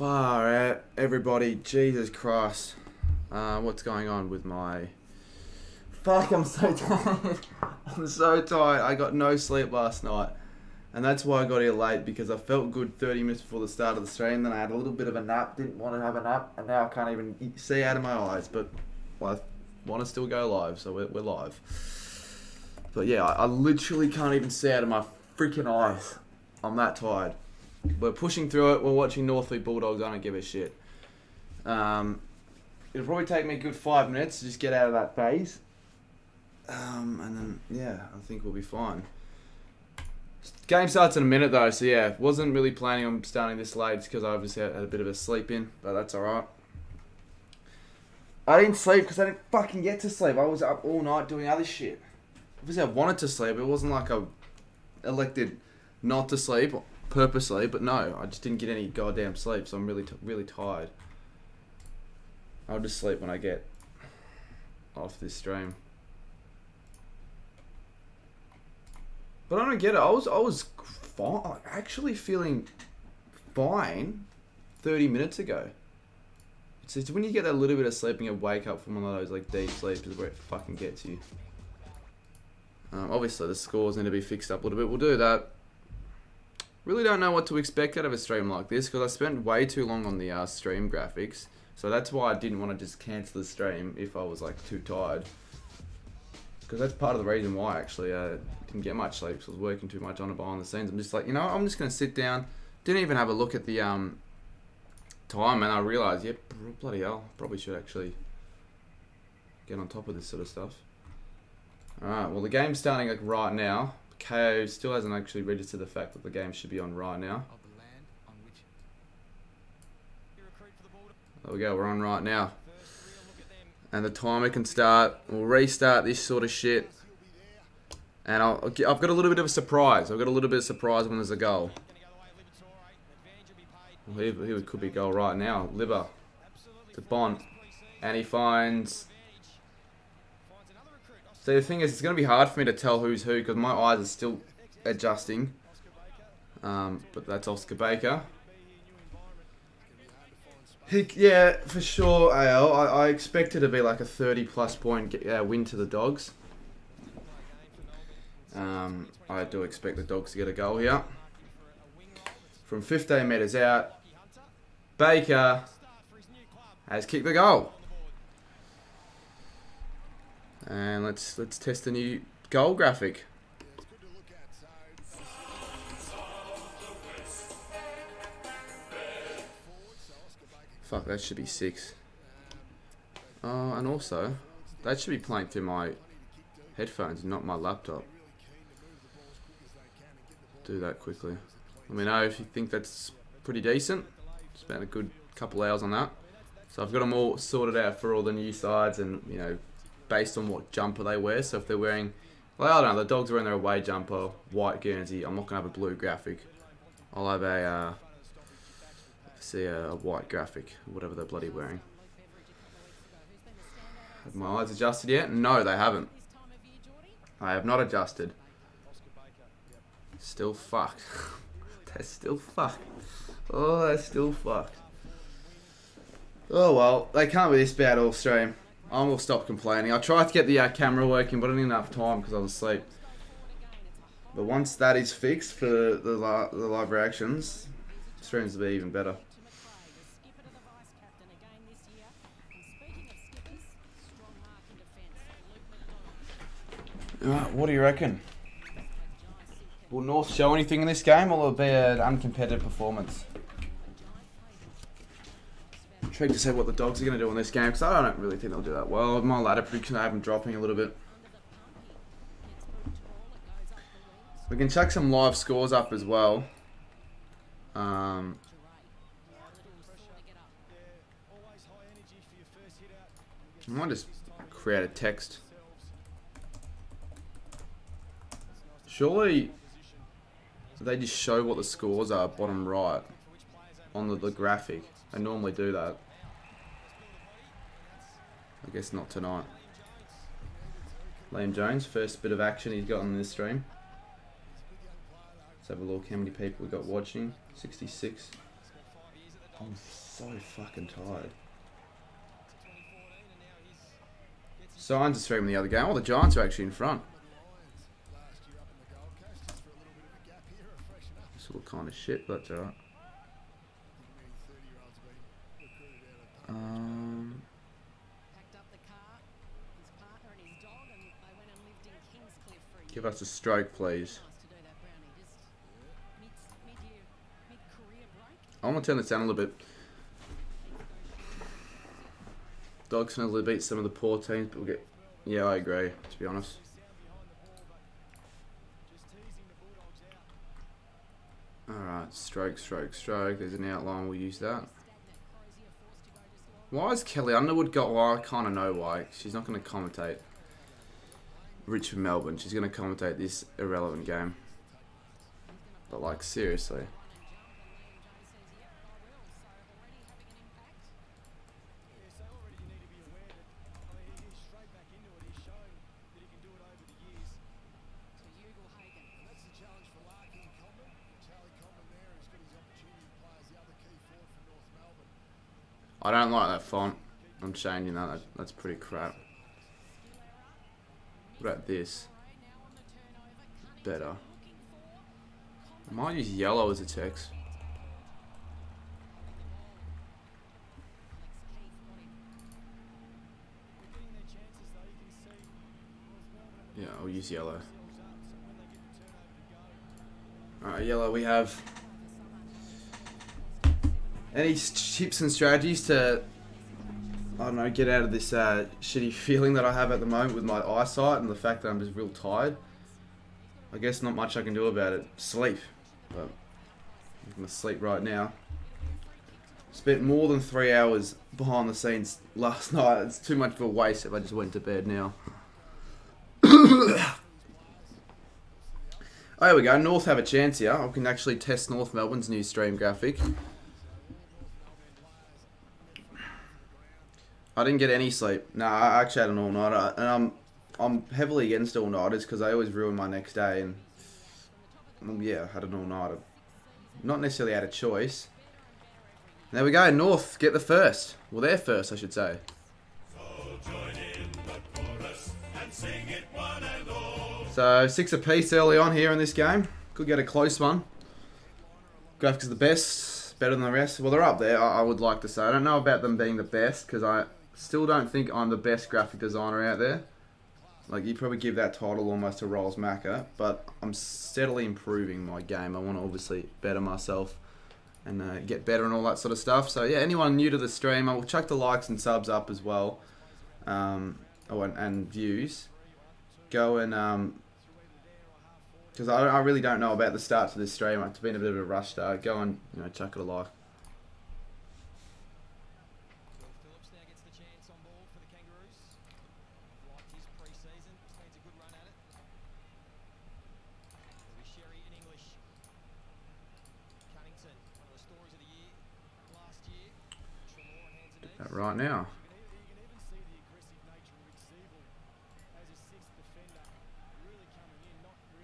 Far out, everybody. Jesus Christ. What's going on with my... Fuck, I'm so tired. I'm so tired. I got no sleep last night. And that's why I got here late, because I felt good 30 minutes before the start of the stream. Then I had a little bit of a nap. Didn't want to have a nap. And now I can't even see out of my eyes. But I want to still go live, so we're live. But yeah, I literally can't even see out of my freaking eyes. I'm that tired. We're pushing through it. We're watching Northy Bulldogs. I don't give a shit. It'll probably take me a good 5 minutes to just get out of that phase. And then, yeah, I think we'll be fine. Game starts in a minute though, so yeah, wasn't really planning on starting this late because I obviously had a bit of a sleep in, but that's alright. I didn't sleep because I didn't fucking get to sleep. I was up all night doing other shit. Obviously I wanted to sleep. It wasn't like I elected not to sleep purposely, but no, I just didn't get any goddamn sleep, so I'm really tired. I'll just sleep when I get off this stream. But I don't get it. I was fine, actually feeling fine 30 minutes ago. It's just when you get that little bit of sleep and you wake up from one of those like deep sleeps is where it fucking gets you. Obviously the scores need to be fixed up a little bit. We'll do that. Really don't know what to expect out of a stream like this because I spent way too long on the stream graphics. So that's why I didn't want to just cancel the stream if I was like too tired. Because that's part of the reason why actually I didn't get much sleep because I was working too much on it behind the scenes. I'm just like, you know, I'm just going to sit down. Didn't even have a look at the time and I realised, yep, bloody hell, probably should actually get on top of this sort of stuff. Alright, well the game's starting like right now. KO still hasn't actually registered the fact that the game should be on right now. There we go, we're on right now. And the timer can start. We'll restart this sort of shit. And I've got a little bit of a surprise. I've got a little bit of surprise when there's a goal. Well, here could be a goal right now. Libba to Bond. And he finds... So the thing is, it's going to be hard for me to tell who's who because my eyes are still adjusting. But that's Oscar Baker. Yeah, for sure, AL. I expect it to be like a 30+ point win to the Dogs. I do expect the Dogs to get a goal here. From 15 metres out, Baker has kicked the goal. And let's test the new goal graphic. Fuck, that should be 6. And also, that should be playing through my headphones, not my laptop. Do that quickly. Let me know if you think that's pretty decent. Spent a good couple hours on that. So I've got them all sorted out for all the new sides and, you know, based on what jumper they wear. So if they're wearing, well, I don't know, the Dogs are wearing their away jumper, white Guernsey. I'm not going to have a blue graphic. I'll have a... see a white graphic, whatever they're bloody wearing. Have my eyes adjusted yet? No, they haven't. I have not adjusted. Still fucked. They're still fucked. Oh, they're still fucked. Oh well, they can't be this bad all stream. I will stop complaining. I tried to get the camera working, but I didn't have enough time because I was asleep. But once that is fixed for the live reactions, streams will be even better. What do you reckon? Will North show anything in this game, or will it be an uncompetitive performance? I'm intrigued to see what the Dogs are going to do in this game, because I don't really think they'll do that well. My ladder prediction, I have them dropping a little bit. We can chuck some live scores up as well. I might just create a text. Surely they just show what the scores are bottom right on the graphic. They normally do that. I guess not tonight. LiamJames, first bit of action he's got on this stream. Let's have a look how many people we got watching. 66. I'm so fucking tired. Sirens are streaming the other game. Oh, the Giants are actually in front. This all kind of shit, but that's alright. Give us a stroke, please. I want to turn this down a little bit. Dogs can easily beat some of the poor teams, but we'll get... Yeah, I agree, to be honest. Alright, stroke, stroke, stroke. There's an outline, we'll use that. Why is Kelly Underwood got... Well, I kind of know why. She's not going to commentate Richmond Melbourne. She's going to commentate this irrelevant game. But, like, seriously. I don't like that font. I'm changing that. That's pretty crap. What about this? Better. I might use yellow as a text. Yeah, I'll use yellow. Alright, yellow we have. Any tips and strategies to, I don't know, get out of this shitty feeling that I have at the moment with my eyesight and the fact that I'm just real tired? I guess not much I can do about it. Sleep. But I'm going to sleep right now. Spent more than 3 hours behind the scenes last night. It's too much of a waste if I just went to bed now. Oh, there we go. North have a chance here. I can actually test North Melbourne's new stream graphic. I didn't get any sleep. No, I actually had an all-nighter. And I'm heavily against all-nighters because they always ruin my next day. And yeah, I had an all-nighter. Not necessarily out of choice. There we go. North get the first. Well, they're first, I should say. So 6 apiece early on here in this game. Could get a close one. Graphics are the best. Better than the rest. Well, they're up there, I would like to say. I don't know about them being the best because I still don't think I'm the best graphic designer out there. Like, you'd probably give that title almost to Rolls Macca, but I'm steadily improving my game. I want to obviously better myself and get better and all that sort of stuff. So yeah, anyone new to the stream, I will chuck the likes and subs up as well, and views. Go and because I really don't know about the start to this stream. It's been a bit of a rush start. Go and chuck it a like. Right now.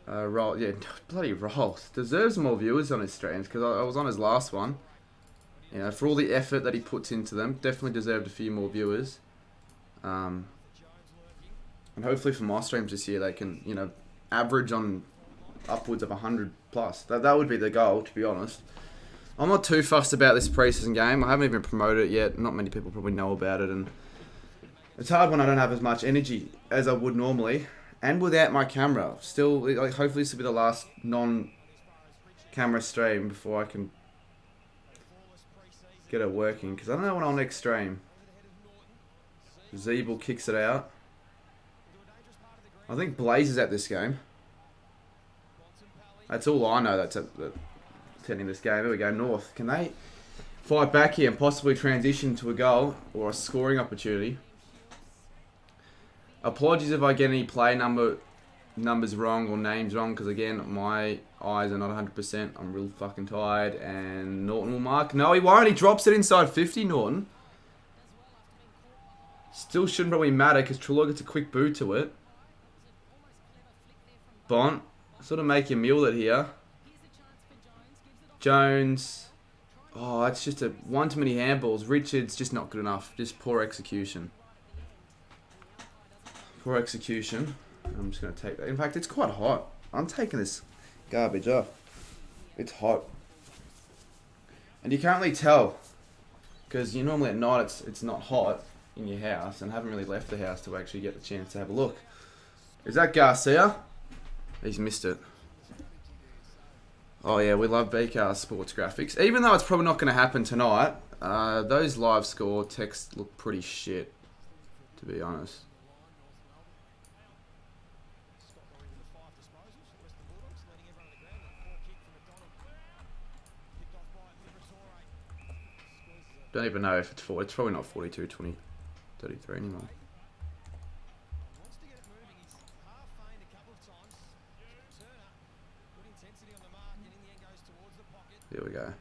Roll, yeah, bloody Rolls. Deserves more viewers on his streams because I was on his last one. You know, for all the effort that he puts into them, definitely deserved a few more viewers. And hopefully for my streams this year, they can, average on upwards of 100 plus. That would be the goal, to be honest. I'm not too fussed about this preseason game. I haven't even promoted it yet. Not many people probably know about it, and it's hard when I don't have as much energy as I would normally, and without my camera. Still, like, hopefully this will be the last non-camera stream before I can get it working. Because I don't know when I'll next stream. Zeeble kicks it out. I think Blaze is at this game. That's all I know. That's attending this game. There we go. North. Can they fight back here and possibly transition to a goal or a scoring opportunity? Apologies if I get any play numbers wrong or names wrong, because again, my eyes are not 100%. I'm real fucking tired. And Norton will mark. No, he won't. He drops it inside 50, Norton. Still shouldn't probably matter because Trelaw gets a quick boot to it. Bont. Sort of make you mule it here. Jones. Oh, it's just one too many handballs. Richard's just not good enough. Just poor execution. Poor execution. I'm just going to take that. In fact, it's quite hot. I'm taking this garbage off. It's hot. And you can't really tell. Because you normally at night it's not hot in your house. And haven't really left the house to actually get the chance to have a look. Is that Garcia? He's missed it. Oh yeah, we love BK Sports graphics. Even though it's probably not going to happen tonight, those live score texts look pretty shit, to be honest. Don't even know if it's 40. It's probably not 42, 20, 33 anymore. Here we go.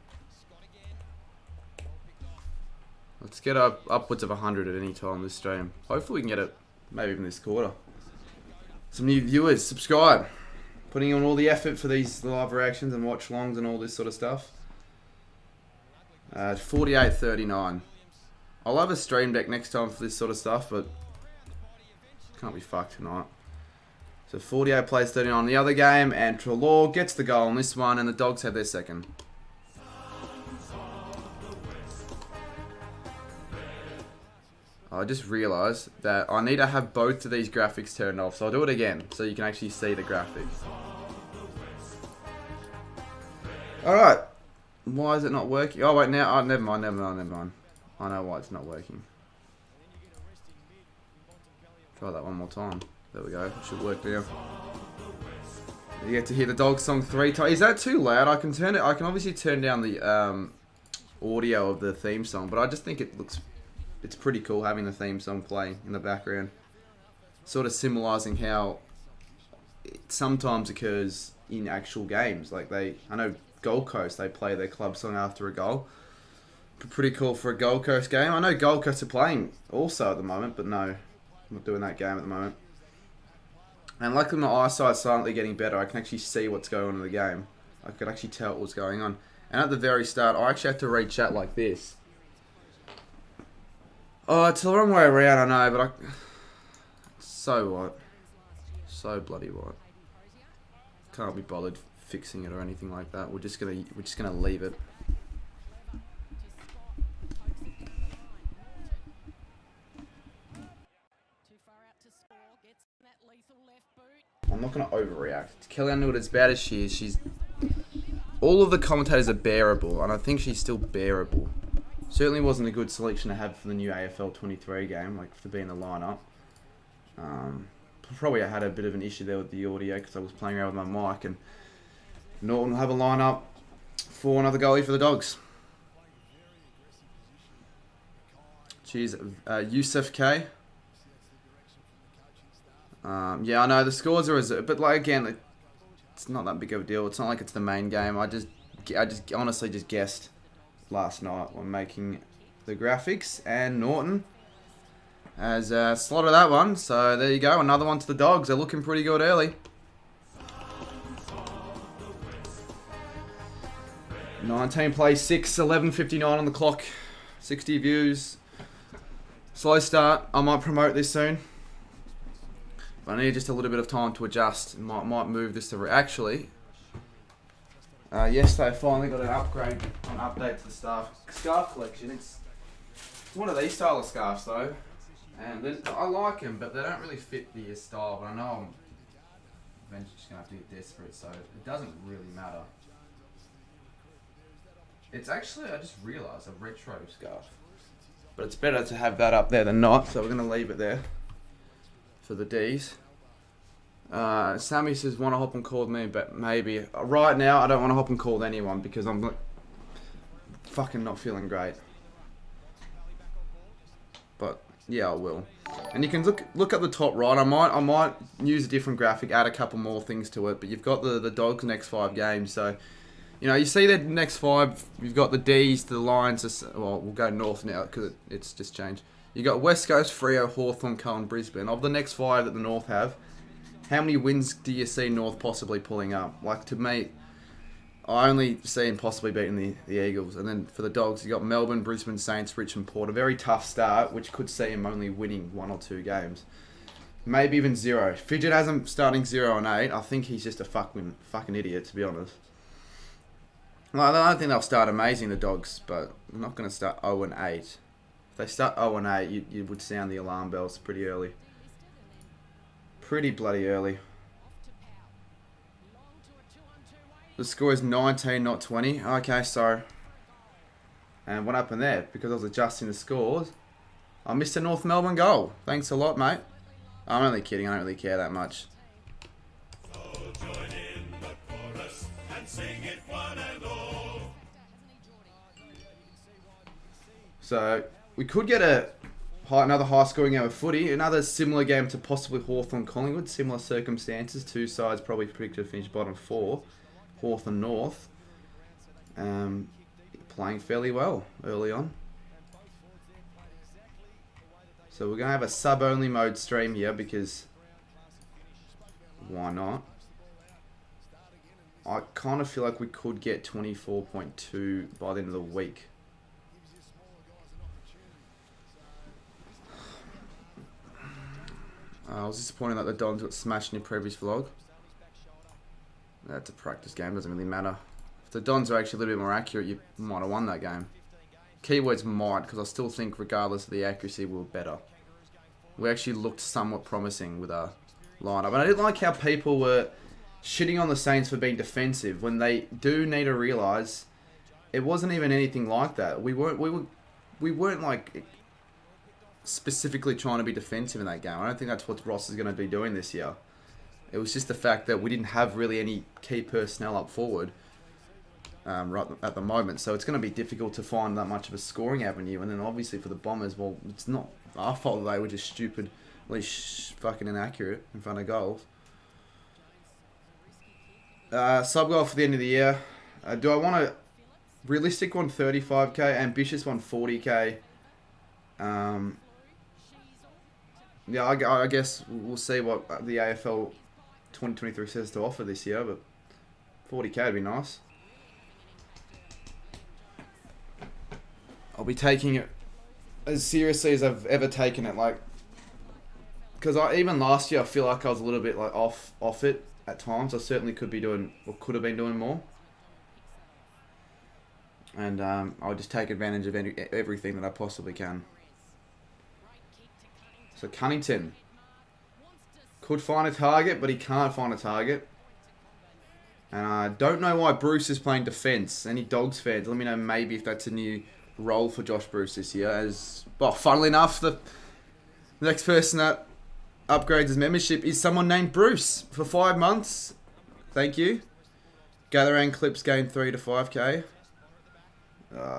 Let's get upwards of 100 at any time this stream. Hopefully we can get it maybe even this quarter. Some new viewers, subscribe. Putting on all the effort for these live reactions and watch longs and all this sort of stuff. 48.39. I'll have a stream deck next time for this sort of stuff, but can't be fucked tonight. So 48 plays 39 on the other game, and Trelaw gets the goal on this one, and the Dogs have their second. I just realised that I need to have both of these graphics turned off, so I'll do it again, so you can actually see the graphics. Alright. Why is it not working? Oh wait, now, never mind. I know why it's not working. Try that one more time. There we go. It should work now. You get to hear the dog song 3 times. Is that too loud? I can turn it. I can obviously turn down the audio of the theme song, but I just think it's pretty cool having the theme song playing in the background, sort of symbolising how it sometimes occurs in actual games. Like I know Gold Coast, they play their club song after a goal. Pretty cool for a Gold Coast game. I know Gold Coast are playing also at the moment, but no, I'm not doing that game at the moment. And luckily my eyesight's silently getting better. I can actually see what's going on in the game. I could actually tell what was going on. And at the very start, I actually had to read chat like this. Oh, it's the wrong way around, I know, but so what? So bloody what? Can't be bothered fixing it or anything like that. We're just gonna leave it. I'm not gonna overreact. Kelly, I knew it as bad as she is. She's all of the commentators are bearable, and I think she's still bearable. Certainly wasn't a good selection to have for the new AFL 23 game, like to be in the lineup. Probably I had a bit of an issue there with the audio because I was playing around with my mic, and Norton will have a lineup for another goalie for the Dogs. Cheers, Yusuf K. Yeah, I know the scores are, but like again, it's not that big of a deal. It's not like it's the main game. I just honestly just guessed last night when making the graphics, and Norton has slotted that one. So there you go, another one to the Dogs. They're looking pretty good early. 19 plays 6, 11:59 on the clock, 60 views. Slow start. I might promote this soon. But I need just a little bit of time to adjust. Might move this to actually. Yesterday I finally got an update to the scarf collection. It's one of these style of scarves though, and I like them, but they don't really fit the style. But I know I'm eventually just gonna have to get desperate, so it doesn't really matter. It's actually, I just realised, a retro scarf, but it's better to have that up there than not. So we're gonna leave it there for the D's. Sammy says, want to hop and call me, but maybe. Right now, I don't want to hop and call anyone because I'm fucking not feeling great. But yeah, I will. And you can look at the top right. I might use a different graphic, add a couple more things to it. But you've got the Dogs' next 5 games, so you know you see the next 5. You've got the D's, the Lions. Well, we'll go north now because it's just changed. You got West Coast, Freo, Hawthorn, Cullen, Brisbane. Of the next 5 that the North have, how many wins do you see North possibly pulling up? Like, to me, I only see him possibly beating the Eagles. And then for the Dogs, you got Melbourne, Brisbane Saints, Richmond, Port. A very tough start, which could see him only winning 1 or 2 games. Maybe even 0. Fidget has him starting 0 and 8. I think he's just a fucking idiot, to be honest. Well, I don't think they'll start amazing, the Dogs, but they're not going to start 0 and 8. If they start 0 and 8, you would sound the alarm bells pretty early. Pretty bloody early. The score is 19, not 20. Okay, so. And what happened there? Because I was adjusting the scores, I missed a North Melbourne goal. Thanks a lot, mate. I'm only kidding. I don't really care that much. So join in the chorus and sing it one and all. So we could get another high-scoring game of footy. Another similar game to possibly Hawthorn Collingwood. Similar circumstances. 2 sides probably predicted to finish bottom 4. Hawthorn North. Playing fairly well early on. So we're going to have a sub-only mode stream here because why not? I kind of feel like we could get 24.2 by the end of the week. I was disappointed that the Dons got smashed in your previous vlog. That's a practice game, doesn't really matter. If the Dons are actually a little bit more accurate, you might have won that game. Keywords might, because I still think regardless of the accuracy, we were better. We actually looked somewhat promising with our lineup. And I didn't like how people were shitting on the Saints for being defensive when they do need to realise it wasn't even anything like that. We weren't like specifically trying to be defensive in that game. I don't think that's what Ross is going to be doing this year. It was just the fact that we didn't have really any key personnel up forward right at the moment. So it's going to be difficult to find that much of a scoring avenue. And then obviously for the Bombers, well, it's not our fault that they were just stupid, at least fucking inaccurate in front of goals. Sub goal for the end of the year. Do I want a realistic one 35k, ambitious one 40k? Yeah, I guess we'll see what the AFL 2023 says to offer this year, but 40k would be nice. I'll be taking it as seriously as I've ever taken it, like, because even last year I feel like I was a little bit like off it at times. I certainly could be doing, or could have been doing more, and I'll just take advantage of everything that I possibly can. So Cunnington could find a target, but he can't find a target. And I don't know why Bruce is playing defence. Any Dogs fans, let me know maybe if that's a new role for Josh Bruce this year. As well, funnily enough, the next person that upgrades his membership is someone named Bruce for 5 months. Thank you. Gather around clips gain 3 to 5k.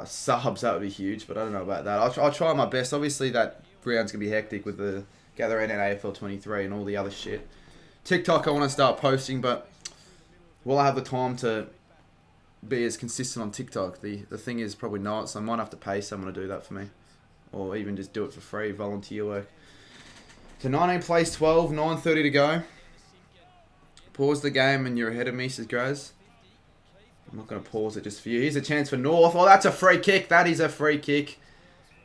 Subs, that would be huge, but I don't know about that. I'll try my best. Obviously, that round's going to be hectic with the Gather around and AFL 23 and all the other shit. TikTok, I want to start posting, but will I have the time to be as consistent on TikTok? The thing is probably not, so I might have to pay someone to do that for me. Or even just do it for free, volunteer work. So 19 plays 12, 9:30 to go. Pause the game and you're ahead of me, says Graz. I'm not going to pause it just for you. Here's a chance for North. Oh, that's a free kick. That is a free kick.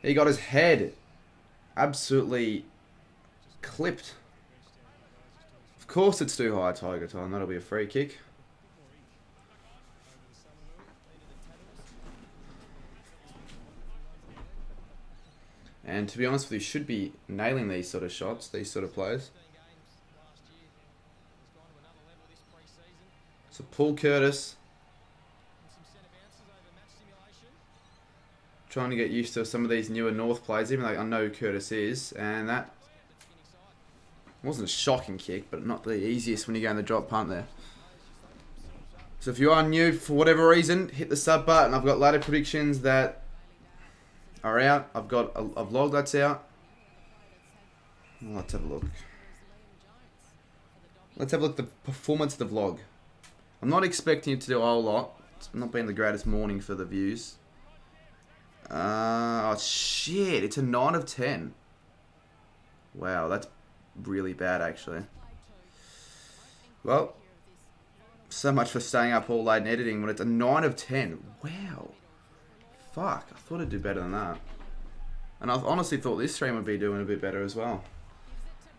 He got his head absolutely clipped. Of course it's too high, Tiger Time. That'll be a free kick. And to be honest with you, should be nailing these sort of shots, these sort of plays. So Paul Curtis trying to get used to some of these newer North plays, even though I know who Curtis is. And that wasn't a shocking kick, but not the easiest when you go in the drop punt there. So if you are new for whatever reason, hit the sub button. I've got ladder predictions that are out. I've got a vlog that's out. Well, let's have a look. Let's have a look at the performance of the vlog. I'm not expecting it to do a whole lot. It's not been the greatest morning for the views. Oh shit, it's a 9 of 10. Wow, that's really bad actually. Well, So much for staying up all late and editing when it's a 9 of 10. Wow. Fuck, I thought I'd do better than that. And I honestly thought this stream would be doing a bit better as well.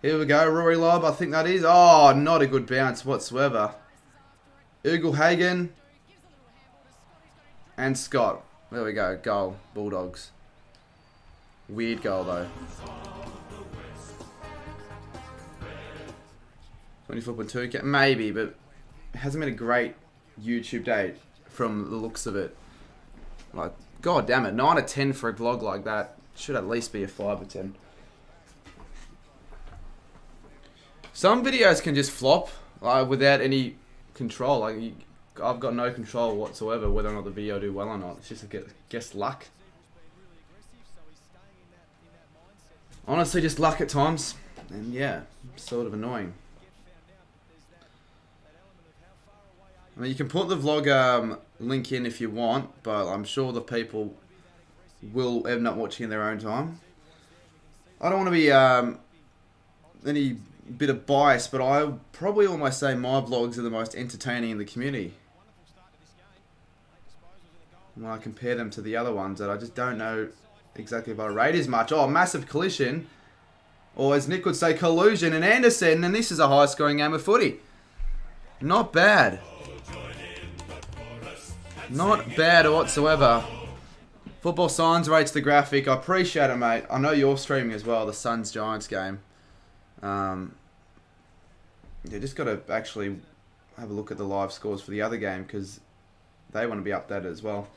Here we go, Rory Lob, I think that is. Oh, not a good bounce whatsoever. Ugelhagen. And Scott. There we go, goal, Bulldogs. Weird goal though. 24.2, maybe, but it hasn't been a great YouTube day from the looks of it. Like, god damn it, 9 of 10 for a vlog like that. Should at least be a 5 of 10. Some videos can just flop without any control. Like, I've got no control whatsoever whether or not the video do well or not. It's just, I guess, luck. Honestly, just luck at times. And yeah, sort of annoying. I mean, you can put the vlog link in if you want, but I'm sure the people will end up watching in their own time. I don't want to be any bit of bias, but I probably almost say my vlogs are the most entertaining in the community. When I compare them to the other ones that I just don't know exactly if I rate as much. Oh, massive collision. Or as Nick would say, collusion and Anderson, and this is a high scoring game of footy. Not bad. Not bad whatsoever. Football Signs rates the graphic. I appreciate it, mate. I know you're streaming as well, the Suns-Giants game. Yeah, just got to actually have a look at the live scores for the other game because they want to be updated as well.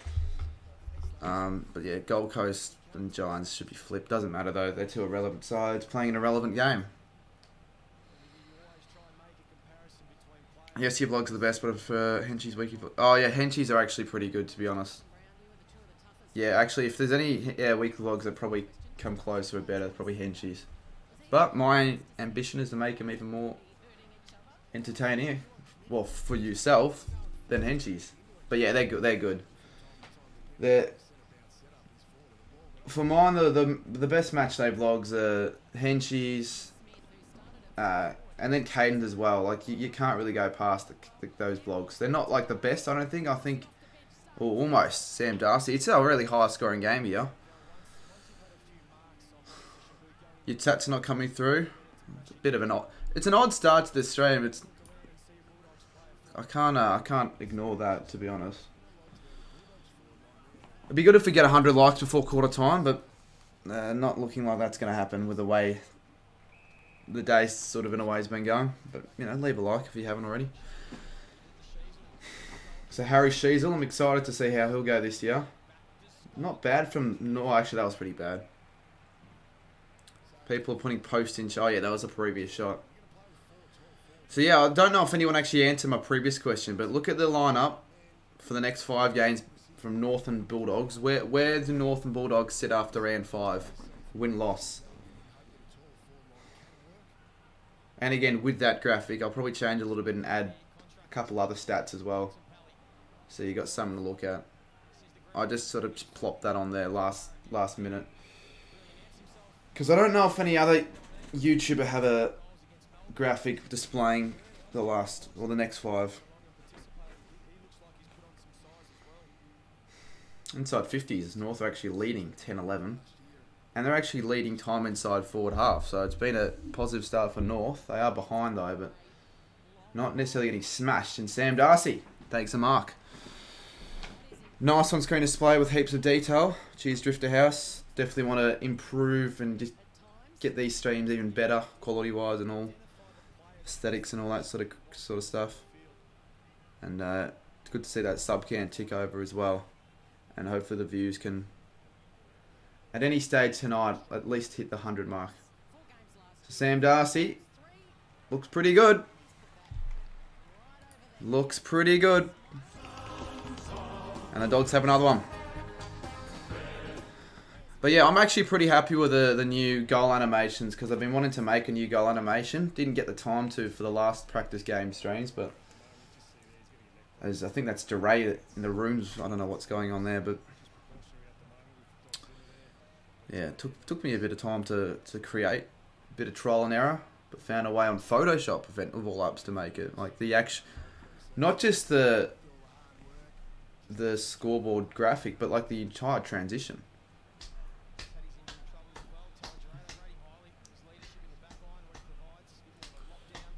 But yeah, Gold Coast and Giants should be flipped. Doesn't matter though. They're two irrelevant sides playing an irrelevant game. Yes, your vlogs are the best, but for Henchie's weekly vlog. Oh yeah, Henchie's are actually pretty good to be honest. Yeah, actually, if there's any weekly vlogs that probably come close or better, probably Henchie's. But my ambition is to make them even more entertaining, well, for yourself, than Henchie's. But yeah, they're good. They're good. They're for mine the best matchday vlogs are Henchie's, and then Caden's as well. Like you can't really go past those vlogs. They're not like the best, I don't think. I think, or almost Sam Darcy. It's a really high scoring game here. Your tats are not coming through. It's a bit of an odd. It's an odd start to this stream. It's I can't ignore that, to be honest. It'd be good if we get 100 likes before quarter time, but not looking like that's going to happen with the way the day sort of in a way has been going. But, you know, leave a like if you haven't already. So Harry Sheasel, I'm excited to see how he'll go this year. Not bad from... No, actually, that was pretty bad. People are putting post in... Oh, yeah, that was a previous shot. So, yeah, I don't know if anyone actually answered my previous question, but look at the lineup for the next 5 games from North and Bulldogs. Where do North and Bulldogs sit after round 5? Win-loss. And again, with that graphic, I'll probably change a little bit and add a couple other stats as well. So you got something to look at. I just sort of plopped that on there last minute. Because I don't know if any other YouTuber have a graphic displaying the last or the next 5. Inside 50s, North are actually leading 10-11. And they're actually leading time inside forward half. So it's been a positive start for North. They are behind though, but not necessarily getting smashed. And Sam Darcy takes a mark. Nice on-screen display with heaps of detail. Cheers, Drifter House. Definitely want to improve and just get these streams even better, quality-wise and all. Aesthetics and all that sort of stuff. And it's good to see that sub can tick over as well. And hopefully the views can, at any stage tonight, at least hit the 100 mark. So Sam Darcy looks pretty good. Looks pretty good. And the Dogs have another one. But yeah, I'm actually pretty happy with the new goal animations because I've been wanting to make a new goal animation. Didn't get the time to for the last practice game streams, but as I think that's DeRay in the rooms. I don't know what's going on there, but yeah, it took me a bit of time to create, a bit of trial and error, but found a way on Photoshop of all ups to make it. Like the Not just the scoreboard graphic, but like the entire transition.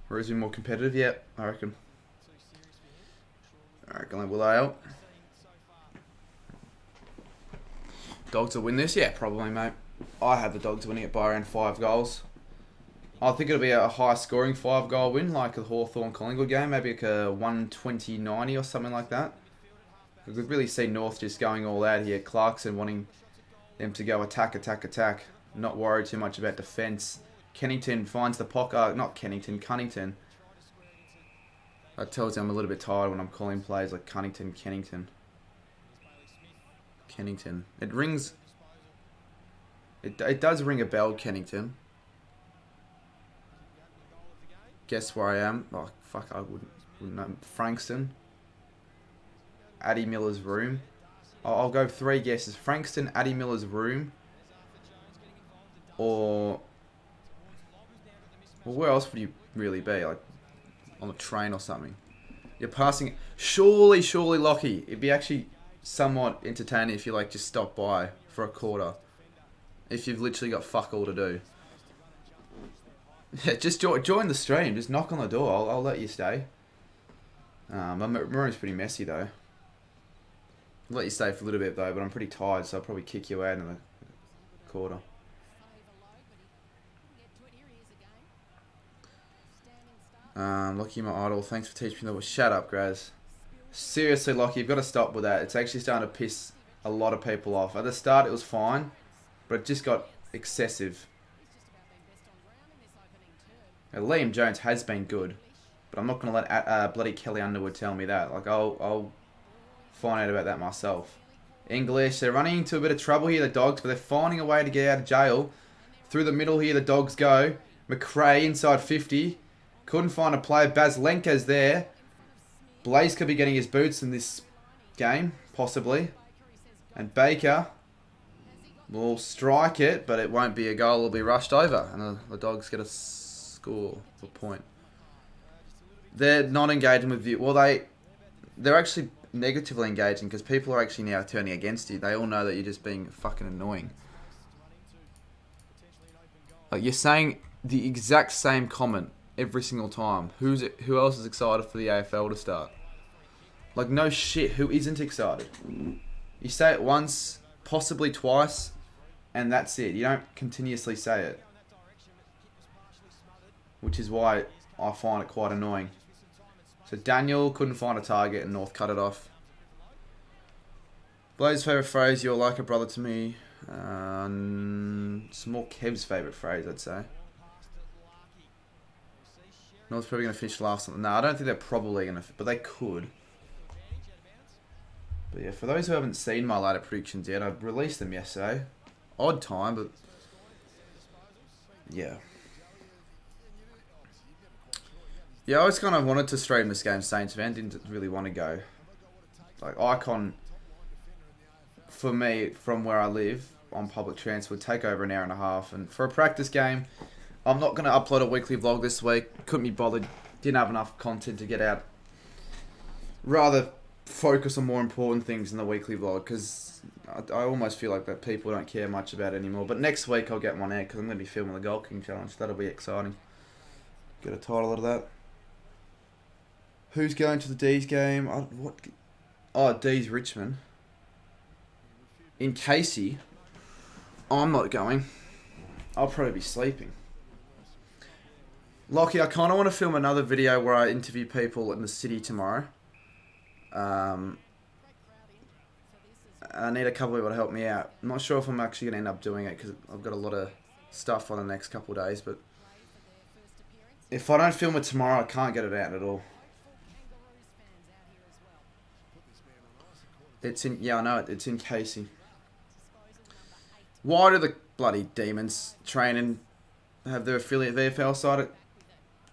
Or is he more competitive? Yeah, I reckon. I reckon they will out. Dogs will win this? Yeah, probably, mate. I have the Dogs winning it by around 5 goals. I think it'll be a high-scoring 5-goal win, like a Hawthorn-Collingwood game, maybe like a 120-90 or something like that. We could really see North just going all out here. Clarkson wanting them to go attack, attack, attack. Not worry too much about defence. Kennington finds the pocket. Not Kennington, Cunnington. That tells you I'm a little bit tired when I'm calling plays like Cunnington, Kennington. Kennington. It rings... It does ring a bell, Kennington. Guess where I am? Oh, fuck, I wouldn't know. Frankston. Addy Miller's room. I'll go 3 guesses. Frankston, Addy Miller's room. Or... Well, where else would you really be? Like, on a train or something. You're passing... Surely, Lockie. It'd be actually somewhat entertaining if you, like, just stop by for a quarter. If you've literally got fuck all to do. Yeah, just join the stream. Just knock on the door. I'll let you stay. My room's pretty messy, though. I'll let you stay for a little bit, though, but I'm pretty tired, so I'll probably kick you out in the quarter. Lockie, my idol. Thanks for teaching me that. Shut up, Graz. Seriously, Lockie, you've got to stop with that. It's actually starting to piss a lot of people off. At the start, it was fine, but it just got excessive. Now, LiamJames has been good, but I'm not going to let bloody Kelly Underwood tell me that. Like, I'll find out about that myself. English, they're running into a bit of trouble here, the Dogs, but they're finding a way to get out of jail. Through the middle here, the Dogs go. McRae inside 50. Couldn't find a player. Baslenka's there. Blaze could be getting his boots in this game, possibly. And Baker will strike it, but it won't be a goal. It'll be rushed over, and the Dogs get a score, a point. They're not engaging with you. Well, they're actually negatively engaging because people are actually now turning against you. They all know that you're just being fucking annoying. Like, you're saying the exact same comment every single time. Who else is excited for the AFL to start? Like, no shit. Who isn't excited? You say it once, possibly twice, and that's it. You don't continuously say it. Which is why I find it quite annoying. So Daniel couldn't find a target and North cut it off. Blaze's favourite phrase, you're like a brother to me. It's more Kev's favourite phrase, I'd say. North's probably going to finish last. No, I don't think they're probably going to, but they could. But yeah, for those who haven't seen my later predictions yet, I've released them yesterday. Odd time, but yeah. Yeah, I always kind of wanted to stream this game, Saints fan. Didn't really want to go. Like, Icon, for me, from where I live, on public transport, would take over an hour and a half. And for a practice game, I'm not going to upload a weekly vlog this week. Couldn't be bothered. Didn't have enough content to get out. Rather focus on more important things in the weekly vlog, because I almost feel like that people don't care much about it anymore. But next week I'll get one out, because I'm going to be filming the Gold King Challenge. That'll be exciting. Get a title out of that. Who's going to the D's game? D's Richmond. In Casey, I'm not going. I'll probably be sleeping. Lockie, I kind of want to film another video where I interview people in the city tomorrow. I need a couple of people to help me out. I'm not sure if I'm actually going to end up doing it because I've got a lot of stuff on the next couple of days. But if I don't film it tomorrow, I can't get it out at all. It's in, yeah, I know it. It's in Casey. Why do the bloody Demons train and have their affiliate VFL side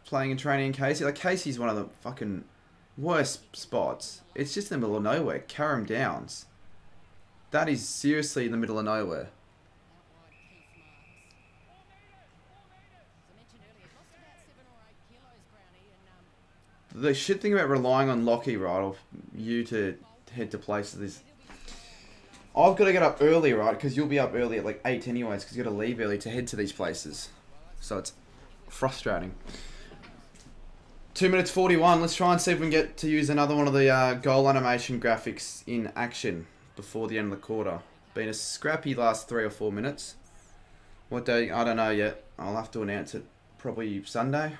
playing and training in Casey? Like, Casey's one of the fucking worst spots. It's just in the middle of nowhere. Carrum Downs. That is seriously in the middle of nowhere. the shit thing about relying on Lockie, right, or you to head to places is I've got to get up early, right, because you'll be up early at like 8 anyways, because you got to leave early to head to these places. So it's frustrating. 2 minutes 41. Let's try and see if we can get to use another one of the goal animation graphics in action before the end of the quarter. Been a scrappy last 3 or 4 minutes. What day? I don't know yet. I'll have to announce it probably Sunday.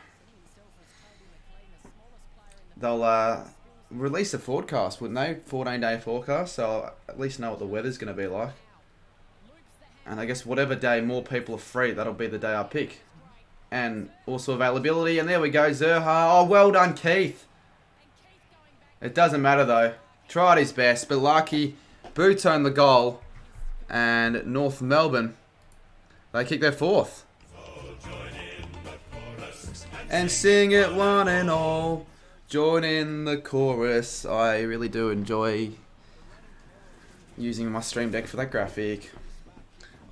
They'll release a forecast, wouldn't they? 14-day forecast, so I'll at least know what the weather's going to be like. And I guess whatever day more people are free, that'll be the day I pick. And also availability, and there we go, Zerha. Oh, well done, Keith. It doesn't matter, though. Tried his best, but lucky. Boots owned the goal. And North Melbourne, they kick their fourth. And sing it one and all. Join in the chorus. I really do enjoy using my stream deck for that graphic.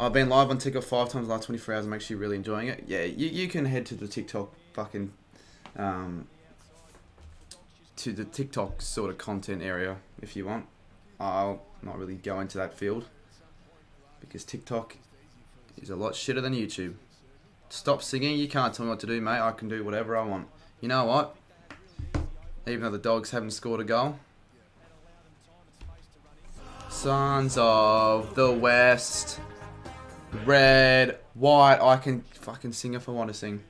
I've been live on TikTok 5 times in the last 24 hours. I'm actually really enjoying it. Yeah, you can head to the TikTok fucking to the TikTok sort of content area if you want. I'll not really go into that field because TikTok is a lot shitter than YouTube. Stop singing. You can't tell me what to do, mate. I can do whatever I want. You know what? Even though the Dogs haven't scored a goal. Sons of the West. Red, white. I can fucking sing if I want to sing.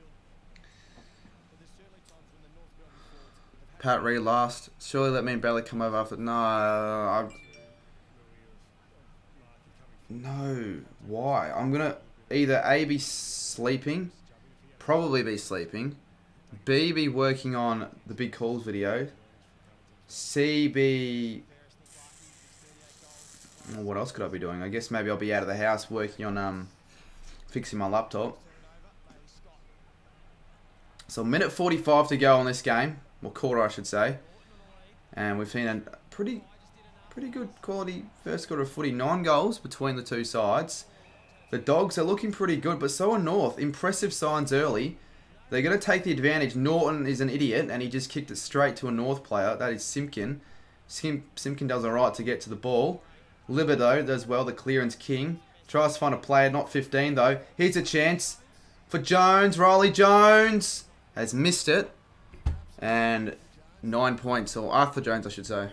Pat Reed last. Surely let me and Bailey come over after. No. No. Why? I'm going to either A, be sleeping. Probably be sleeping. B, be working on the big calls video. C, be... Well, what else could I be doing? I guess maybe I'll be out of the house working on fixing my laptop. So minute 45 to go on this game. Well, quarter I should say. And we've seen a pretty good quality first quarter of footy. 9 goals between the two sides. The Dogs are looking pretty good, but so are North. Impressive signs early. They're going to take the advantage. Norton is an idiot, and he just kicked it straight to a North player. That is Simpkin. Simpkin does alright to get to the ball. Libido does well, the clearance king. Tries to find a player, not 15 though. Here's a chance for Jones. Riley Jones has missed it. And 9 points, or Arthur Jones I should say.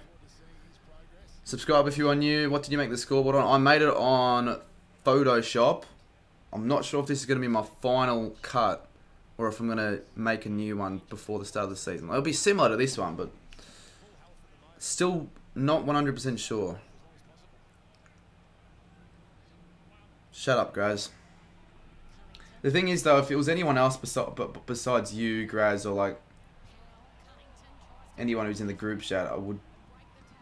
Subscribe if you are new. What did you make the scoreboard on? I made it on Photoshop. I'm not sure if this is going to be my final cut or if I'm going to make a new one before the start of the season. It'll be similar to this one, but still not 100% sure. Shut up, Graz. The thing is, though, if it was anyone else besides you, Graz, or like anyone who's in the group chat, I would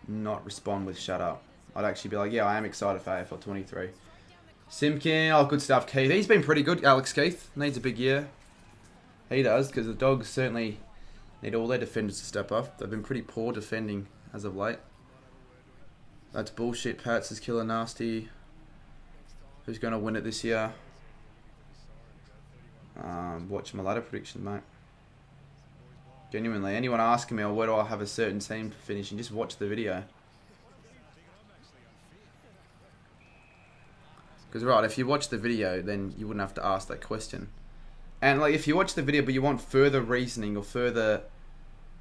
not respond with shut up. I'd actually be like, yeah, I am excited for AFL 23. Simpkin, oh, good stuff, Keith. He's been pretty good, Alex Keith. Needs a big year. He does, because the Dogs certainly need all their defenders to step up. They've been pretty poor defending as of late. That's bullshit. Pats is killer nasty. Who's going to win it this year? Watch my ladder prediction, mate. Genuinely, anyone asking me, or where do I have a certain team finishing, just watch the video. Because, right, if you watch the video, then you wouldn't have to ask that question. And, like, if you watch the video, but you want further reasoning or further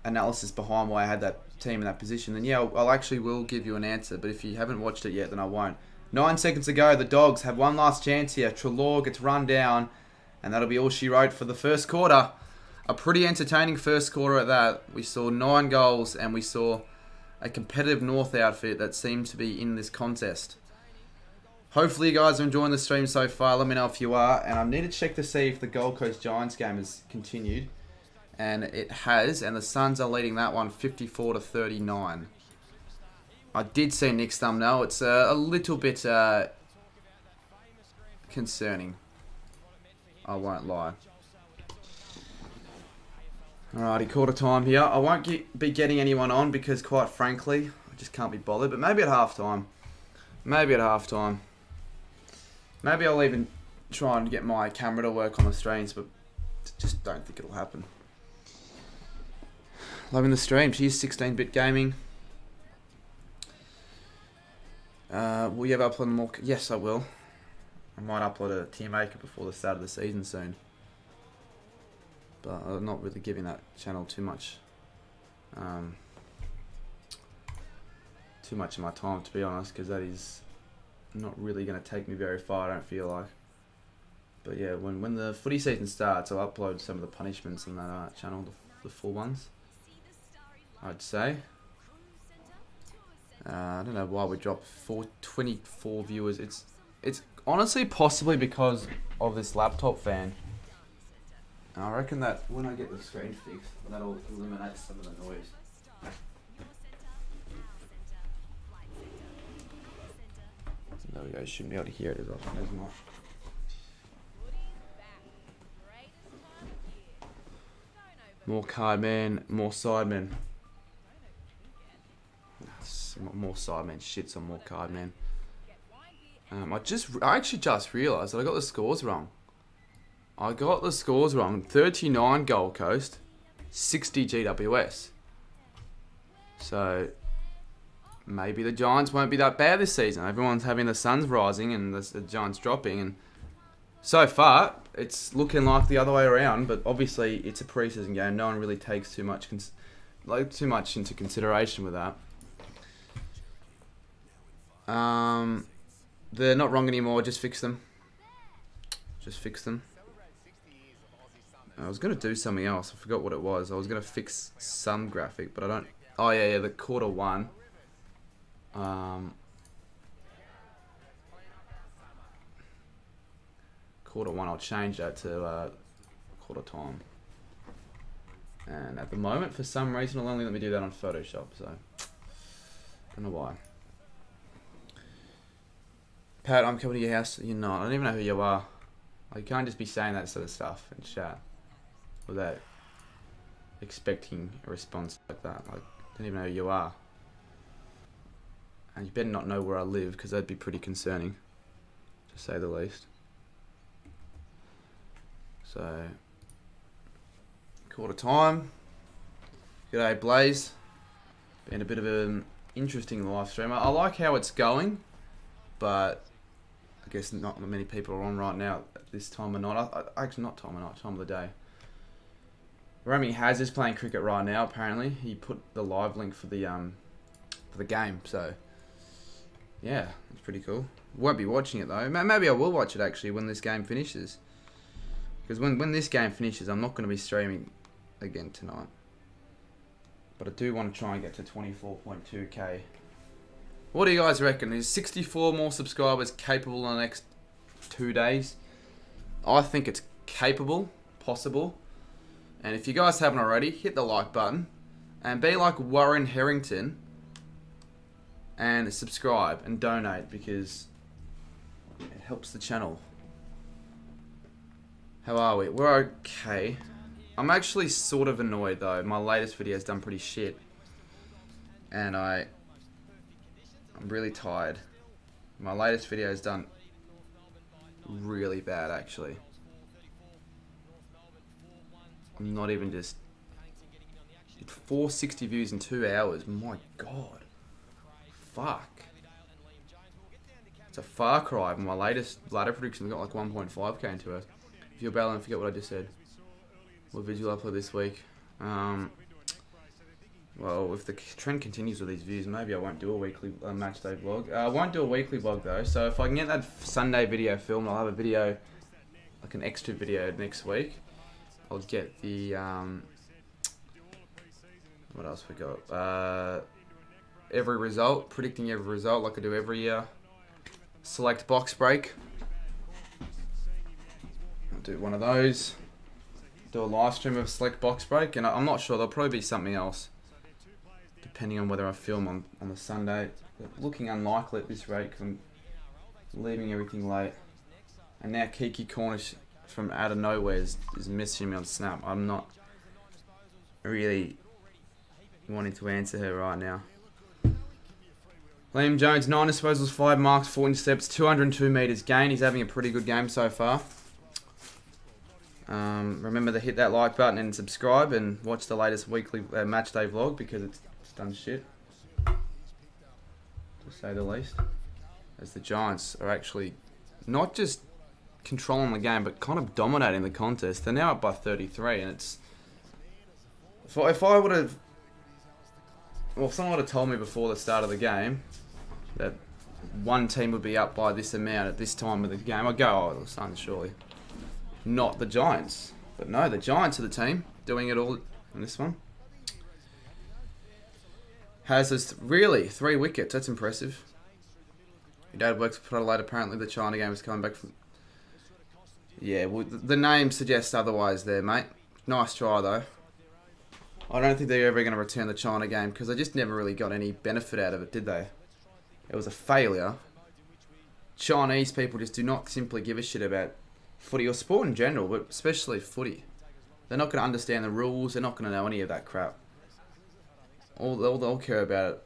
analysis behind why I had that team in that position, then, yeah, I'll actually will give you an answer. But if you haven't watched it yet, then I won't. 9 seconds to go. The Dogs have one last chance here. Treloar gets run down. And that'll be all she wrote for the first quarter. A pretty entertaining first quarter at that. We saw 9 goals and we saw a competitive North outfit that seemed to be in this contest. Hopefully you guys are enjoying the stream so far. Let me know if you are. And I need to check to see if the Gold Coast Giants game has continued. And it has. And the Suns are leading that one 54-39. I did see Nick's thumbnail. It's a little bit concerning. I won't lie. Alrighty, quarter time here. I won't be getting anyone on because, quite frankly, I just can't be bothered. But maybe at halftime. Maybe at halftime. Maybe I'll even try and get my camera to work on the streams, but just don't think it'll happen. Loving the stream. She's 16-bit gaming. Will you ever upload more? Yes, I will. I might upload a tier maker before the start of the season soon. But I'm not really giving that channel too much of my time, to be honest, because that is not really going to take me very far, I don't feel like. But yeah, when the footy season starts, I'll upload some of the punishments on that channel, the full ones, I'd say. I don't know why we dropped 24 viewers. It's honestly possibly because of this laptop fan. And I reckon that when I get the screen fixed, that'll eliminate some of the noise. There we go, shouldn't be able to hear it as much. More cardman, more sidemen. More sidemen shits on more cardman. I actually just realised that I got the scores wrong. 39 Gold Coast, 60 GWS. So maybe the Giants won't be that bad this season. Everyone's having the Suns rising and the Giants dropping, and so far it's looking like the other way around. But obviously it's a preseason game. No one really takes too much into consideration with that. They're not wrong anymore. Just fix them. I was going to do something else. I forgot what it was. I was going to fix some graphic, but I don't... Oh, yeah, the quarter one. Quarter one, I'll change that to quarter time. And at the moment, for some reason, it'll only let me do that on Photoshop, so... Don't know why. Pat, I'm coming to your house. You're not. I don't even know who you are. You can't just be saying that sort of stuff in chat without expecting a response like that. I don't even know who you are. And you better not know where I live, because that'd be pretty concerning, to say the least. So, quarter time. G'day, Blaze. Been a bit of an interesting live stream. I like how it's going, but I guess not many people are on right now at this time of night. Actually, not time of night, time of the day. Romy Haz is playing cricket right now. Apparently, he put the live link for the game. So, yeah, it's pretty cool. Won't be watching it though. Maybe I will watch it actually when this game finishes. Because when this game finishes, I'm not going to be streaming again tonight. But I do want to try and get to 24.2k. What do you guys reckon? Is 64 more subscribers capable in the next 2 days? I think it's capable, possible. And if you guys haven't already, hit the like button. And be like Warren Harrington. And subscribe and donate, because it helps the channel. How are we? We're okay. I'm actually sort of annoyed though. My latest video's done pretty shit. And I'm really tired. My latest video's done really bad actually. I'm not even just... 460 views in 2 hours. My god. Fuck. It's a far cry from my latest ladder prediction. We got like 1.5k into it. If you're battling, forget what I just said. What video upload this week? Well, if the trend continues with these views, maybe I won't do a weekly match day vlog. I won't do a weekly vlog though, so if I can get that Sunday video filmed, I'll have a video, like an extra video next week. I'll get the, what else we got? Every result, predicting every result like I do every year. Select box break. I'll do one of those. Do a live stream of select box break, and I'm not sure, there'll probably be something else, depending on whether I film on the Sunday. But looking unlikely at this rate, because I'm leaving everything late. And now Kiki Cornish from out of nowhere is messaging me on Snap. I'm not really wanting to answer her right now. LiamJames, 9 disposals, 5 marks, 4 intercepts, 202 metres gain. He's having a pretty good game so far. Remember to hit that like button and subscribe and watch the latest weekly match day vlog because it's done shit, to say the least. As the Giants are actually not just controlling the game but kind of dominating the contest. They're now up by 33 and it's... If I would have... Well, if someone would have told me before the start of the game that one team would be up by this amount at this time of the game, I'd go, oh, the Suns surely. Not the Giants. But no, the Giants are the team doing it all in this one. Has us really 3 wickets. That's impressive. Your dad works for Adelaide. Apparently the China game is coming back from... Yeah, well, the name suggests otherwise there, mate. Nice try, though. I don't think they're ever going to return the China game because they just never really got any benefit out of it, did they? It was a failure. Chinese people just do not simply give a shit about footy or sport in general, but especially footy. They're not going to understand the rules. They're not going to know any of that crap. All they'll care about it.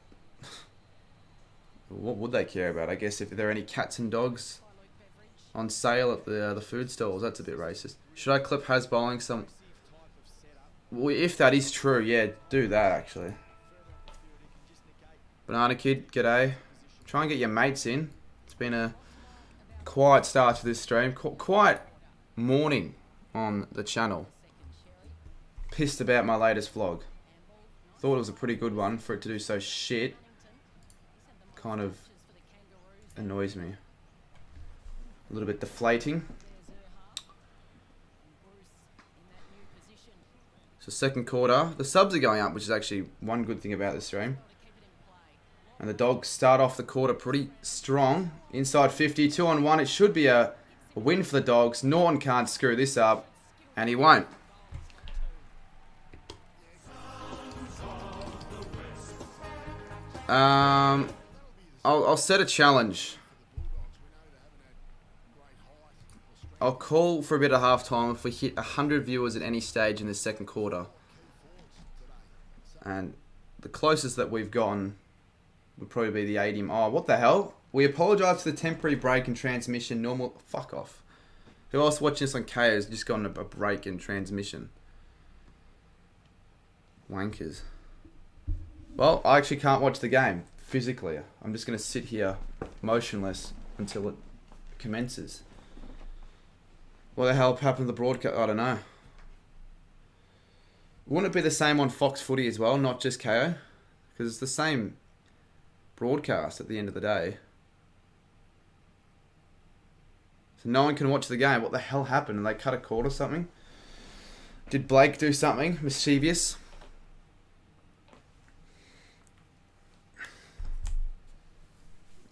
What would they care about? I guess if there are any cats and dogs on sale at the food stalls. That's a bit racist. Should I clip Has bowling some... Well, if that is true, yeah, do that actually. Banana Kid, g'day. Try and get your mates in. It's been a quiet start to this stream. Quiet morning on the channel. Pissed about my latest vlog. Thought it was a pretty good one for it to do so shit. Kind of annoys me. A little bit deflating. So second quarter, the subs are going up, which is actually one good thing about this stream. And the Dogs start off the quarter pretty strong. Inside 50, 2 on 1. It should be a win for the Dogs. Norton can't screw this up, and he won't. I'll set a challenge. I'll call for a bit of halftime if we hit 100 viewers at any stage in this second quarter. And the closest that we've gotten would probably be the 80. Oh, what the hell? We apologise for the temporary break in transmission. Normal... Fuck off. Who else watching this on KO has just gotten a break in transmission? Wankers. Well, I actually can't watch the game physically. I'm just going to sit here motionless until it commences. What the hell happened to the broadcast? I don't know. Wouldn't it be the same on Fox Footy as well, not just KO? Because it's the same broadcast at the end of the day. So no one can watch the game. What the hell happened? And they cut a cord or something? Did Blake do something mischievous?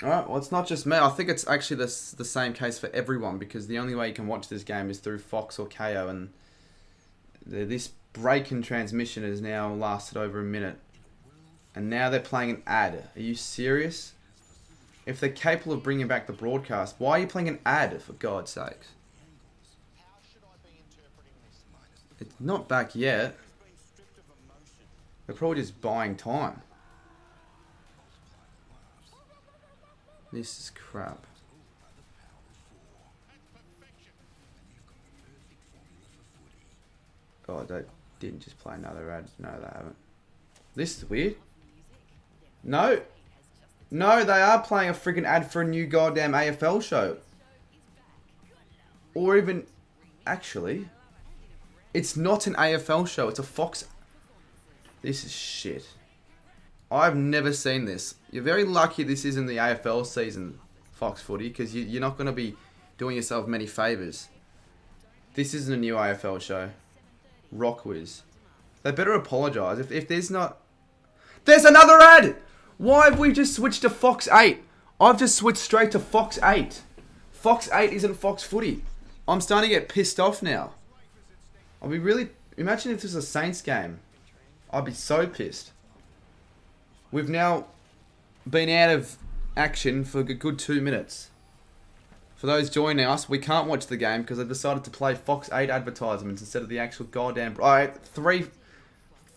Alright, well it's not just me. I think it's actually the same case for everyone because the only way you can watch this game is through Fox or KO and this break in transmission has now lasted over a minute. And now they're playing an ad. Are you serious? If they're capable of bringing back the broadcast, why are you playing an ad for God's sakes? It's not back yet. They're probably just buying time. This is crap. Oh, they didn't just play another ad. No, they haven't. This is weird. No. No, they are playing a freaking ad for a new goddamn AFL show. Or even... Actually... It's not an AFL show. It's a Fox... This is shit. I've never seen this. You're very lucky this isn't the AFL season, Fox Footy, because you're not going to be doing yourself many favours. This isn't a new AFL show. Rockwiz. They better apologise. If there's not... There's another ad! Why have we just switched to Fox 8? I've just switched straight to Fox 8. Fox 8 isn't Fox Footy. I'm starting to get pissed off now. I'll be really... Imagine if this was a Saints game. I'd be so pissed. We've now been out of action for a good 2 minutes. For those joining us, we can't watch the game because they've decided to play Fox 8 advertisements instead of the actual goddamn... Alright, 3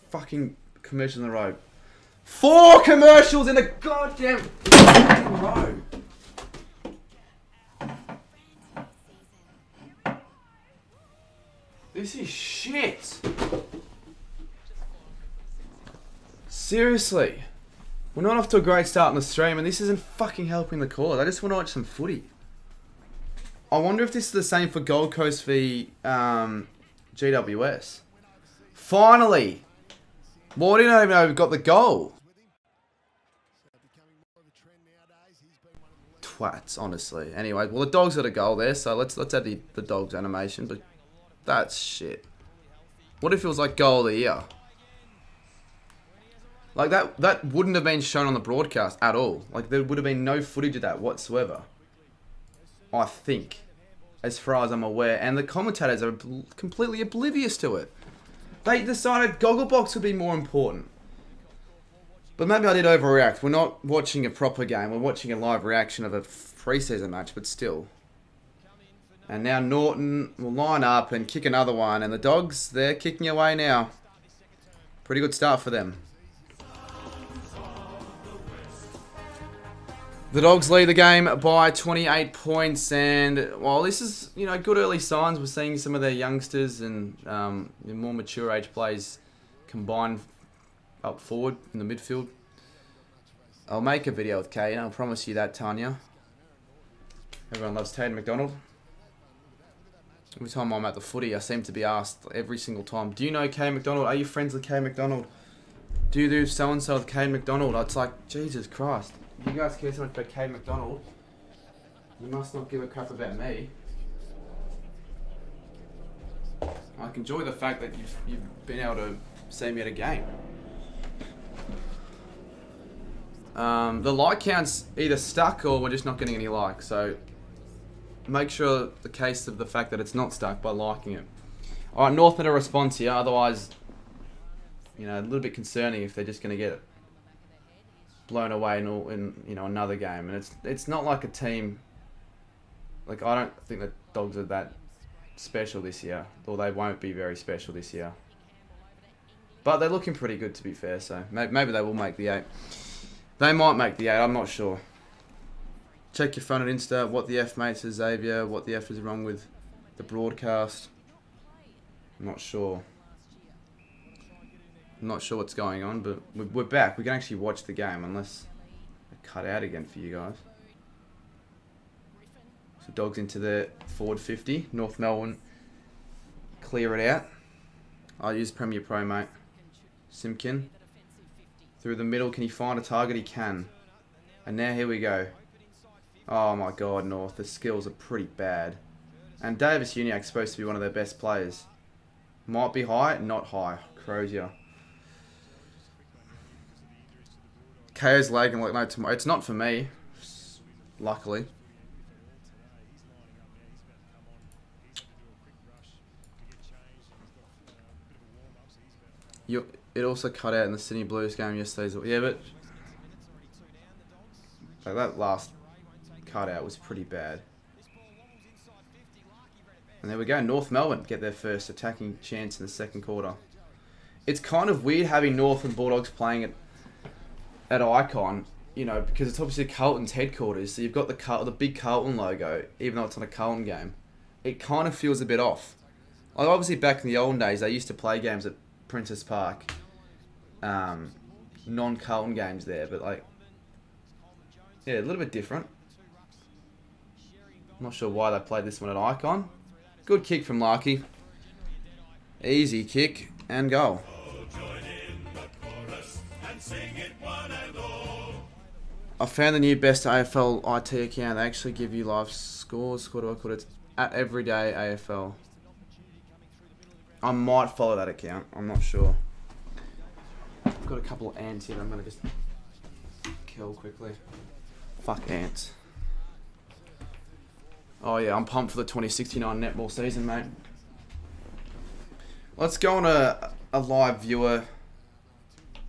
fucking commercials in a row. 4 commercials in a goddamn row. This is shit. Seriously. We're not off to a great start in the stream, and this isn't fucking helping the cause. I just want to watch some footy. I wonder if this is the same for Gold Coast v GWS. Finally! Well, I didn't even know we got the goal. Twats, honestly. Anyway, well, the Dogs got a goal there, so let's add the Dogs animation, but that's shit. What if it was like goal of the year? Like, that wouldn't have been shown on the broadcast at all. Like, there would have been no footage of that whatsoever. I think. As far as I'm aware. And the commentators are completely oblivious to it. They decided Gogglebox would be more important. But maybe I did overreact. We're not watching a proper game. We're watching a live reaction of a pre-season match, but still. And now Norton will line up and kick another one. And the Dogs, they're kicking away now. Pretty good start for them. The Dogs lead the game by 28 points, and while this is, you know, good early signs, we're seeing some of their youngsters and more mature age players combine up forward in the midfield. I'll make a video with Kate, I'll promise you that, Tanya. Everyone loves Tate McDonald. Every time I'm at the footy, I seem to be asked every single time, do you know Kate McDonald? Are you friends with Kate McDonald? Do you do so-and-so with Kate McDonald? It's like, Jesus Christ. If you guys care so much about Kate McDonald, you must not give a crap about me. I can enjoy the fact that you've been able to see me at a game. The like count's either stuck or we're just not getting any likes, so make sure the case of the fact that it's not stuck by liking it. Alright, North need a response here, otherwise, you know, a little bit concerning if they're just going to get blown away in you know, another game. And it's not like a team, like, I don't think the Dogs are that special this year, or they won't be very special this year, but they're looking pretty good, to be fair, so maybe they will make the 8. They might make the 8, I'm not sure. Check your phone at Insta. What the F, mate, says Xavier. What the F is wrong with the broadcast? I'm not sure. I'm not sure what's going on, but we're back. We can actually watch the game unless I cut out again for you guys. So Dogs into the forward 50. North Melbourne clear it out. I'll use Premier Pro, mate. Simpkin. Through the middle. Can he find a target? He can. And now here we go. Oh my god, North. The skills are pretty bad. And Davis Uniac's supposed to be one of their best players. Might be high, not high. Crozier. KO's lagging like no tomorrow. It's not for me, luckily. It also cut out in the Sydney Blues game yesterday. Yeah, but like, that last cut out was pretty bad. And there we go. North Melbourne get their first attacking chance in the second quarter. It's kind of weird having North and Bulldogs playing at Icon, you know, because it's obviously Carlton's headquarters. So you've got the big Carlton logo, even though it's not a Carlton game. It kind of feels a bit off. Like, obviously back in the olden days, they used to play games at Princess Park, non-Carlton games there, but like, yeah, a little bit different. I'm not sure why they played this one at Icon. Good kick from Larky. Easy kick and goal. I found the new best AFL IT account. They actually give you live scores. What do I call it? It's at Everyday AFL. I might follow that account. I'm not sure. I've got a couple of ants here that I'm going to just kill quickly. Fuck ants. Oh yeah, I'm pumped for the 2069 netball season, mate. Let's go on a live viewer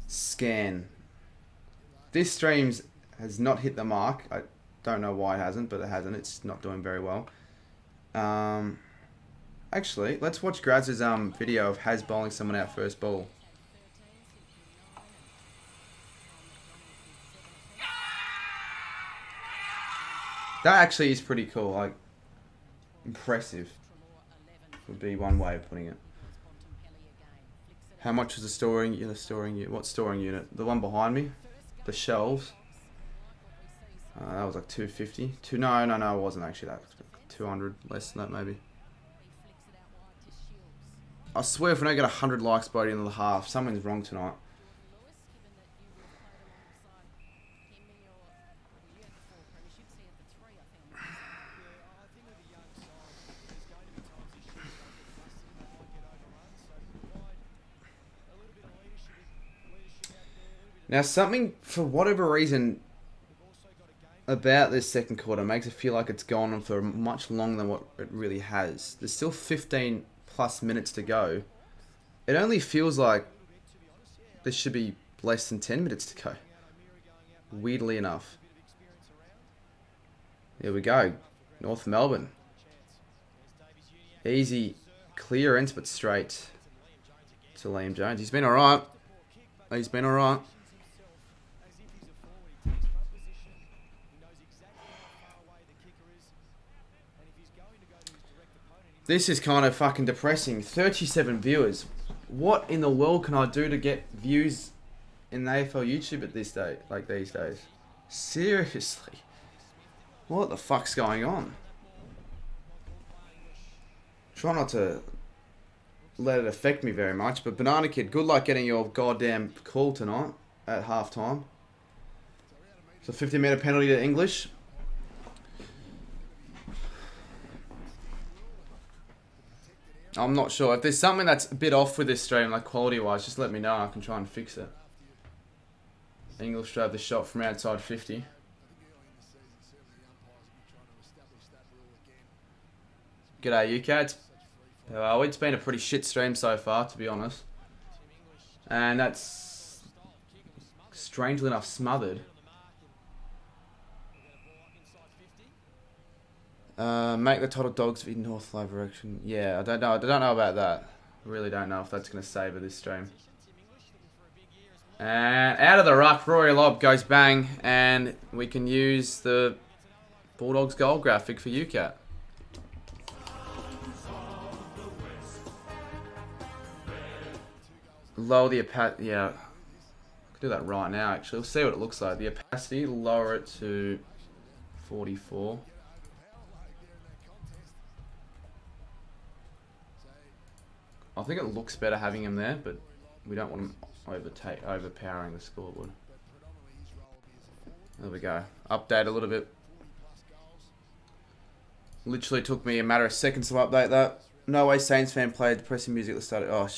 scan. This stream's has not hit the mark. I don't know why it hasn't, but it hasn't. It's not doing very well. Actually, let's watch Graz's video of Has bowling someone out first ball. That actually is pretty cool. Like, impressive. would be one way of putting it. How much was the storing unit? What storing unit? The one behind me? The shelves? That was like 250. No, it wasn't actually that. 200, less than that maybe. I swear if we don't get 100 likes by the end of the half, something's wrong tonight. Now something, for whatever reason, about this second quarter makes it feel like it's gone on for much longer than what it really has. There's still 15 plus minutes to go. It only feels like there should be less than 10 minutes to go. Weirdly enough. Here we go. North Melbourne. Easy clearance, but straight to LiamJames. He's been alright. He's been alright. This is kind of fucking depressing. 37 viewers. What in the world can I do to get views in the AFL YouTube at this day, like these days? Seriously. What the fuck's going on? Try not to let it affect me very much, but Banana Kid, good luck getting your goddamn call tonight at halftime. So 50-meter penalty to English. I'm not sure. If there's something that's a bit off with this stream, like quality-wise, just let me know and I can try and fix it. English to have the shot from outside 50. G'day, you cats. It's been a pretty shit stream so far, to be honest. And that's strangely enough smothered. Make the total dogs be north live direction. Yeah, I don't know about that. I really don't know if that's going to savour this stream. And out of the ruck, Rory Lobb goes bang, and we can use the Bulldogs goal graphic for UCAT. Lower the opacity. Yeah, I could do that right now. Actually, we'll see what it looks like. The opacity, lower it to 44. I think it looks better having him there, but we don't want him overpowering the scoreboard. There we go. Update a little bit. Literally took me a matter of seconds to update that. No way Saints fan played depressing music at the start. Oh,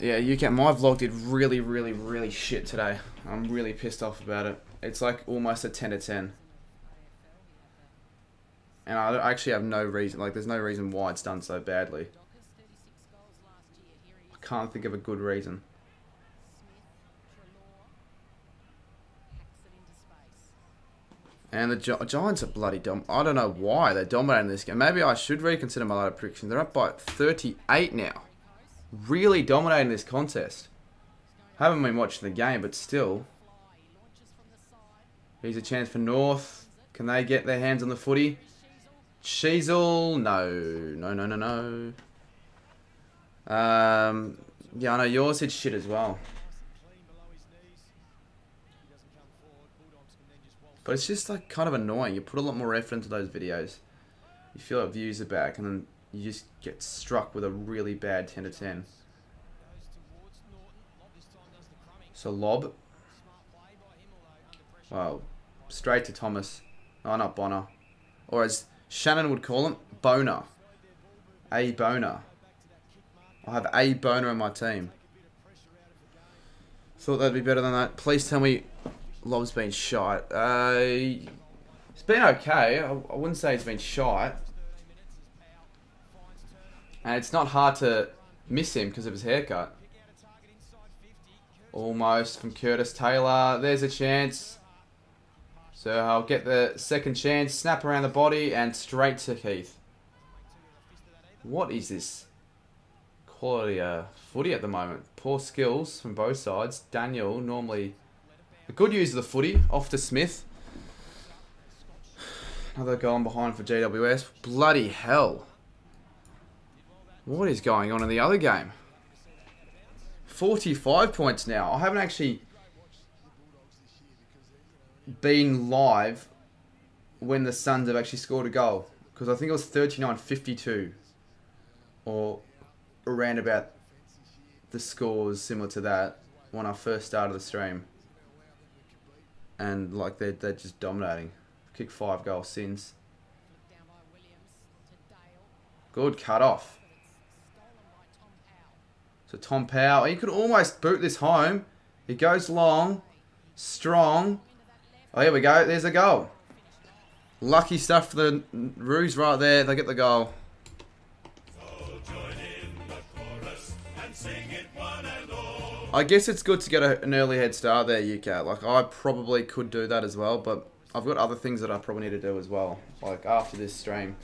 yeah, my vlog did really shit today. I'm really pissed off about it. It's like almost a 10 to 10. And I actually have no reason, like there's no reason why it's done so badly. I can't think of a good reason. And the Giants are bloody dumb. I don't know why they're dominating this game. Maybe I should reconsider my later predictions. They're up by 38 now. Really dominating this contest. Haven't been watching the game, but still. Here's a chance for North. Can they get their hands on the footy? Sheasel, no. Yeah, I know yours did shit as well. But it's just like kind of annoying. You put a lot more effort into those videos. You feel like views are back and then you just get struck with a really bad 10 to 10. So Lob. Wow. Straight to Thomas. Oh, not Bonner. Or as Shannon would call him, Boner. A Boner. I have a Boner on my team. Thought that'd be better than that. Please tell me Lob's been shite. It's been okay. I wouldn't say it's been shite. And it's not hard to miss him because of his haircut. Almost from Curtis Taylor. There's a chance. So I'll get the second chance, snap around the body, and straight to Keith. What is this quality footy at the moment? Poor skills from both sides. Daniel, normally a good use of the footy, off to Smith. Another goal behind for GWS. Bloody hell. What is going on in the other game? 45 points now. I haven't actually been live when the Suns have actually scored a goal. Because I think it was 39-52. Or around about the scores similar to that when I first started the stream. And like they're just dominating. Kicked 5 goals since. Good cut off. So Tom Powell, he could almost boot this home. He goes long, strong. Oh, here we go. There's a goal. Lucky stuff for the Roos right there. They get the goal. I guess it's good to get an early head start there, UK. Like, I probably could do that as well, but I've got other things that I probably need to do as well. Like, after this stream.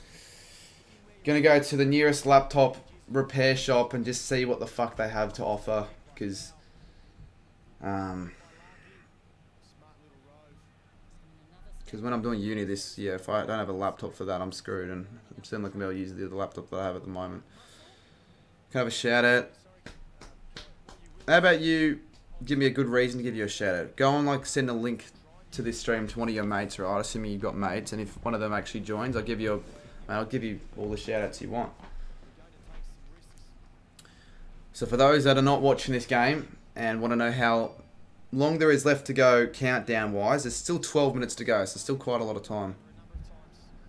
Gonna go to the nearest laptop repair shop and just see what the fuck they have to offer. Because, when I'm doing uni this year, if I don't have a laptop for that, I'm screwed. And I'm still not going to be able to use the laptop that I have at the moment. Can I have a shout out? How about you give me a good reason to give you a shout out? Go and like send a link to this stream to one of your mates, right? Assuming you've got mates, and if one of them actually joins, I'll give you all the shout outs you want. So for those that are not watching this game and want to know how long there is left to go countdown wise, there's still 12 minutes to go, so still quite a lot of time.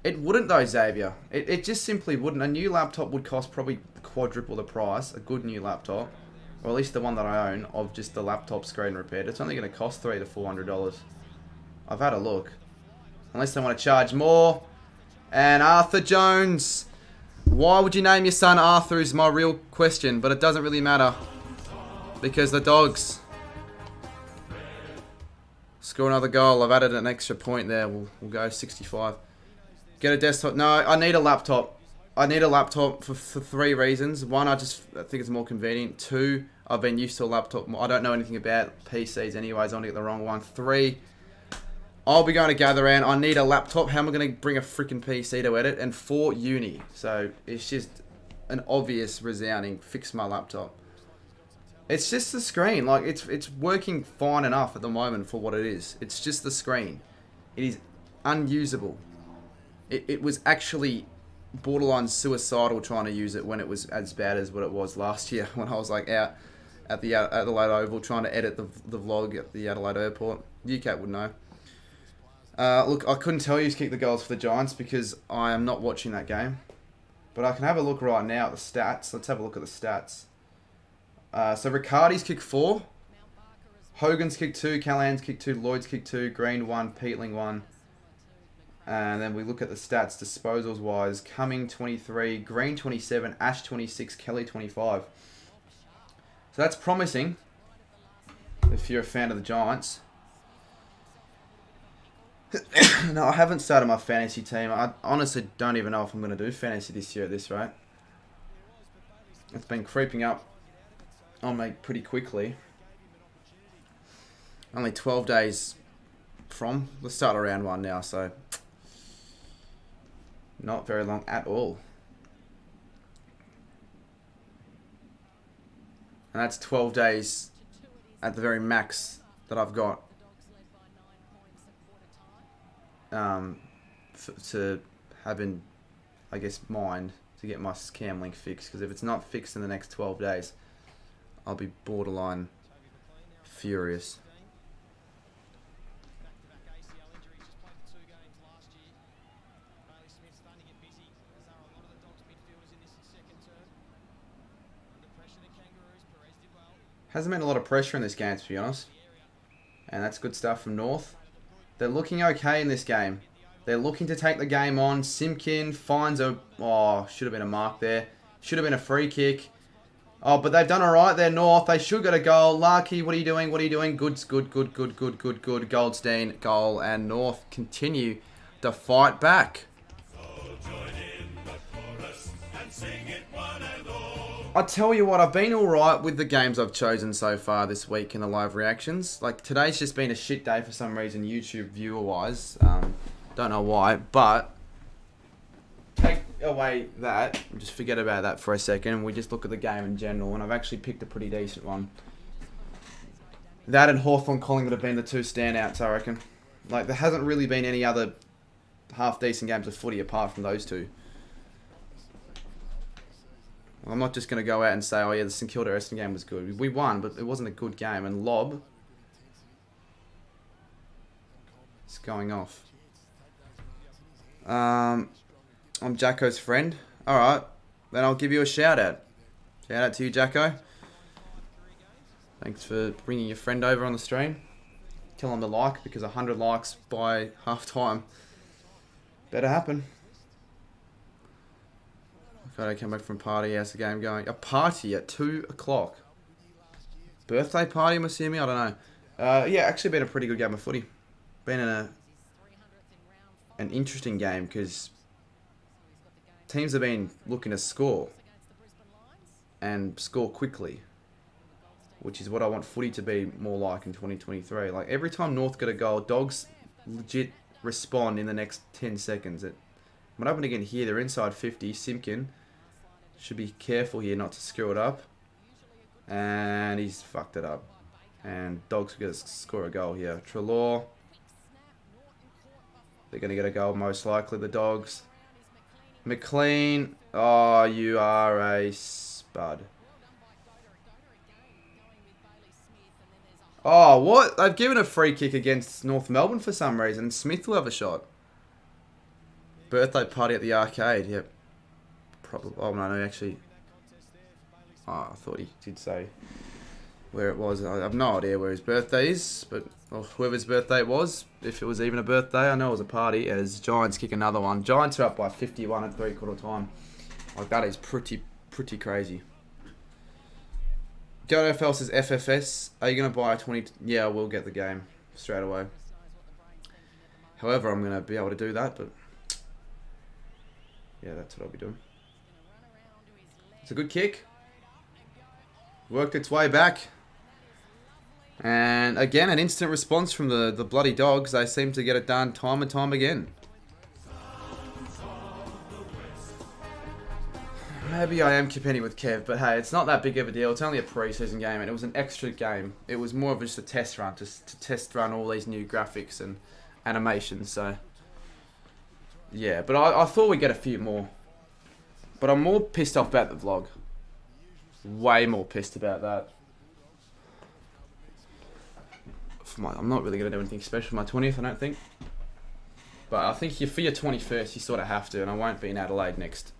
It wouldn't though, Xavier. It just simply wouldn't. A new laptop would cost probably quadruple the price, a good new laptop. Or at least the one that I own, of just the laptop screen repaired. It's only going to cost $300 to $400. I've had a look. Unless they want to charge more. And Arthur Jones. Why would you name your son Arthur is my real question. But it doesn't really matter. Because the Dogs score another goal. I've added an extra point there. We'll go 65. Get a desktop. No, I need a laptop. I need a laptop for 3 reasons. One, I think it's more convenient. 2, I've been used to a laptop. I don't know anything about PCs anyways. I want to get the wrong one. 3, I'll be going to gather around. I need a laptop. How am I going to bring a freaking PC to edit? And 4, uni. So it's just an obvious resounding fix my laptop. It's just the screen. Like it's working fine enough at the moment for what it is. It's just the screen. It is unusable. It was actually borderline suicidal trying to use it when it was as bad as what it was last year when I was like out at the Adelaide Oval trying to edit the vlog at the Adelaide airport. UCAT would know. Look, I couldn't tell you to kick the goals for the Giants because I am not watching that game. But I can have a look right now at the stats. Let's have a look at the stats. So Riccardi's kicked 4. Hogan's kicked 2. Callahan's kicked 2. Lloyd's kicked 2. Green 1. Peatling 1. And then we look at the stats, disposals wise. Cumming 23, Green 27, Ash 26, Kelly 25. So that's promising if you're a fan of the Giants. No, I haven't started my fantasy team. I honestly don't even know if I'm going to do fantasy this year at this rate. It's been creeping up on me pretty quickly. Only 12 days from the start of round 1 now, so not very long at all. And that's 12 days at the very max that I've got to have in, I guess, mind to get my scam link fixed. Because if it's not fixed in the next 12 days, I'll be borderline furious. Hasn't been a lot of pressure in this game, to be honest. And that's good stuff from North. They're looking okay in this game. They're looking to take the game on. Simkin finds a... Oh, should have been a mark there. Should have been a free kick. Oh, but they've done all right there, North. They should get a goal. Larky, what are you doing? What are you doing? Good. Goldstein, goal. And North continue to fight back. I tell you what, I've been alright with the games I've chosen so far this week in the live reactions. Like, today's just been a shit day for some reason, YouTube viewer-wise. Don't know why, but away that, just forget about that for a second, and we just look at the game in general, and I've actually picked a pretty decent one. That and Hawthorn Collingwood have been the two standouts, I reckon. Like, there hasn't really been any other half-decent games of footy apart from those two. I'm not just going to go out and say, oh yeah, the St Kilda Essendon game was good. We won, but it wasn't a good game. And Lob is going off. I'm Jacko's friend. Alright, then I'll give you a shout out. Shout out to you, Jacko. Thanks for bringing your friend over on the stream. Tell him to like, because 100 likes by half time better happen. I came back from party. How's the game going? A party at 2 o'clock. Birthday party, I'm assuming? I don't know. Yeah, actually been a pretty good game of footy. Been an interesting game because teams have been looking to score and score quickly, which is what I want footy to be more like in 2023. Like, every time North get a goal, Dogs legit respond in the next 10 seconds. What happened again here? They're inside 50. Simpkin should be careful here not to screw it up. And he's fucked it up. And Dogs are going to score a goal here. Trelaw. They're going to get a goal most likely, the Dogs. McLean. Oh, you are a spud. Oh, what? They've given a free kick against North Melbourne for some reason. Smith will have a shot. Birthday party at the arcade. Yep. Probably. Oh, no, actually. Oh, I thought he did say where it was. I have no idea where his birthday is, but or whoever's birthday it was, if it was even a birthday, I know it was a party, as Giants kick another one. Giants are up by 51 at three-quarter time. Like, that is pretty crazy. JFL says FFS. Are you going to buy a 20? Yeah, I will get the game straight away. However, I'm going to be able to do that, but yeah, that's what I'll be doing. It's a good kick. Worked its way back. And again, an instant response from the bloody Dogs. They seem to get it done time and time again. Maybe I am competing with Kev, but hey, it's not that big of a deal. It's only a pre-season game, and it was an extra game. It was more of just a test run, just to test run all these new graphics and animations, so yeah, but I thought we'd get a few more. But I'm more pissed off about the vlog. Way more pissed about that. I'm not really going to do anything special for my 20th, I don't think. But I think for your 21st, you sort of have to, and I won't be in Adelaide next.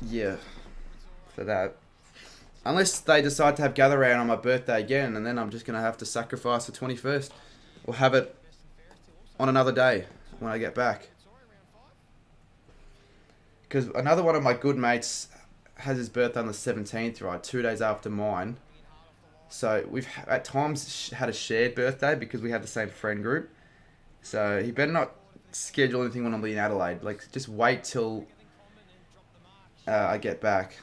Yeah, for that. Unless they decide to have gather round on my birthday again, and then I'm just going to have to sacrifice the 21st. Or have it on another day when I get back. Because another one of my good mates has his birthday on the 17th, right? 2 days after mine. So we've at times had a shared birthday because we had the same friend group. So he better not schedule anything when I'm in Adelaide. Like, just wait till I get back.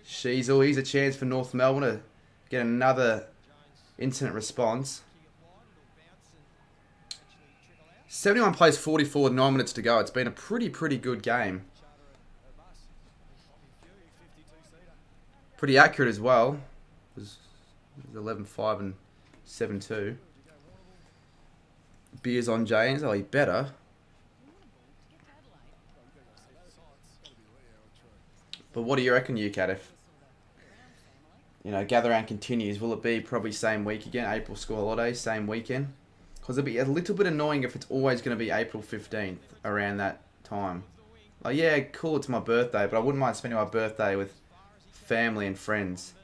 Sheasel, he's a chance for North Melbourne to get another instant response. 71 plays 44 with 9 minutes to go. It's been a pretty good game. Pretty accurate as well. It was 11-5 and 7-2. Beers on James. Oh, he better. But what do you reckon, UCAT, if gather round continues? Will it be probably same week again? April school holidays, same weekend? Because it'd be a little bit annoying if it's always going to be April 15th around that time. Like, yeah, cool, it's my birthday, but I wouldn't mind spending my birthday with family and friends.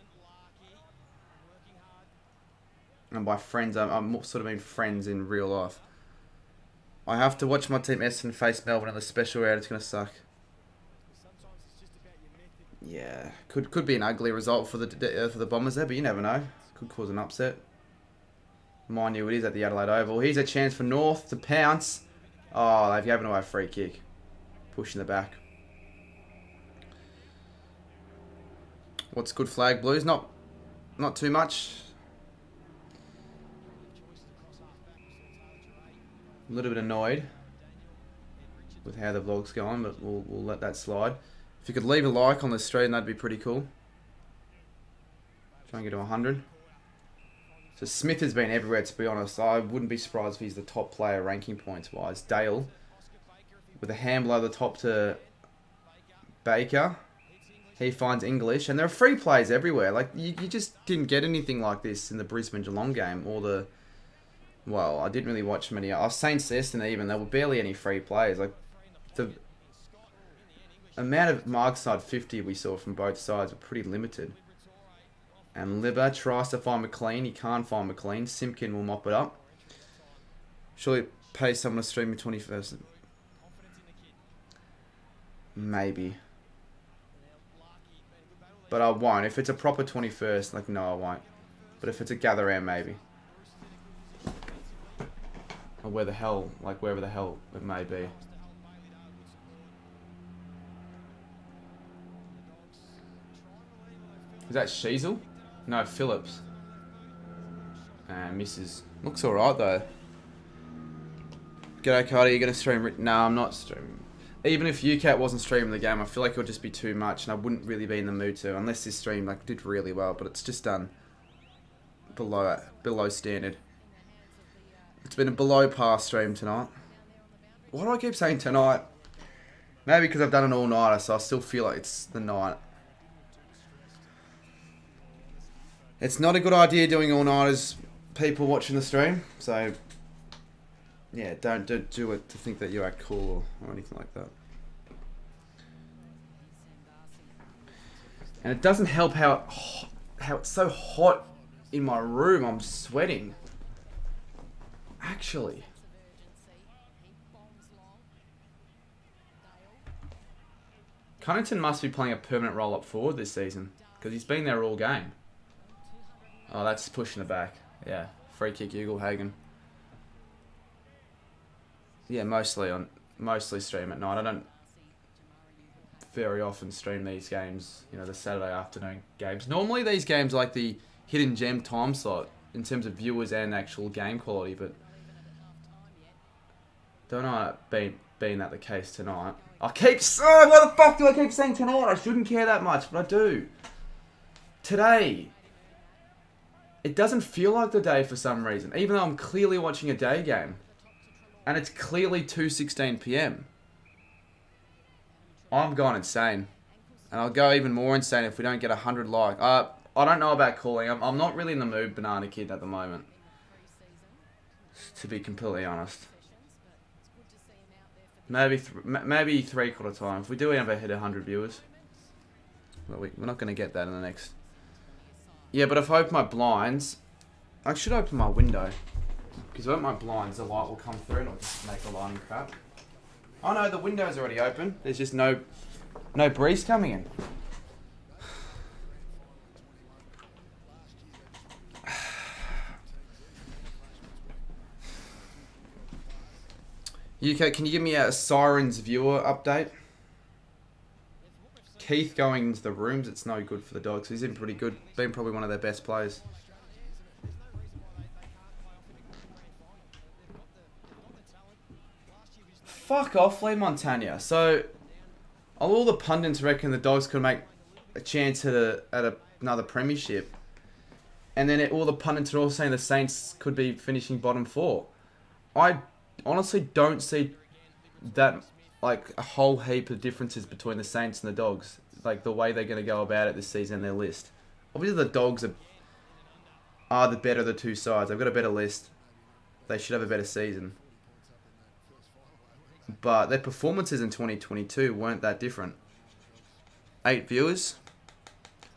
And by friends, I'm sort of mean friends in real life. I have to watch my team Essendon face Melbourne in the special round. It's going to suck. Yeah, could be an ugly result for the Bombers there, but you never know. Could cause an upset. Mind you, it is at the Adelaide Oval. Here's a chance for North to pounce. Oh, they've given away a free kick. Pushing the back. What's good flag, Blues? Not too much. A little bit annoyed with how the vlog's going, but we'll let that slide. If you could leave a like on the stream, that'd be pretty cool. Try and get to 100. So Smith has been everywhere, to be honest. I wouldn't be surprised if he's the top player ranking points wise. Dale, with a hand below the top to Baker. He finds English, and there are free plays everywhere. Like, you just didn't get anything like this in the Brisbane-Geelong game, or the... Well, I didn't really watch many. I was Saints-Essendon even. There were barely any free plays. Like, the amount of markside 50 we saw from both sides were pretty limited. And Libba tries to find McLean. He can't find McLean. Simpkin will mop it up. Surely pay someone to stream the 21st. Maybe. But I won't. If it's a proper 21st, like, no, I won't. But if it's a gather round, maybe. Or where the hell, like, wherever the hell it may be. Is that Sheasel? No, Phillips. And misses. Looks alright, though. G'day, Cardi. You going to stream? No, I'm not streaming. Even if UCAT wasn't streaming the game, I feel like it would just be too much, and I wouldn't really be in the mood to, unless this stream like did really well. But it's just done below standard. It's been a below par stream tonight. Why do I keep saying tonight? Maybe because I've done an all-nighter, so I still feel like it's the night. It's not a good idea doing all-nighters, people watching the stream. So yeah, don't do it to think that you are cool or anything like that. And it doesn't help how it's so hot in my room. I'm sweating. Actually. Cunnington must be playing a permanent roll-up forward this season, because he's been there all game. Oh, that's pushing it back. Yeah, free kick, Ugelhagen. Yeah, mostly stream at night. I don't very often stream these games, you know, the Saturday afternoon games. Normally these games are like the hidden gem time slot in terms of viewers and actual game quality, but don't know being that the case tonight. Why the fuck do I keep saying tonight? I shouldn't care that much, but I do. Today. It doesn't feel like the day for some reason, even though I'm clearly watching a day game. And it's clearly 2:16 PM. I'm going insane. And I'll go even more insane if we don't get 100 likes. I don't know about calling. I'm not really in the mood, Banana Kid, at the moment. To be completely honest. Maybe three-quarter time. If we do ever hit 100 viewers. Well, we're not going to get that in the next... Yeah, but if I open my blinds... I should open my window. Because if I open my blinds, the light will come through and it'll just make the lighting crap. Oh no, the window's already open. There's just no breeze coming in. UK, can you give me a Sirens viewer update? Keith going into the rooms, it's no good for the Dogs. He's in pretty good, been probably one of their best players. Fuck off, Lee Montagna. So, all the pundits reckon the Dogs could make a chance at another premiership. And then all the pundits are all saying the Saints could be finishing bottom four. I honestly don't see that, like, a whole heap of differences between the Saints and the Dogs. Like, the way they're going to go about it this season in their list. Obviously, the Dogs are the better of the two sides. They've got a better list. They should have a better season. But their performances in 2022 weren't that different. 8 viewers.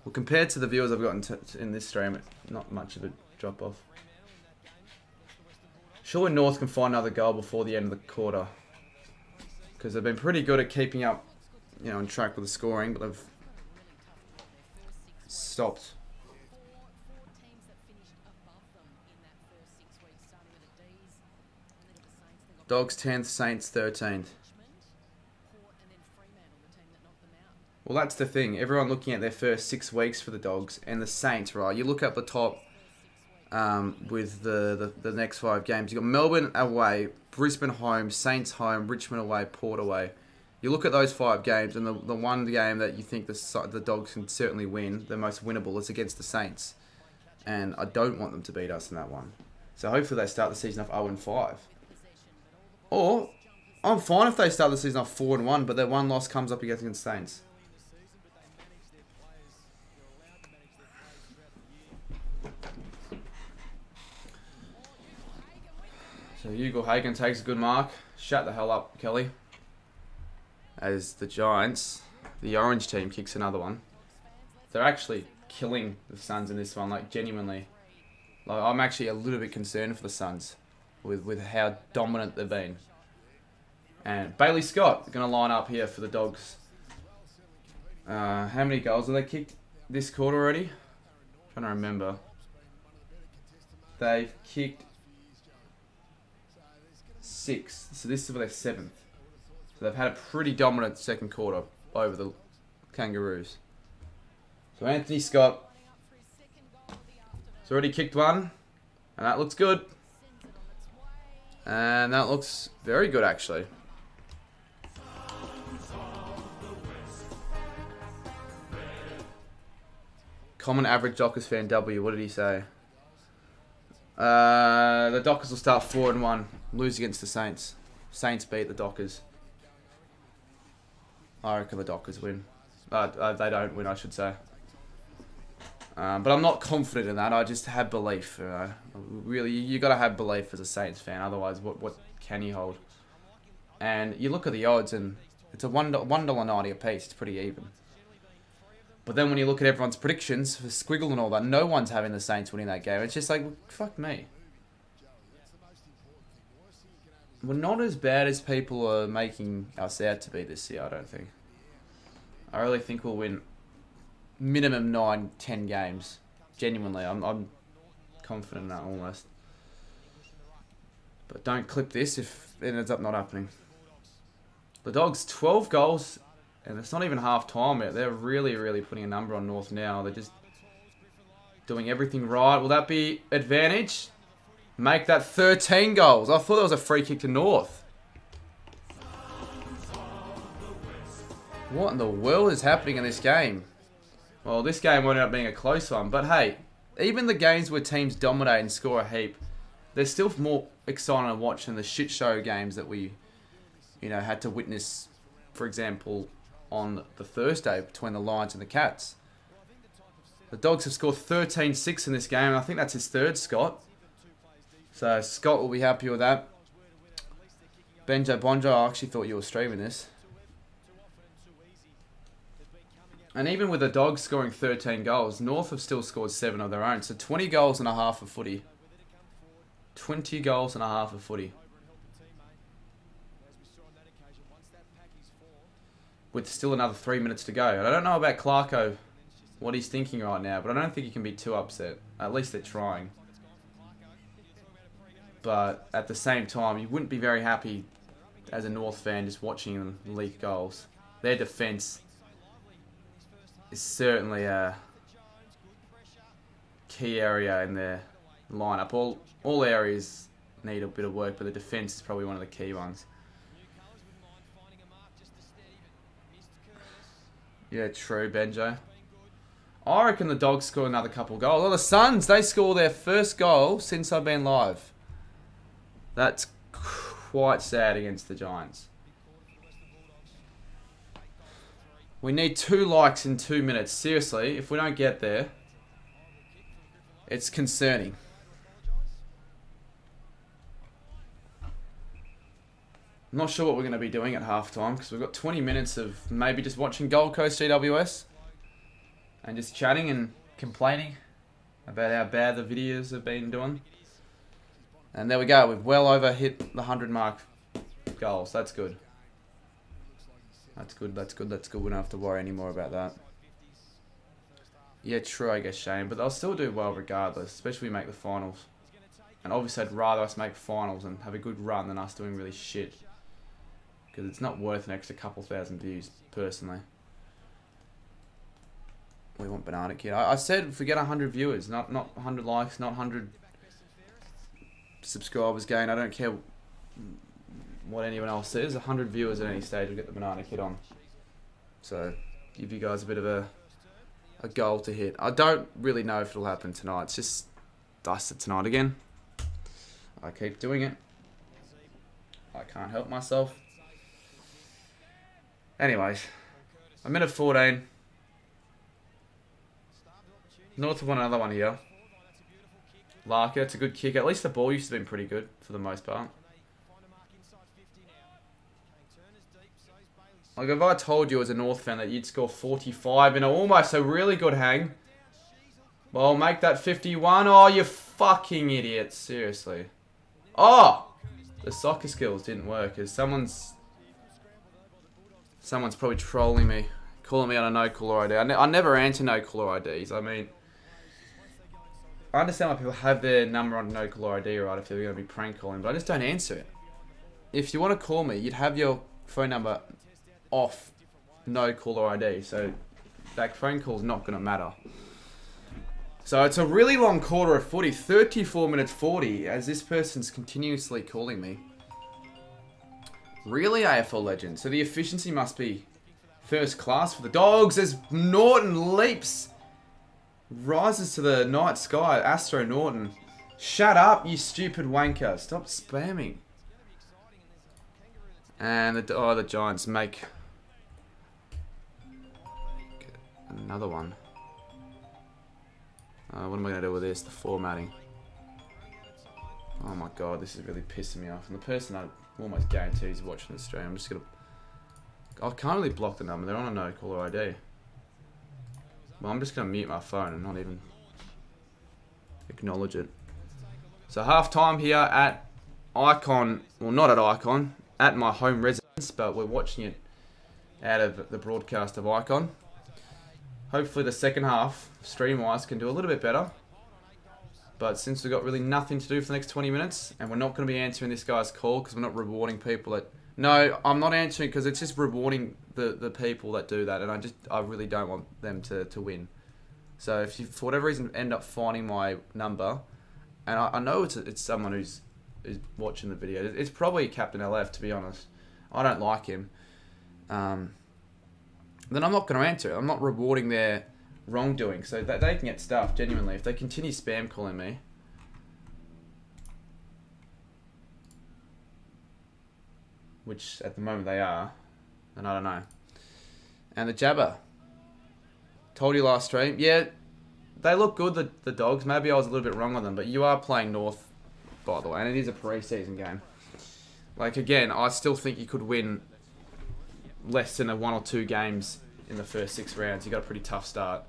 Well, compared to the viewers I've gotten in this stream, not much of a drop-off. Surely North can find another goal before the end of the quarter. Because they've been pretty good at keeping up, you know, on track with the scoring, but they've stopped. Dogs 10th, Saints 13th. Well, that's the thing. Everyone looking at their first 6 weeks for the Dogs and the Saints, right? You look up the top, with the next 5 games. You've got Melbourne away, Brisbane home, Saints home, Richmond away, Port away. You look at those 5 games, and the one game that you think the Dogs can certainly win, the most winnable, is against the Saints. And I don't want them to beat us in that one. So hopefully they start the season off 0-5. Or, I'm fine if they start the season off 4-1, but their one loss comes up against the Saints. So Hugo Hagen takes a good mark. Shut the hell up, Kelly. As the Giants, the orange team, kicks another one. They're actually killing the Suns in this one, like genuinely. Like, I'm actually a little bit concerned for the Suns with how dominant they've been. And Bailey Scott going to line up here for the Dogs. How many goals have they kicked this quarter already? I'm trying to remember. They've kicked 6. So this is for their 7th. So they've had a pretty dominant second quarter over the Kangaroos. So Anthony Scott has already kicked one. And that looks good. And that looks very good, actually. Common average Dockers fan W. What did he say? The Dockers will start 4-1. Lose against the Saints. Saints beat the Dockers. I reckon the Dockers win. They don't win, I should say. But I'm not confident in that. I just have belief. Really, you got to have belief as a Saints fan. Otherwise, what can you hold? And you look at the odds, and it's a $1.90 a piece. It's pretty even. But then when you look at everyone's predictions for Squiggle and all that, no one's having the Saints winning that game. It's just like, fuck me. We're not as bad as people are making us out to be this year, I don't think. I really think we'll win minimum 9-10 games. Genuinely, I'm confident in that almost. But don't clip this if it ends up not happening. The Dogs, 12 goals, and it's not even half time yet. They're really, really putting a number on North now. They're just doing everything right. Will that be advantage? Make that 13 goals. I thought that was a free kick to North. What in the world is happening in this game? Well, this game won't end up being a close one. But hey, even the games where teams dominate and score a heap, they're still more exciting to watch than the shit show games that we, had to witness, for example, on the Thursday between the Lions and the Cats. The Dogs have scored 13-6 in this game, and I think that's his 3rd, Scott. So Scott will be happy with that. Benjo Bonjo, I actually thought you were streaming this. And even with the Dogs scoring 13 goals, North have still scored 7 of their own. So 20 goals and a half of footy. 20 goals and a half of footy. With still another 3 minutes to go. And I don't know about Clarko, what he's thinking right now, but I don't think he can be too upset. At least they're trying. But at the same time, you wouldn't be very happy as a North fan just watching them leak goals. Their defence is certainly a key area in their lineup. All areas need a bit of work, but the defence is probably one of the key ones. Yeah, true, Benjo. I reckon the Dogs score another couple of goals. Oh, the Suns, they score their first goal since I've been live. That's quite sad against the Giants. We need 2 likes in 2 minutes. Seriously, if we don't get there, it's concerning. I'm not sure what we're going to be doing at halftime because we've got 20 minutes of maybe just watching Gold Coast GWS and just chatting and complaining about how bad the videos have been doing. And there we go. We've well over hit the 100 mark goals. That's good. That's good. That's good. That's good. We don't have to worry anymore about that. Yeah, true, I guess, Shane. But they'll still do well regardless, especially if we make the finals. And obviously I'd rather us make finals and have a good run than us doing really shit. Because it's not worth an extra couple thousand views, personally. We want Banana Kid. I said if we get 100 viewers, not 100 likes, not 100 subscribers gain. I don't care what anyone else says. 100 viewers at any stage will get the banana kit on. So, give you guys a bit of a goal to hit. I don't really know if it'll happen tonight. It's just dusted tonight again. I keep doing it. I can't help myself. Anyways, I'm in at 14. North won another one here. Larker, it's a good kick. At least the ball used to be pretty good for the most part. Like if I told you as a North fan that you'd score 45 in almost a really good hang. Well, make that 51. Oh, you fucking idiot. Seriously. Oh! The soccer skills didn't work. As someone's probably trolling me. Calling me on a no-caller ID. I never answer no-caller IDs. I mean, I understand why people have their number on no-caller ID, right, if they're going to be prank calling, but I just don't answer it. If you want to call me, you'd have your phone number off no-caller ID, so that phone call's not going to matter. So it's a really long quarter of footy, 34 minutes 40, as this person's continuously calling me. Really, AFL legend. So the efficiency must be first class for the Dogs as Norton leaps. Rises to the night sky. Astro Norton. Shut up, you stupid wanker. Stop spamming. And the Giants make another one. What am I going to do with this? The formatting. Oh my god, this is really pissing me off. And the person I almost guarantee is watching the stream. I'm just going to... I can't really block the number. They're on a no-caller ID. Well, I'm just going to mute my phone and not even acknowledge it. So half-time here at Icon. Well, not at Icon. At my home residence. But we're watching it out of the broadcast of Icon. Hopefully the second half, stream-wise, can do a little bit better. But since we've got really nothing to do for the next 20 minutes, and we're not going to be answering this guy's call because we're not rewarding people that... No, I'm not answering because it's just rewarding the people that do that, and I really don't want them to win. So if you, for whatever reason, end up finding my number, and I know it's someone who's watching the video. It's probably Captain LF, to be honest. I don't like him. Then I'm not going to answer it. I'm not rewarding their wrongdoing. So that they can get stuffed, genuinely. If they continue spam calling me. Which at the moment they are. And I don't know. And the Jabber. Told you last stream. Yeah, they look good, the Dogs. Maybe I was a little bit wrong on them. But you are playing North, by the way. And it is a pre-season game. Like, again, I still think you could win less than 1 or 2 games in the first 6 rounds. You got a pretty tough start.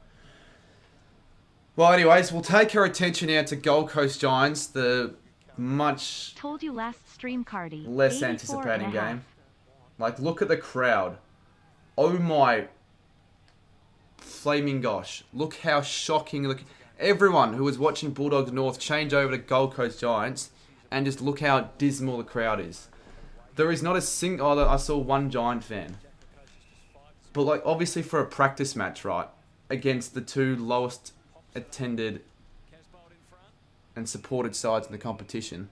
Well, anyways, we'll take our attention now to Gold Coast Giants, the much told you last stream, Cardi. less anticipating game. Like, look at the crowd. Oh my flaming gosh. Look how shocking. Look, everyone who was watching Bulldogs North change over to Gold Coast Giants and just look how dismal the crowd is. There is not a single... Oh, I saw one Giant fan. But, like, obviously for a practice match, right? Against the 2 lowest attended and supported sides in the competition.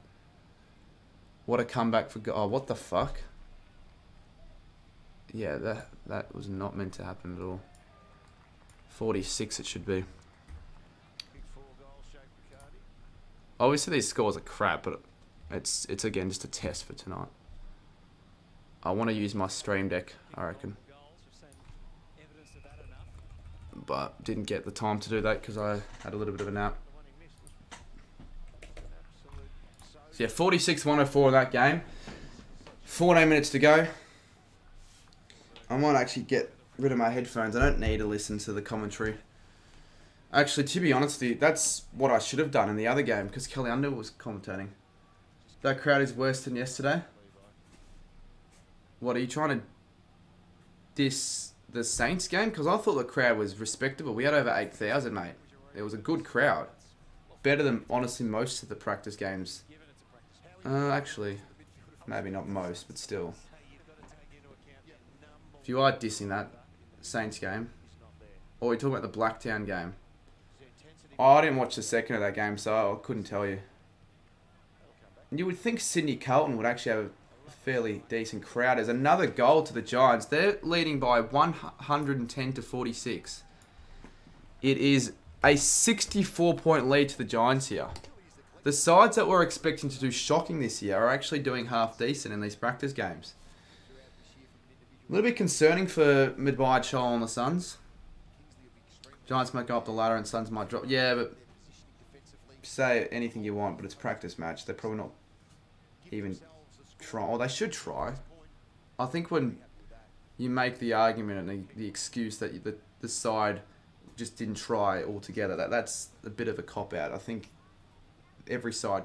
What a comeback for... Oh, what the fuck? Yeah, that was not meant to happen at all. 46 it should be. Obviously these scores are crap, but it's again just a test for tonight. I want to use my stream deck, I reckon. But didn't get the time to do that because I had a little bit of a nap. So yeah, 46-104 in that game. 14 minutes to go. I might actually get rid of my headphones. I don't need to listen to the commentary. Actually, to be honest with you, that's what I should have done in the other game because Kelly Underwood was commentating. That crowd is worse than yesterday. What, are you trying to diss the Saints game? Because I thought the crowd was respectable. We had over 8,000, mate. It was a good crowd. Better than, honestly, most of the practice games. Actually, maybe not most, but still. If you are dissing that Saints game, or you're talking about the Blacktown game. Oh, I didn't watch the second of that game, so I couldn't tell you. You would think Sydney Carlton would actually have a fairly decent crowd. There's another goal to the Giants. They're leading by 110 to 46. It is a 64-point lead to the Giants here. The sides that we're expecting to do shocking this year are actually doing half decent in these practice games. A little bit concerning for mid-wide Shaun and the Suns. Giants might go up the ladder and Suns might drop. Yeah, but say anything you want, but it's practice match. They're probably not even trying. Or they should try. I think when you make the argument and the excuse that the side just didn't try altogether, that's a bit of a cop-out. I think every side,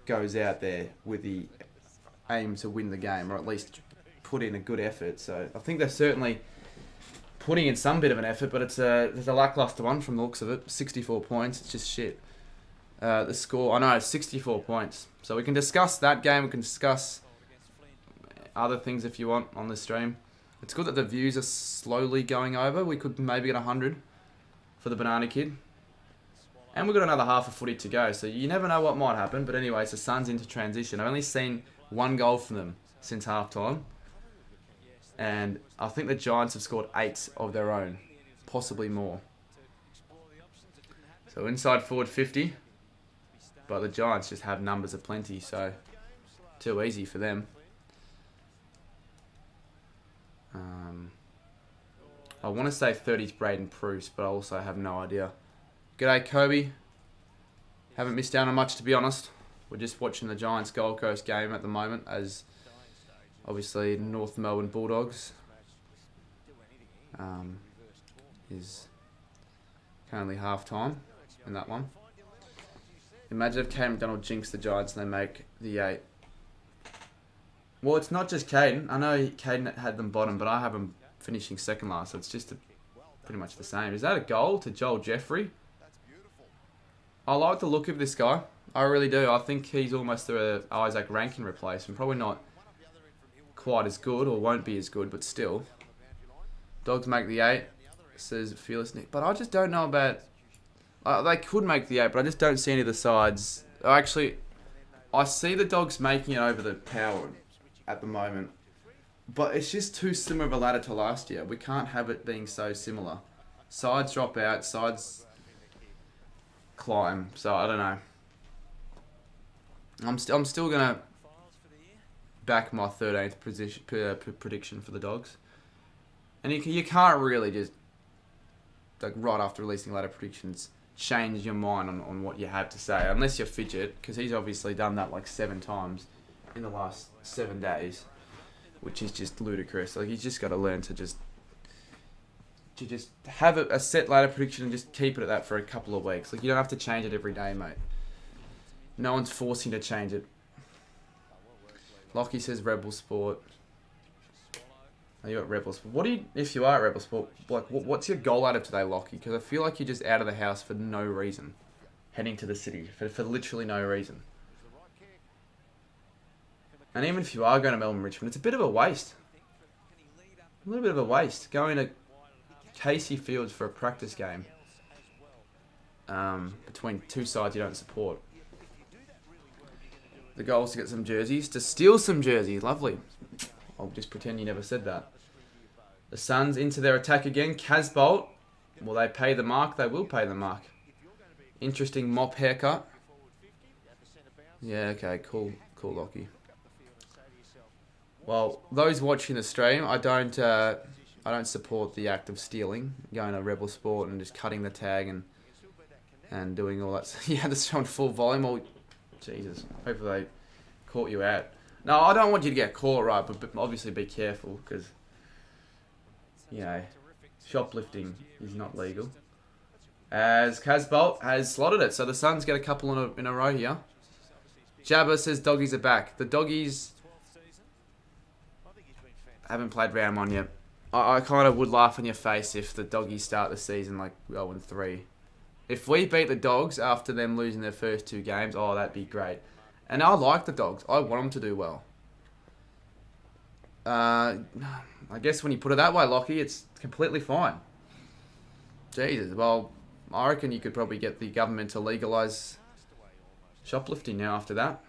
goes out there with the aim to win the game, or at least put in a good effort. So I think they're certainly putting in some bit of an effort, but there's a lackluster one from the looks of it. 64 points, it's just shit. The score, I know, 64 points. So we can discuss that game, we can discuss other things if you want on the stream. It's good that the views are slowly going over. We could maybe get 100 for the Banana Kid. And we've got another half a footy to go, so you never know what might happen. But anyway, so Suns into transition. I've only seen one goal from them since halftime. And I think the Giants have scored 8 of their own, possibly more. So inside forward 50. But the Giants just have numbers aplenty, so too easy for them. I want to say 30's Braden Pruce, but I also have no idea. G'day, Kobe. Haven't missed out on much, to be honest. We're just watching the Giants Gold Coast game at the moment, as obviously North Melbourne Bulldogs is currently half time in that one. Imagine if Caden McDonald jinxed the Giants and they make the 8. Well, it's not just Caden. I know Caden had them bottom, but I have them finishing second last, so it's just pretty much the same. Is that a goal to Joel Jeffrey? I like the look of this guy. I really do. I think he's almost a Isaac Rankin replacement. Probably not quite as good, or won't be as good, but still. Dogs make the 8, says Fearless Nick. But I just don't know about... they could make the 8, but I just don't see any of the sides. Actually, I see the Dogs making it over the Power at the moment. But it's just too similar of a ladder to last year. We can't have it being so similar. Sides drop out, sides climb. So I don't know. I'm still gonna back my 13th prediction for the Dogs. And you can't really just, like, right after releasing ladder predictions, change your mind on what you have to say, unless you're Fidget, because he's obviously done that like 7 times in the last 7 days, which is just ludicrous. Like, he's just got to learn to just have a set ladder prediction and just keep it at that for a couple of weeks. Like, you don't have to change it every day, mate. No one's forcing you to change it. Lockie says Rebel Sport. Are you at Rebel Sport? What do you, if you are at Rebel Sport, like, what's your goal out of today, Lockie? Because I feel like you're just out of the house for no reason. Heading to the city for literally no reason. And even if you are going to Melbourne Richmond, it's a bit of a waste. A little bit of a waste. Going to Casey Fields for a practice game. Between two sides you don't support. The goal is to get some jerseys. To steal some jerseys. Lovely. I'll just pretend you never said that. The Suns into their attack again. Casbolt. Will they pay the mark? They will pay the mark. Interesting mop haircut. Yeah, okay, cool, Lockie. Well, those watching the stream, I don't support the act of stealing, going to Rebel Sport and just cutting the tag and doing all that. Yeah, that's on full volume. Oh, Jesus, hopefully they caught you out. No, I don't want you to get caught, right? But obviously be careful, because, you know, shoplifting is not legal. As Casbolt has slotted it, so the Suns get a couple in a row here. Jabba says doggies are back. The doggies haven't played round 1 yet. I kind of would laugh on your face if the doggies start the season like 0-3. If we beat the Dogs after them losing their first 2 games, oh, that'd be great. And I like the Dogs. I want them to do well. I guess when you put it that way, Lockie, it's completely fine. Jesus, well, I reckon you could probably get the government to legalise shoplifting now after that.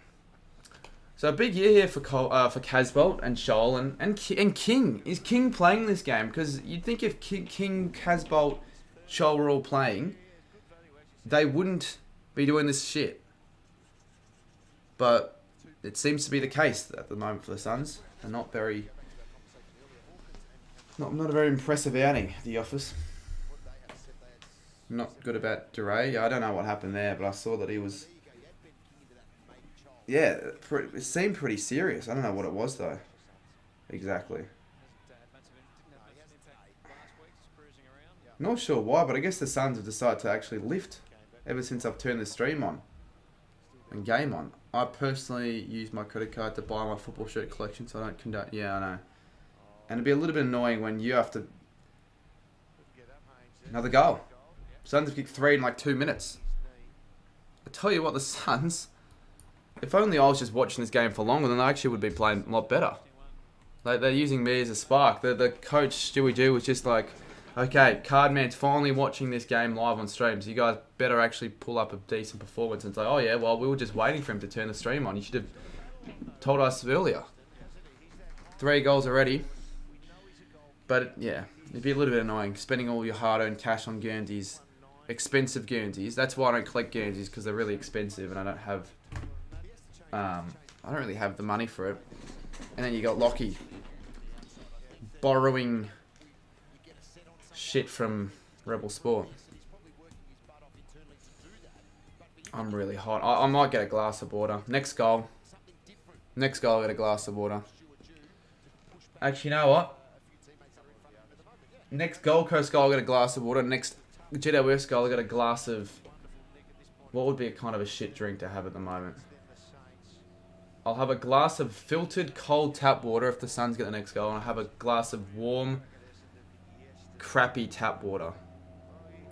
So a big year here for Casbolt and Shaun and King. Is King playing this game? Because you'd think if King, Casbolt, Shaun were all playing, they wouldn't be doing this shit. But it seems to be the case at the moment for the Suns. They're not a very impressive outing, the Office. Not good about Duray. I don't know what happened there, but I saw that he was... Yeah, it seemed pretty serious. I don't know what it was, though. Exactly. Not sure why, but I guess the Suns have decided to actually lift ever since I've turned the stream on and game on. I personally use my credit card to buy my football shirt collection, so I don't conduct... Yeah, I know. And it'd be a little bit annoying when you have to... Another goal. Suns have kicked 3 in like 2 minutes. I tell you what, the Suns... If only I was just watching this game for longer, then I actually would be playing a lot better. Like, they're using me as a spark. The coach, Stewie Dew, was just like, okay, Cardman's finally watching this game live on stream, so you guys better actually pull up a decent performance. And say, oh yeah, well, we were just waiting for him to turn the stream on. You should have told us earlier. 3 goals already. But, yeah, it'd be a little bit annoying. Spending all your hard-earned cash on Guernseys. Expensive Guernseys. That's why I don't collect Guernseys, because they're really expensive, and I don't have... I don't really have the money for it. And then you got Lockie borrowing shit from Rebel Sport. I'm really hot. I might get a glass of water. Next goal. Next goal, I'll get a glass of water. Actually, you know what? Next Gold Coast goal, I'll get a glass of water. Next GWS goal, I'll get a glass of... What would be a kind of a shit drink to have at the moment? I'll have a glass of filtered cold tap water if the Suns get the next goal. And I'll have a glass of warm, crappy tap water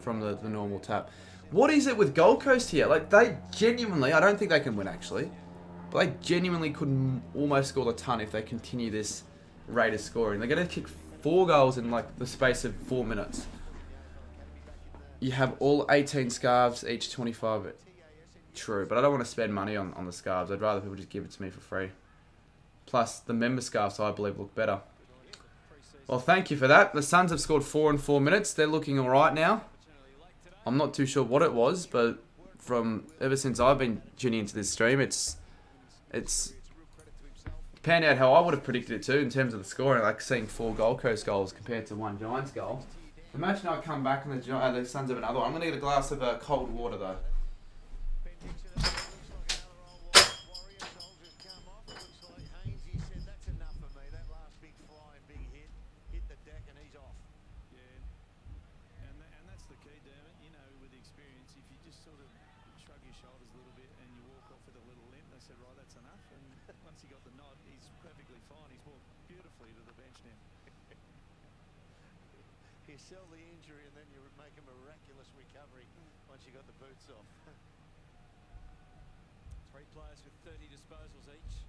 from the normal tap. What is it with Gold Coast here? Like, they genuinely... I don't think they can win, actually. But they genuinely could almost score a ton if they continue this rate of scoring. They're going to kick 4 goals in, like, the space of 4 minutes. You have all 18 scarves, each 25... True, but I don't want to spend money on the scarves. I'd rather people just give it to me for free. Plus, the member scarves, I believe, look better. Well, thank you for that. The Suns have scored 4 in 4 minutes. They're looking alright now. I'm not too sure what it was, but from ever since I've been tuning into this stream, it's panned out how I would have predicted it too in terms of the scoring, like seeing 4 Gold Coast goals compared to 1 Giants goal. Imagine I come back and the Suns have another one. I'm going to get a glass of cold water, though. Sell the injury and then you would make a miraculous recovery once you got the boots off. 3 players with 30 disposals each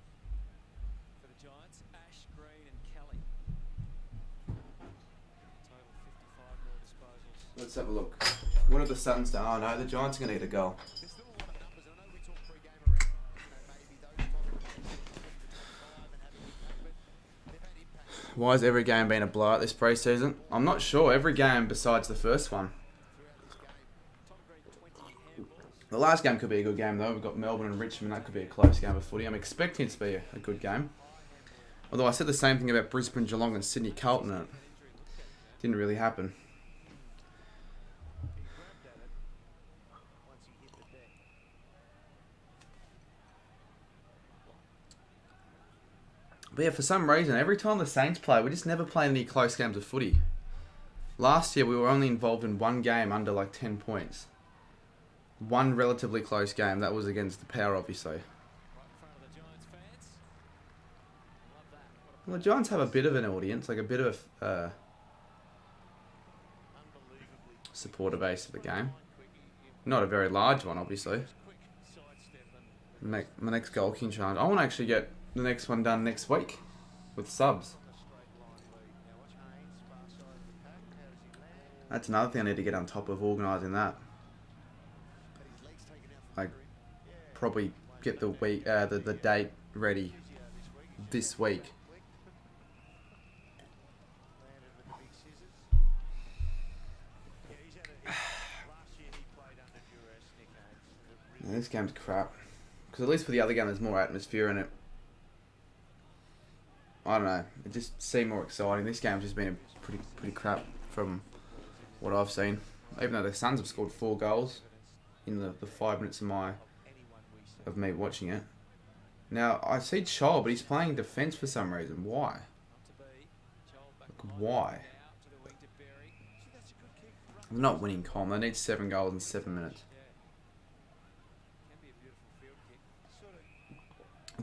for the Giants: Ash, Green and Kelly. Total 55 more disposals. Let's have a look. What have the Suns done? Oh no, the Giants are going to get a goal. There's still a lot of numbers, and I know we talked pre-game around, maybe those top and having impact, but they've had impact. Why has every game been a blowout this pre-season? I'm not sure. Every game besides the first one. The last game could be a good game though. We've got Melbourne and Richmond. That could be a close game of footy. I'm expecting it to be a good game. Although I said the same thing about Brisbane, Geelong and Sydney Carlton, and it didn't really happen. But yeah, for some reason, every time the Saints play, we just never play any close games of footy. Last year, we were only involved in 1 game under like 10 points. 1 relatively close game. That was against the Power, obviously. Well, the Giants have a bit of an audience, like a bit of a supporter base of the game. Not a very large one, obviously. My next goal king challenge. I want to actually get the next one done next week with subs. That's another thing I need to get on top of, organising that. Like probably get the the date ready this week. This game's crap. Because at least for the other game, there's more atmosphere in it. I don't know. It just seemed more exciting. This game's just been pretty crap from what I've seen. Even though the Suns have scored 4 goals in the 5 minutes of me watching it. Now, I see Shaun, but he's playing defence for some reason. Why? Like, why? I'm not winning calm. They need 7 goals in 7 minutes.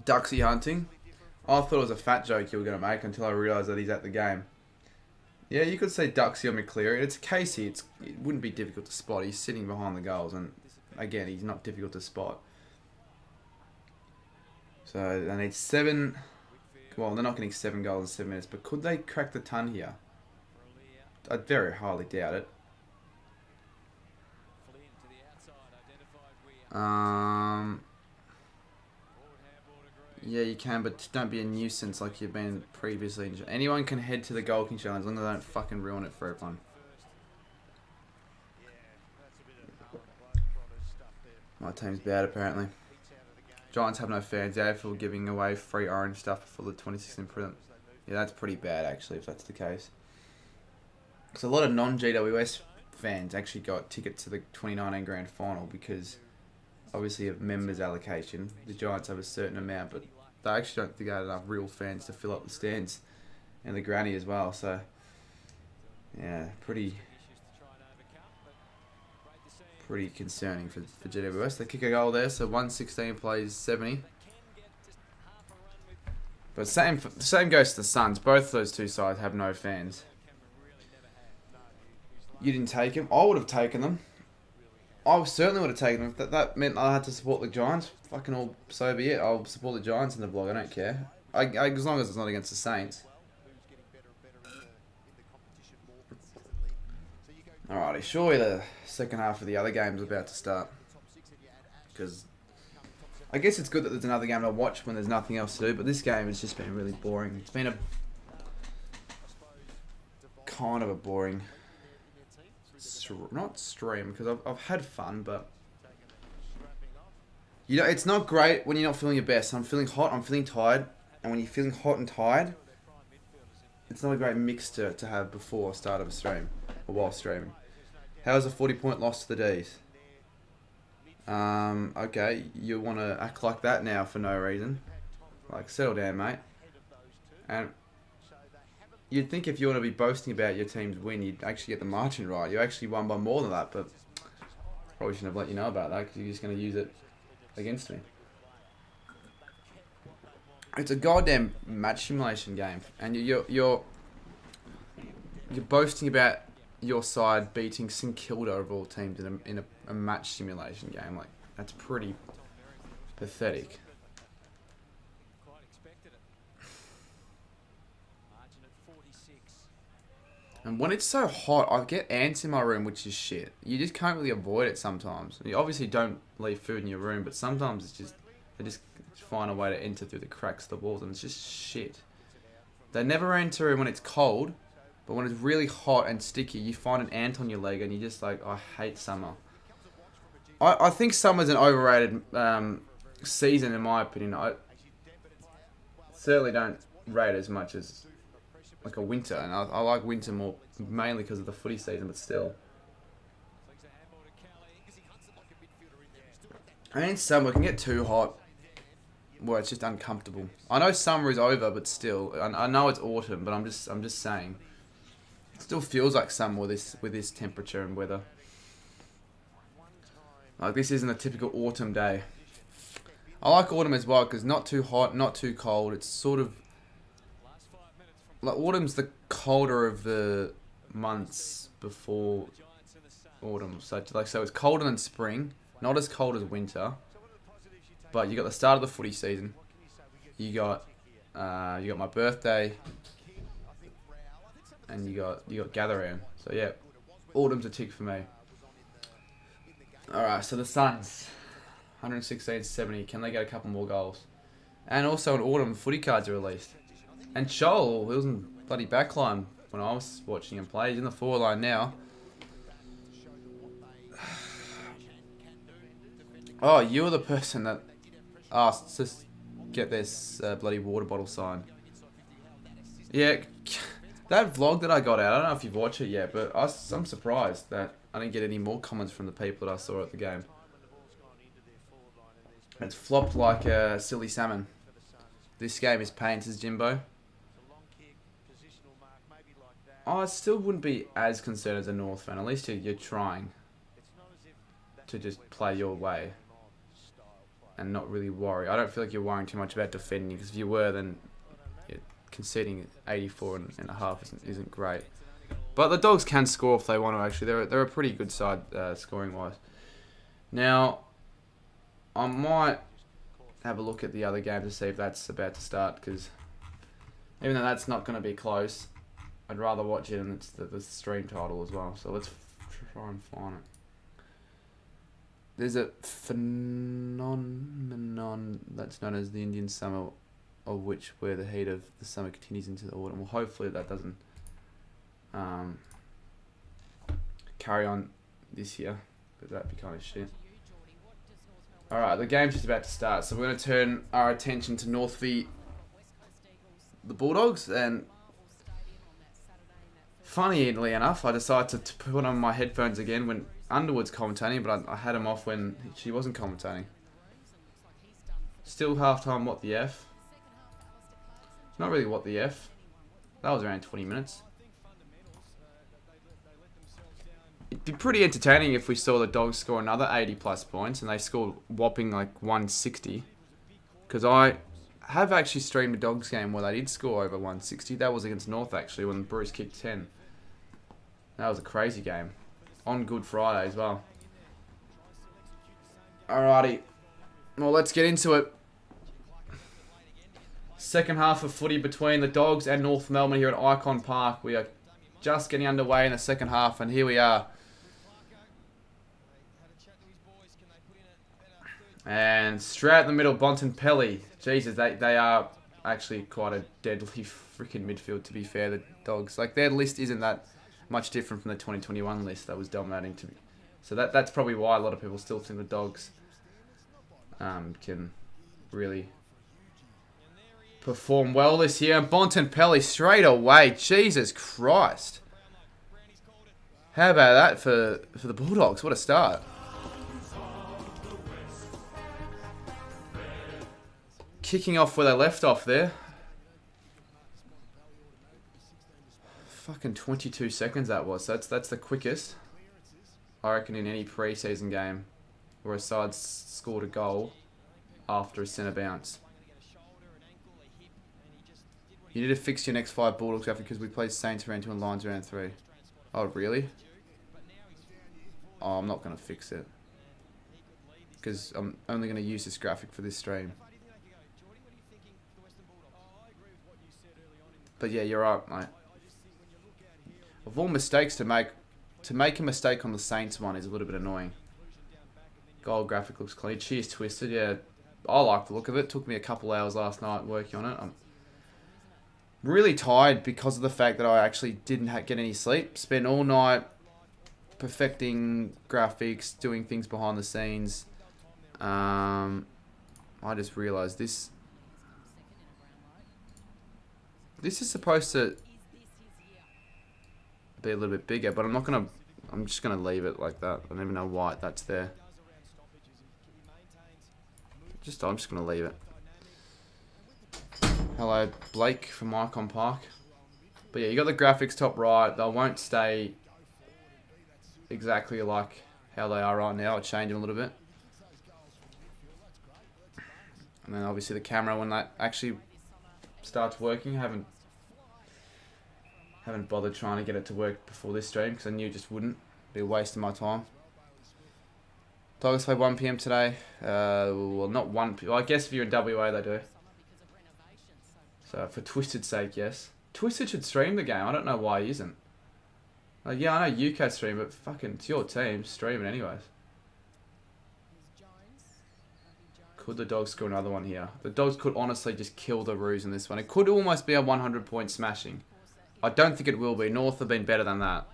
Duxie hunting. I thought it was a fat joke you were going to make until I realised that he's at the game. Yeah, you could say Duxie or McCleary. It's Casey. It wouldn't be difficult to spot. He's sitting behind the goals, and again, he's not difficult to spot. So they need 7. Well, they're not getting 7 goals in 7 minutes, but could they crack the ton here? I very highly doubt it. Yeah, you can, but just don't be a nuisance like you've been previously. Anyone can head to the goal king challenge as long as they don't fucking ruin it for everyone. My team's bad, apparently. Giants have no fans. The AFL giving away free orange stuff for the 2016 print. Yeah, that's pretty bad, actually, if that's the case. Because a lot of non-GWS fans actually got tickets to the 2019 Grand Final because, obviously, of members allocation. The Giants have a certain amount, but they actually don't think they have enough real fans to fill up the stands and the granny as well. So, yeah, pretty concerning for GWS. They kick a goal there, so 116 plays 70. But same goes to the Suns. Both those two sides have no fans. You didn't take them. I would have taken them. I certainly would have taken them. If that meant I had to support the Giants, fucking all, so be it. I'll support the Giants in the vlog. I don't care. As long as it's not against the Saints. Alrighty, surely the second half of the other game's about to start. Because I guess it's good that there's another game to watch when there's nothing else to do, but this game has just been really boring. It's been a kind of a boring, not stream, because I've had fun, but you know, it's not great when you're not feeling your best. I'm feeling hot, I'm feeling tired, and when you're feeling hot and tired, it's not a great mix to have before start of a stream, or while streaming. How's a 40-point loss to the D's? Okay, you want to act like that now for no reason. Like, settle down, mate. And you'd think if you want to be boasting about your team's win, you'd actually get the margin right. You actually won by more than that, but probably shouldn't have let you know about that because you're just going to use it against me. It's a goddamn match simulation game, and you're boasting about your side beating St Kilda of all teams in a match simulation game. Like, that's pretty pathetic. And when it's so hot, I get ants in my room, which is shit. You just can't really avoid it sometimes. You obviously don't leave food in your room, but sometimes it's just they just find a way to enter through the cracks of the walls, and it's just shit. They never enter when it's cold. But when it's really hot and sticky, you find an ant on your leg and you're just like, I hate summer. I think summer's an overrated season in my opinion. I certainly don't rate it as much as like a winter. And I like winter more, mainly because of the footy season, but still. And in summer, it can get too hot where it's just uncomfortable. I know summer is over, but still. I know it's autumn, but I'm just saying. Still feels like summer with this temperature and weather. Like, this isn't a typical autumn day. I like autumn as well because not too hot, not too cold. It's sort of like autumn's the colder of the months before autumn. So it's colder than spring, not as cold as winter. But you got the start of the footy season. You got my birthday. And you got gather round. So yeah, autumn's a tick for me. Alright, so the Suns. 116.70. Can they get a couple more goals? And also in autumn, footy cards are released. And Shaun, he was in bloody backline when I was watching him play. He's in the forward line now. Oh, you were the person that asked to get this bloody water bottle signed. Yeah, that vlog that I got out, I don't know if you've watched it yet, but I'm surprised that I didn't get any more comments from the people that I saw at the game. It's flopped like a silly salmon. This game is pain, says Jimbo. I still wouldn't be as concerned as a North fan. At least you're trying to just play your way and not really worry. I don't feel like you're worrying too much about defending, because if you were, then conceding 84.5 isn't great. But the Dogs can score if they want to. Actually, they're a pretty good side scoring wise. Now, I might have a look at the other game to see if that's about to start, because even though that's not going to be close, I'd rather watch it, and it's the stream title as well. So let's try and find it. There's a phenomenon that's known as the Indian summer, of which where the heat of the summer continues into the autumn. Well, hopefully that doesn't carry on this year, because that'd be kind of shit. Alright, the game's just about to start, so we're going to turn our attention to Northy, the Bulldogs, and funnily enough, I decided to put on my headphones again when Underwood's commentating, but I had him off when she wasn't commentating. Still half-time, what the F? Not really what the F. That was around 20 minutes. It'd be pretty entertaining if we saw the Dogs score another 80 plus points and they scored whopping like 160. Because I have actually streamed a Dogs game where they did score over 160. That was against North actually, when Bruce kicked 10. That was a crazy game. On Good Friday as well. Alrighty. Well, let's get into it. Second half of footy between the Dogs and North Melbourne here at Icon Park. We are just getting underway in the second half, and here we are. And straight out the middle, Bontempelli. Jesus, they are actually quite a deadly freaking midfield, to be fair, the Dogs. Like, their list isn't that much different from the 2021 list that was dominating to me. So that's probably why a lot of people still think the Dogs can really perform well this year. And Bontempelli straight away. Jesus Christ. How about that for the Bulldogs? What a start. Kicking off where they left off there. Fucking 22 seconds that was. That's the quickest, I reckon, in any pre-season game where a side's scored a goal after a centre bounce. You need to fix your next 5 Bulldogs graphic because we played Saints round 2 and Lions round 3. Oh, really? Oh, I'm not going to fix it, because I'm only going to use this graphic for this stream. But yeah, you're right, mate. Of all mistakes to make a mistake on the Saints one is a little bit annoying. Goal graphic looks clean. Cheers, Twisted. Yeah, I like the look of it. Took me a couple hours last night working on it. I'm really tired because of the fact that I actually didn't get any sleep. Spent all night perfecting graphics, doing things behind the scenes. I just realised this is supposed to be a little bit bigger, but I'm just gonna leave it like that. I don't even know why that's there. I'm just gonna leave it. Hello, Blake from Icon Park. But yeah, you got the graphics top right. They won't stay exactly like how they are right now. I'll change them a little bit. And then obviously the camera, when that actually starts working, haven't bothered trying to get it to work before this stream because I knew it just wouldn't. Be a waste of my time. Tigers play 1 PM today. Well, not 1 PM. Well, I guess if you're in WA, they do. So for Twisted's sake, yes. Twisted should stream the game. I don't know why he isn't. Like, yeah, I know you can stream, but fucking, it's your team. Stream it anyways. Could the Dogs score another one here? The Dogs could honestly just kill the Roos in this one. It could almost be a 100-point smashing. I don't think it will be. North have been better than that.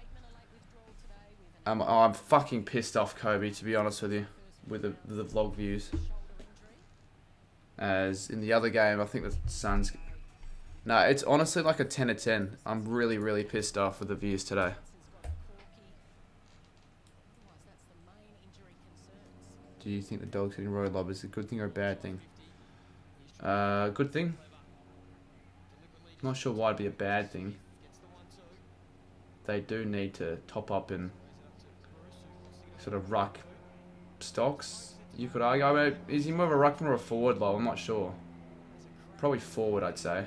I'm fucking pissed off, Kobe, to be honest with you, with the vlog views. As in the other game, I think the Suns... No, it's honestly like a 10 of 10. I'm really, really pissed off with the views today. Do you think the Dogs getting road lob is a good thing or a bad thing? Good thing. Not sure why it'd be a bad thing. They do need to top up in sort of ruck stocks, you could argue. I mean, is he more of a ruckman or a forward, low? I'm not sure. Probably forward, I'd say.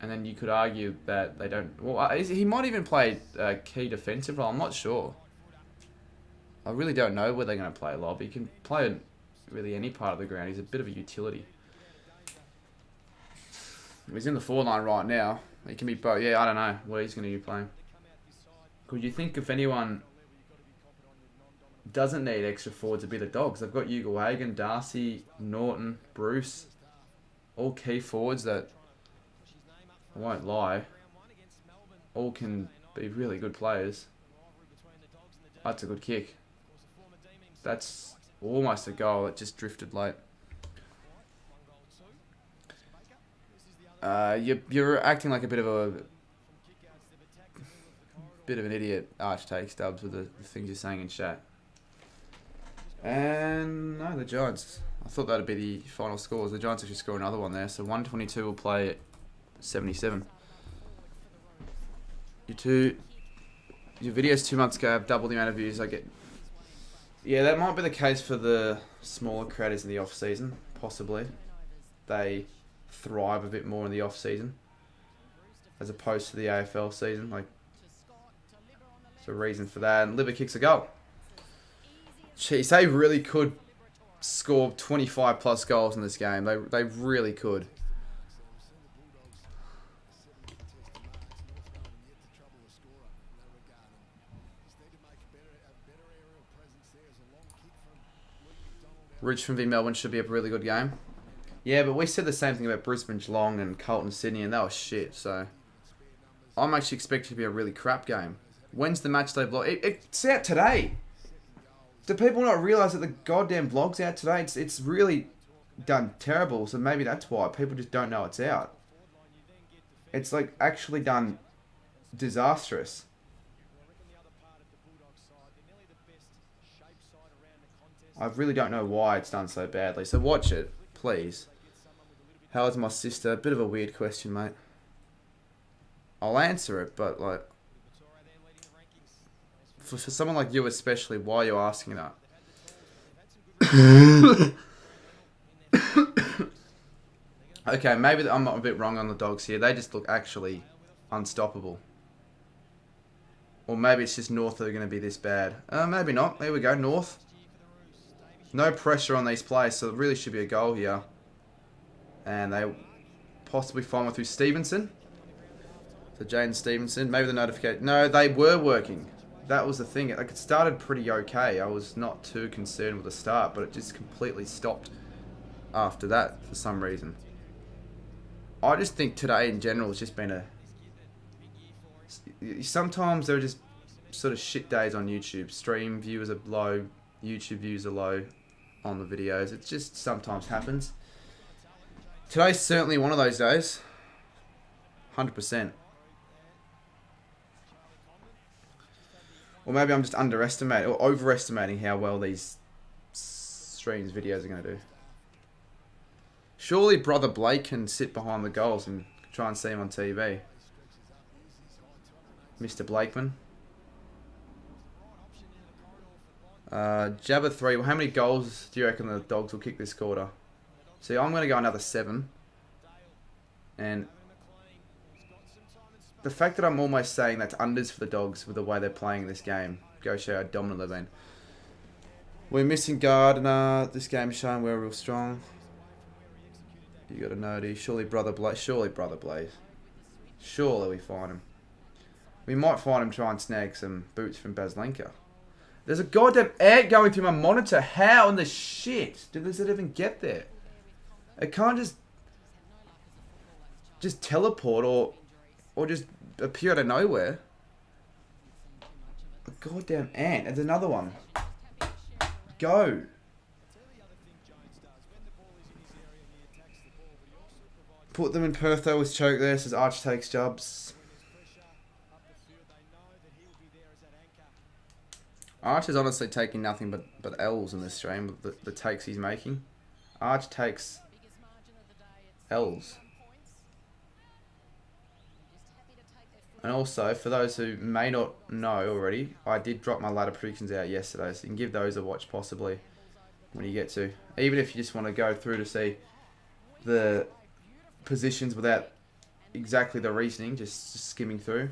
And then you could argue that they don't... Well, he might even play key defensive role. I'm not sure. I really don't know where they're going to play lob. He can play in really any part of the ground. He's a bit of a utility. He's in the forward line right now. He can be both. Yeah, I don't know where he's going to be playing. Could you think if anyone doesn't need extra forwards to be the Dogs? They've got Ugle-Hagan, Darcy, Norton, Bruce. All key forwards that, I won't lie, all can be really good players. That's a good kick. That's almost a goal. It just drifted late. You're acting like a bit of an idiot, Arch Take Stubbs, with the things you're saying in chat. And no, the Giants. I thought that'd be the final scores. The Giants actually score another one there. So 122 will play at 77. Your videos 2 months ago have double the amount of views I get. Yeah, that might be the case for the smaller creators in the off season, possibly. They thrive a bit more in the off season as opposed to the AFL season. Like, there's a reason for that. And Libba kicks a goal. Jeez, they really could score 25 plus goals in this game. They really could. Rich from Melbourne should be a really good game. Yeah, but we said the same thing about Brisbane, Geelong and Carlton, Sydney, and that was shit. So I'm actually expecting it to be a really crap game. When's the match day vlog? It's out today. Do people not realise that the goddamn vlog's out today? It's really done terrible. So maybe that's why people just don't know it's out. It's like actually done disastrous. I really don't know why it's done so badly. So watch it, please. How is my sister? A bit of a weird question, mate. I'll answer it, but like, for someone like you especially, why are you asking that? Okay, maybe I'm a bit wrong on the Dogs here. They just look actually unstoppable. Or maybe it's just North that are going to be this bad. Maybe not. There we go, North. No pressure on these players, so it really should be a goal here. And they possibly find one through Stevenson. So Jaden Stevenson, maybe the notification. No, they were working. That was the thing. Like, it started pretty okay. I was not too concerned with the start, but it just completely stopped after that for some reason. I just think today in general has just been a... Sometimes there are just sort of shit days on YouTube. Stream viewers are low, YouTube views are low on the videos. It just sometimes happens. Today's certainly one of those days. 100%. Or maybe I'm just underestimating or overestimating how well these streams videos are going to do. Surely Brother Blake can sit behind the goals and try and see him on TV. Mr. Blakeman. Jabba 3. Well, how many goals do you reckon the Dogs will kick this quarter? See, I'm going to go another 7. And the fact that I'm almost saying that's unders for the Dogs with the way they're playing this game goes to show how dominant they've been. We're missing Gardner. This game is showing we're real strong. You got a noty. Surely Brother Blaze. Surely Brother Blaze. Surely we find him. We might find him try and snag some boots from Baslenka. There's a goddamn ant going through my monitor. How in the shit did this even get there? It can't just teleport or just appear out of nowhere. A goddamn ant. There's another one. Go. Put them in Perth though with choke there. Says Arch takes jobs. Arch is honestly taking nothing but L's in this stream with the takes he's making. Arch takes L's. And also, for those who may not know already, I did drop my ladder predictions out yesterday, so you can give those a watch possibly when you get to. Even if you just want to go through to see the positions without exactly the reasoning, just skimming through.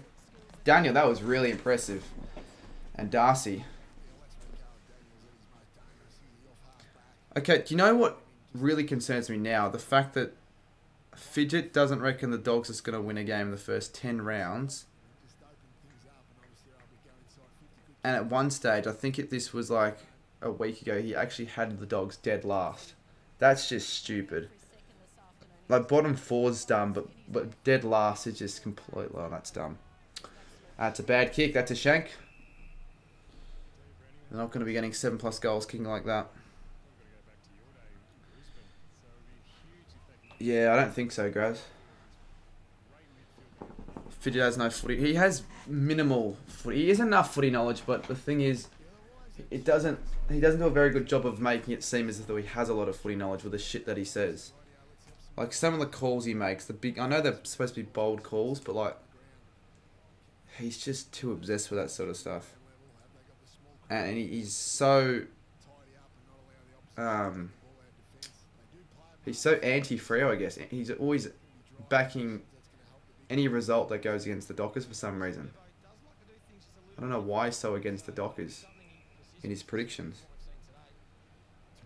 Daniel, that was really impressive. And Darcy. Okay, do you know what really concerns me now? The fact that Fidget doesn't reckon the Dogs is going to win a game in the first 10 rounds. And at one stage, I think this was like a week ago, he actually had the Dogs dead last. That's just stupid. Like, bottom 4's dumb, but dead last is just completely... Oh, that's dumb. That's a bad kick. That's a shank. They're not going to be getting 7+ goals kicking like that. Yeah, I don't think so, Graz. Fidget has no footy. He has minimal footy. He has enough footy knowledge, but the thing is, he doesn't do a very good job of making it seem as though he has a lot of footy knowledge with the shit that he says. Like, some of the calls he makes, I know they're supposed to be bold calls, but like, he's just too obsessed with that sort of stuff. And he's so... he's so anti-Freo, I guess. He's always backing any result that goes against the Dockers for some reason. I don't know why he's so against the Dockers in his predictions.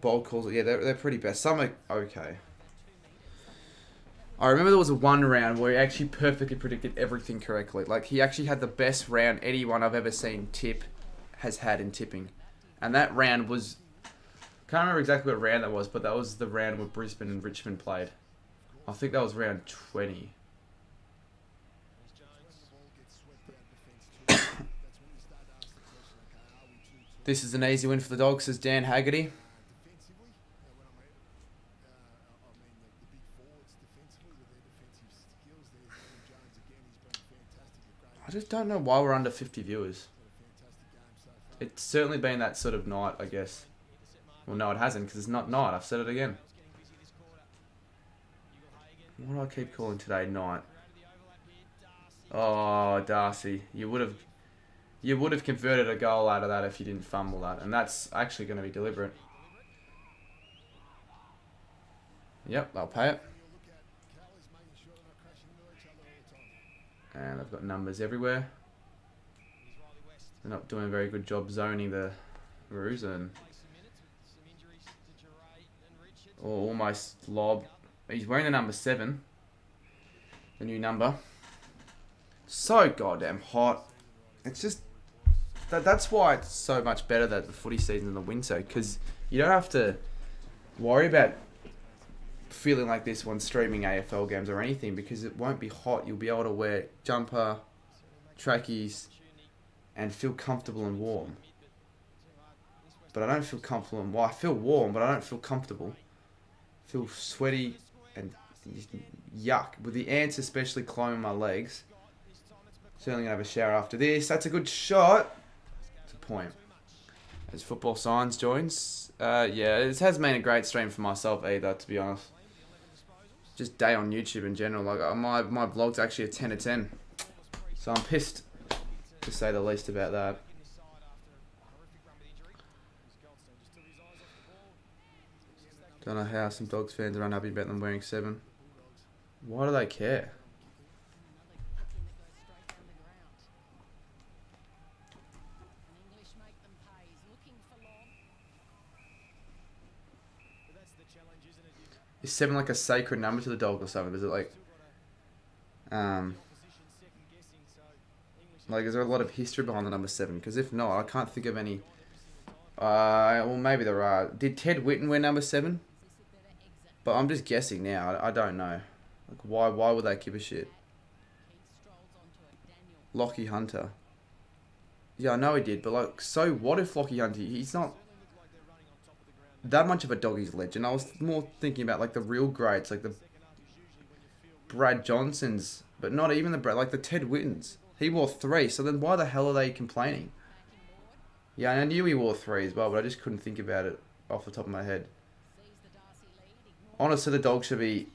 Bold calls, yeah, they're pretty bad. Some are okay. I remember there was one round where he actually perfectly predicted everything correctly. Like, he actually had the best round anyone I've ever seen has had in tipping. And that round was... Can't remember exactly what round that was, but that was the round where Brisbane and Richmond played. I think that was round 20. This is an easy win for the Dogs, says Dan Haggerty. I just don't know why we're under 50 viewers. It's certainly been that sort of night, I guess. Well, no, it hasn't, because it's not night. I've said it again. What do I keep calling today? Night. Oh, Darcy, you would have converted a goal out of that if you didn't fumble that, and that's actually going to be deliberate. Yep, I'll pay it. And I've got numbers everywhere. They're not doing a very good job zoning the Roos, and almost lob. He's wearing the number 7, the new number. So goddamn hot. It's just that's why it's so much better that the footy season in the winter, because you don't have to worry about feeling like this when streaming AFL games or anything, because it won't be hot. You'll be able to wear jumper, trackies, and feel comfortable and warm. But I don't feel comfortable and... Well, I feel warm, but I don't feel comfortable. I feel sweaty and yuck. With the ants especially climbing my legs. Certainly going to have a shower after this. That's a good shot. It's a point. As Football Science joins. Yeah, it hasn't been a great stream for myself either, to be honest. Just day on YouTube in general. Like, my vlog's actually a 10 of 10. So I'm pissed, to say the least, about that. Don't know how some Dogs fans are unhappy about them wearing 7. Why do they care? Is 7 like a sacred number to the Dog or something? Is it like... Like, is there a lot of history behind the number 7? Because if not, I can't think of any Well, maybe there are. Did Ted Whitten wear number 7? But I'm just guessing now. I don't know. Like, why would they give a shit? Lockie Hunter. Yeah, I know he did, but like, so what if Lockie Hunter? He's not that much of a doggies legend. I was more thinking about like the real greats, like the Brad Johnsons, but not even like the Ted Whittens. He wore 3, so then why the hell are they complaining? Yeah, and I knew he wore 3 as well, but I just couldn't think about it off the top of my head. Honestly, the Dogs should be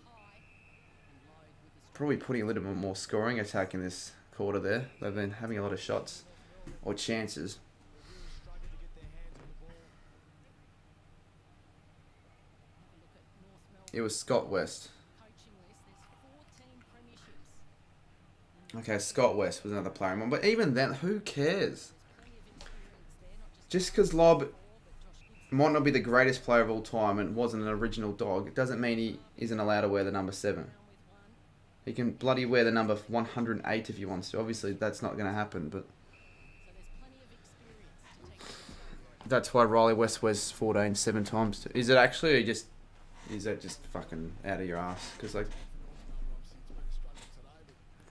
probably putting a little bit more scoring attack in this quarter there. They've been having a lot of shots or chances. It was Scott West. Okay, Scott West was another player. But even then, who cares? Just because Lob might not be the greatest player of all time and wasn't an original Dog, it doesn't mean he isn't allowed to wear the number 7. He can bloody wear the number 108 if he wants to. Obviously, that's not going to happen, but that's why Riley West wears 14 7 times. Is it actually, or is that just fucking out of your ass? Because like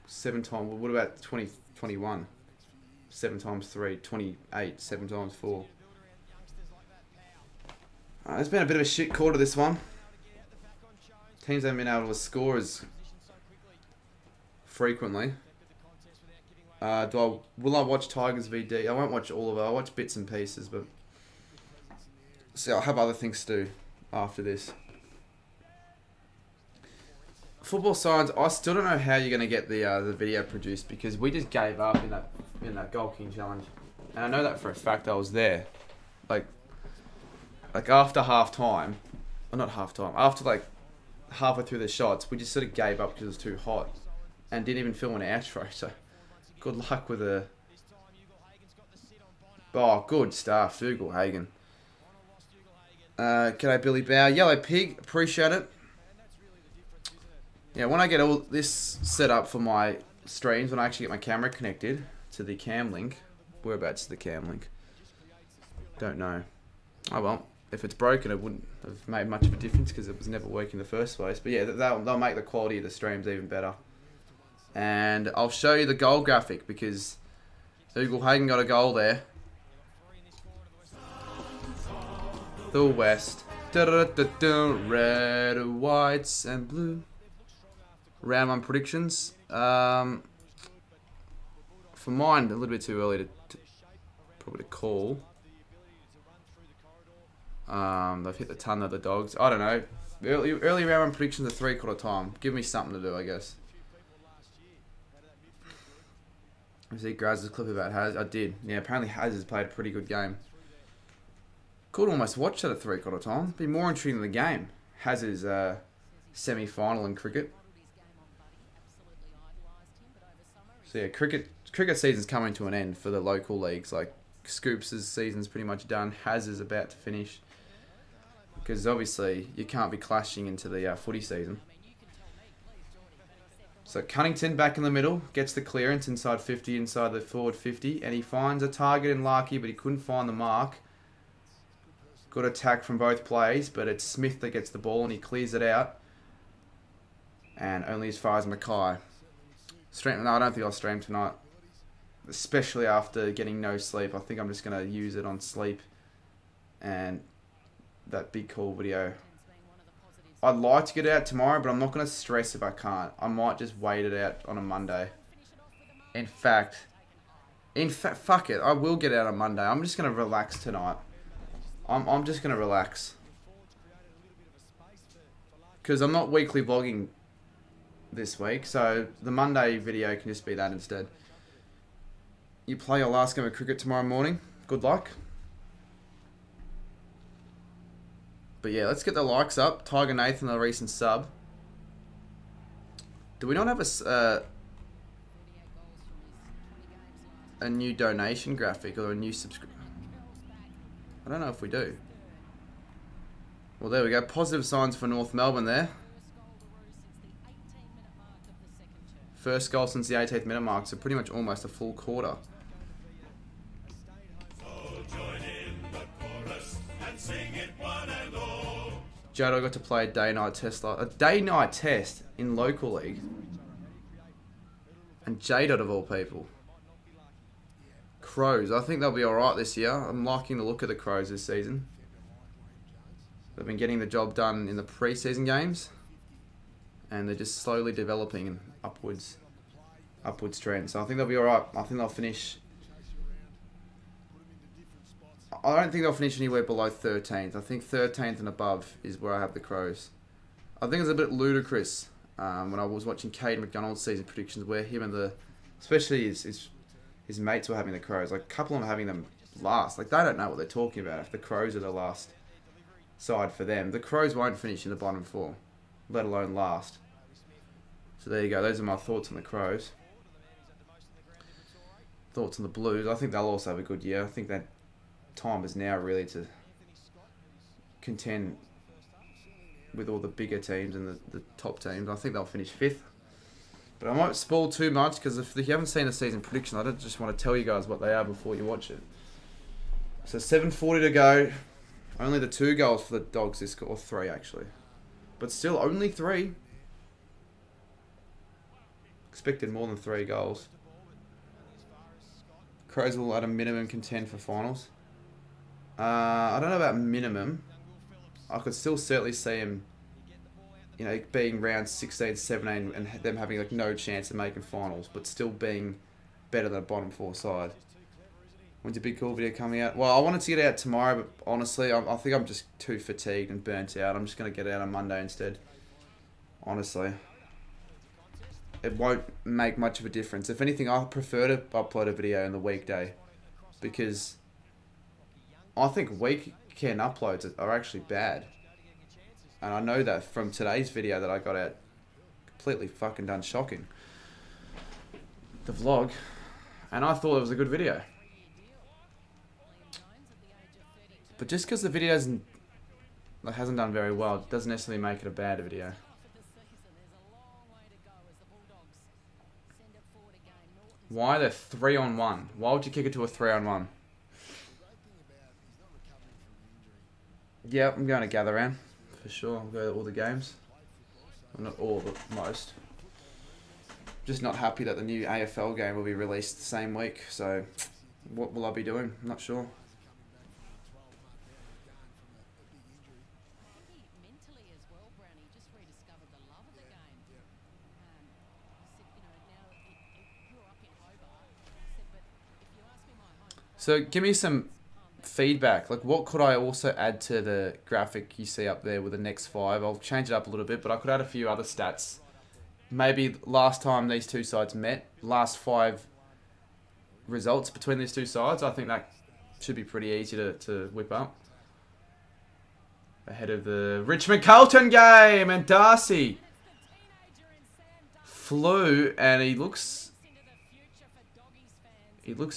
7 times. What about 20, 21? 7 times 3, 28. 7 times 4. It's been a bit of a shit quarter, this one. Teams haven't been able to score as frequently. Will I watch Tigers VD? I won't watch all of it. I'll watch bits and pieces, but see, I'll have other things to do after this. Football Science, I still don't know how you're going to get the video produced, because we just gave up in that Goal King challenge, and I know that for a fact. I was there, like after half time, or not half time, after like halfway through the shots, we just sort of gave up because it was too hot, and didn't even film an outro. So good luck with the. Oh, good stuff, Dougal Hagen. G'day Billy Bow, Yellow Pig, appreciate it. Yeah, when I get all this set up for my streams, when I actually get my camera connected to the cam link, whereabouts is the cam link? Don't know. Oh well, if it's broken, it wouldn't have made much of a difference because it was never working in the first place. But yeah, they'll make the quality of the streams even better. And I'll show you the goal graphic because Dougal Hagen got a goal there. The West. Red, whites, and blue. Round 1 predictions. For mine, a little bit too early to probably to call. They've hit the ton of the Dogs. I don't know. Early round 1 predictions are 3/4 time. Give me something to do, I guess. I see Graz's clip about Haz. I did. Yeah, apparently Haz has played a pretty good game. Could almost watch that at 3/4 time. Be more intriguing than the game. Haz's semi-final in cricket. So yeah, cricket season's coming to an end for the local leagues. Like Scoops' season's pretty much done. Haz is about to finish. Because obviously you can't be clashing into the footy season. So Cunnington back in the middle, gets the clearance inside 50, inside the forward 50, and he finds a target in Larky, but he couldn't find the mark. Good attack from both plays, but it's Smith that gets the ball and he clears it out. And only as far as Mackay. No, I don't think I'll stream tonight. Especially after getting no sleep. I think I'm just going to use it on sleep. And that big call video. I'd like to get it out tomorrow, but I'm not going to stress if I can't. I might just wait it out on a Monday. In fact, fuck it. I will get it out on Monday. I'm just going to relax tonight. I'm just going to relax. Because I'm not weekly vlogging this week, so the Monday video can just be that instead. You play your last game of cricket tomorrow morning. Good luck. But yeah, let's get the likes up. Tiger Nathan, a recent sub. Do we not have a new donation graphic or a new subscription? I don't know if we do. Well, there we go. Positive signs for North Melbourne there. First goal since the 18th minute mark, so pretty much almost a full quarter. Jodo got to play a day-night test in local league. And J-Dot of all people. Crows. I think they'll be alright this year. I'm liking the look of the Crows this season. They've been getting the job done in the pre-season games. And they're just slowly developing an upwards trend. So I think they'll be alright. I think they'll finish... I don't think they'll finish anywhere below 13th. I think 13th and above is where I have the Crows. I think it's a bit ludicrous when I was watching Cade McDonald's season predictions where him and especially his mates were having the Crows. Like, a couple of them having them last. Like, they don't know what they're talking about if the Crows are the last side for them. The Crows won't finish in the bottom 4, let alone last. So there you go. Those are my thoughts on the Crows. Thoughts on the Blues. I think they'll also have a good year. I think that time is now really to contend with all the bigger teams and the top teams. I think they'll finish 5th. But I won't spoil too much because if you haven't seen the season prediction, I don't just want to tell you guys what they are before you watch it. So 7:40 to go. Only the 2 goals for the Dogs this or 3 actually. But still only 3. Expected more than 3 goals. Crows will at a minimum contend for finals. I don't know about minimum. I could still certainly see him, being round 16, 17 and them having like no chance of making finals, but still being better than a bottom 4 side. When's your big cool video coming out? Well, I wanted to get it out tomorrow, but honestly, I think I'm just too fatigued and burnt out. I'm just going to get it out on Monday instead. Honestly. It won't make much of a difference. If anything, I prefer to upload a video on the weekday because I think weekend uploads are actually bad. And I know that from today's video that I got out completely fucking done shocking. The vlog. And I thought it was a good video. But just because the video hasn't done very well, it doesn't necessarily make it a bad video. Why the 3-on-1? Why would you kick it to a 3-on-1? Yeah, I'm going to gather round. For sure, I'll go to all the games. Well, not all, but most. Just not happy that the new AFL game will be released the same week. So, what will I be doing? I'm not sure. So, give me some feedback. Like, what could I also add to the graphic you see up there with the next 5? I'll change it up a little bit, but I could add a few other stats. Maybe last time these 2 sides met, last 5 results between these 2 sides. I think that should be pretty easy to whip up. Ahead of the Richmond-Carlton game, and Darcy flew, and he looks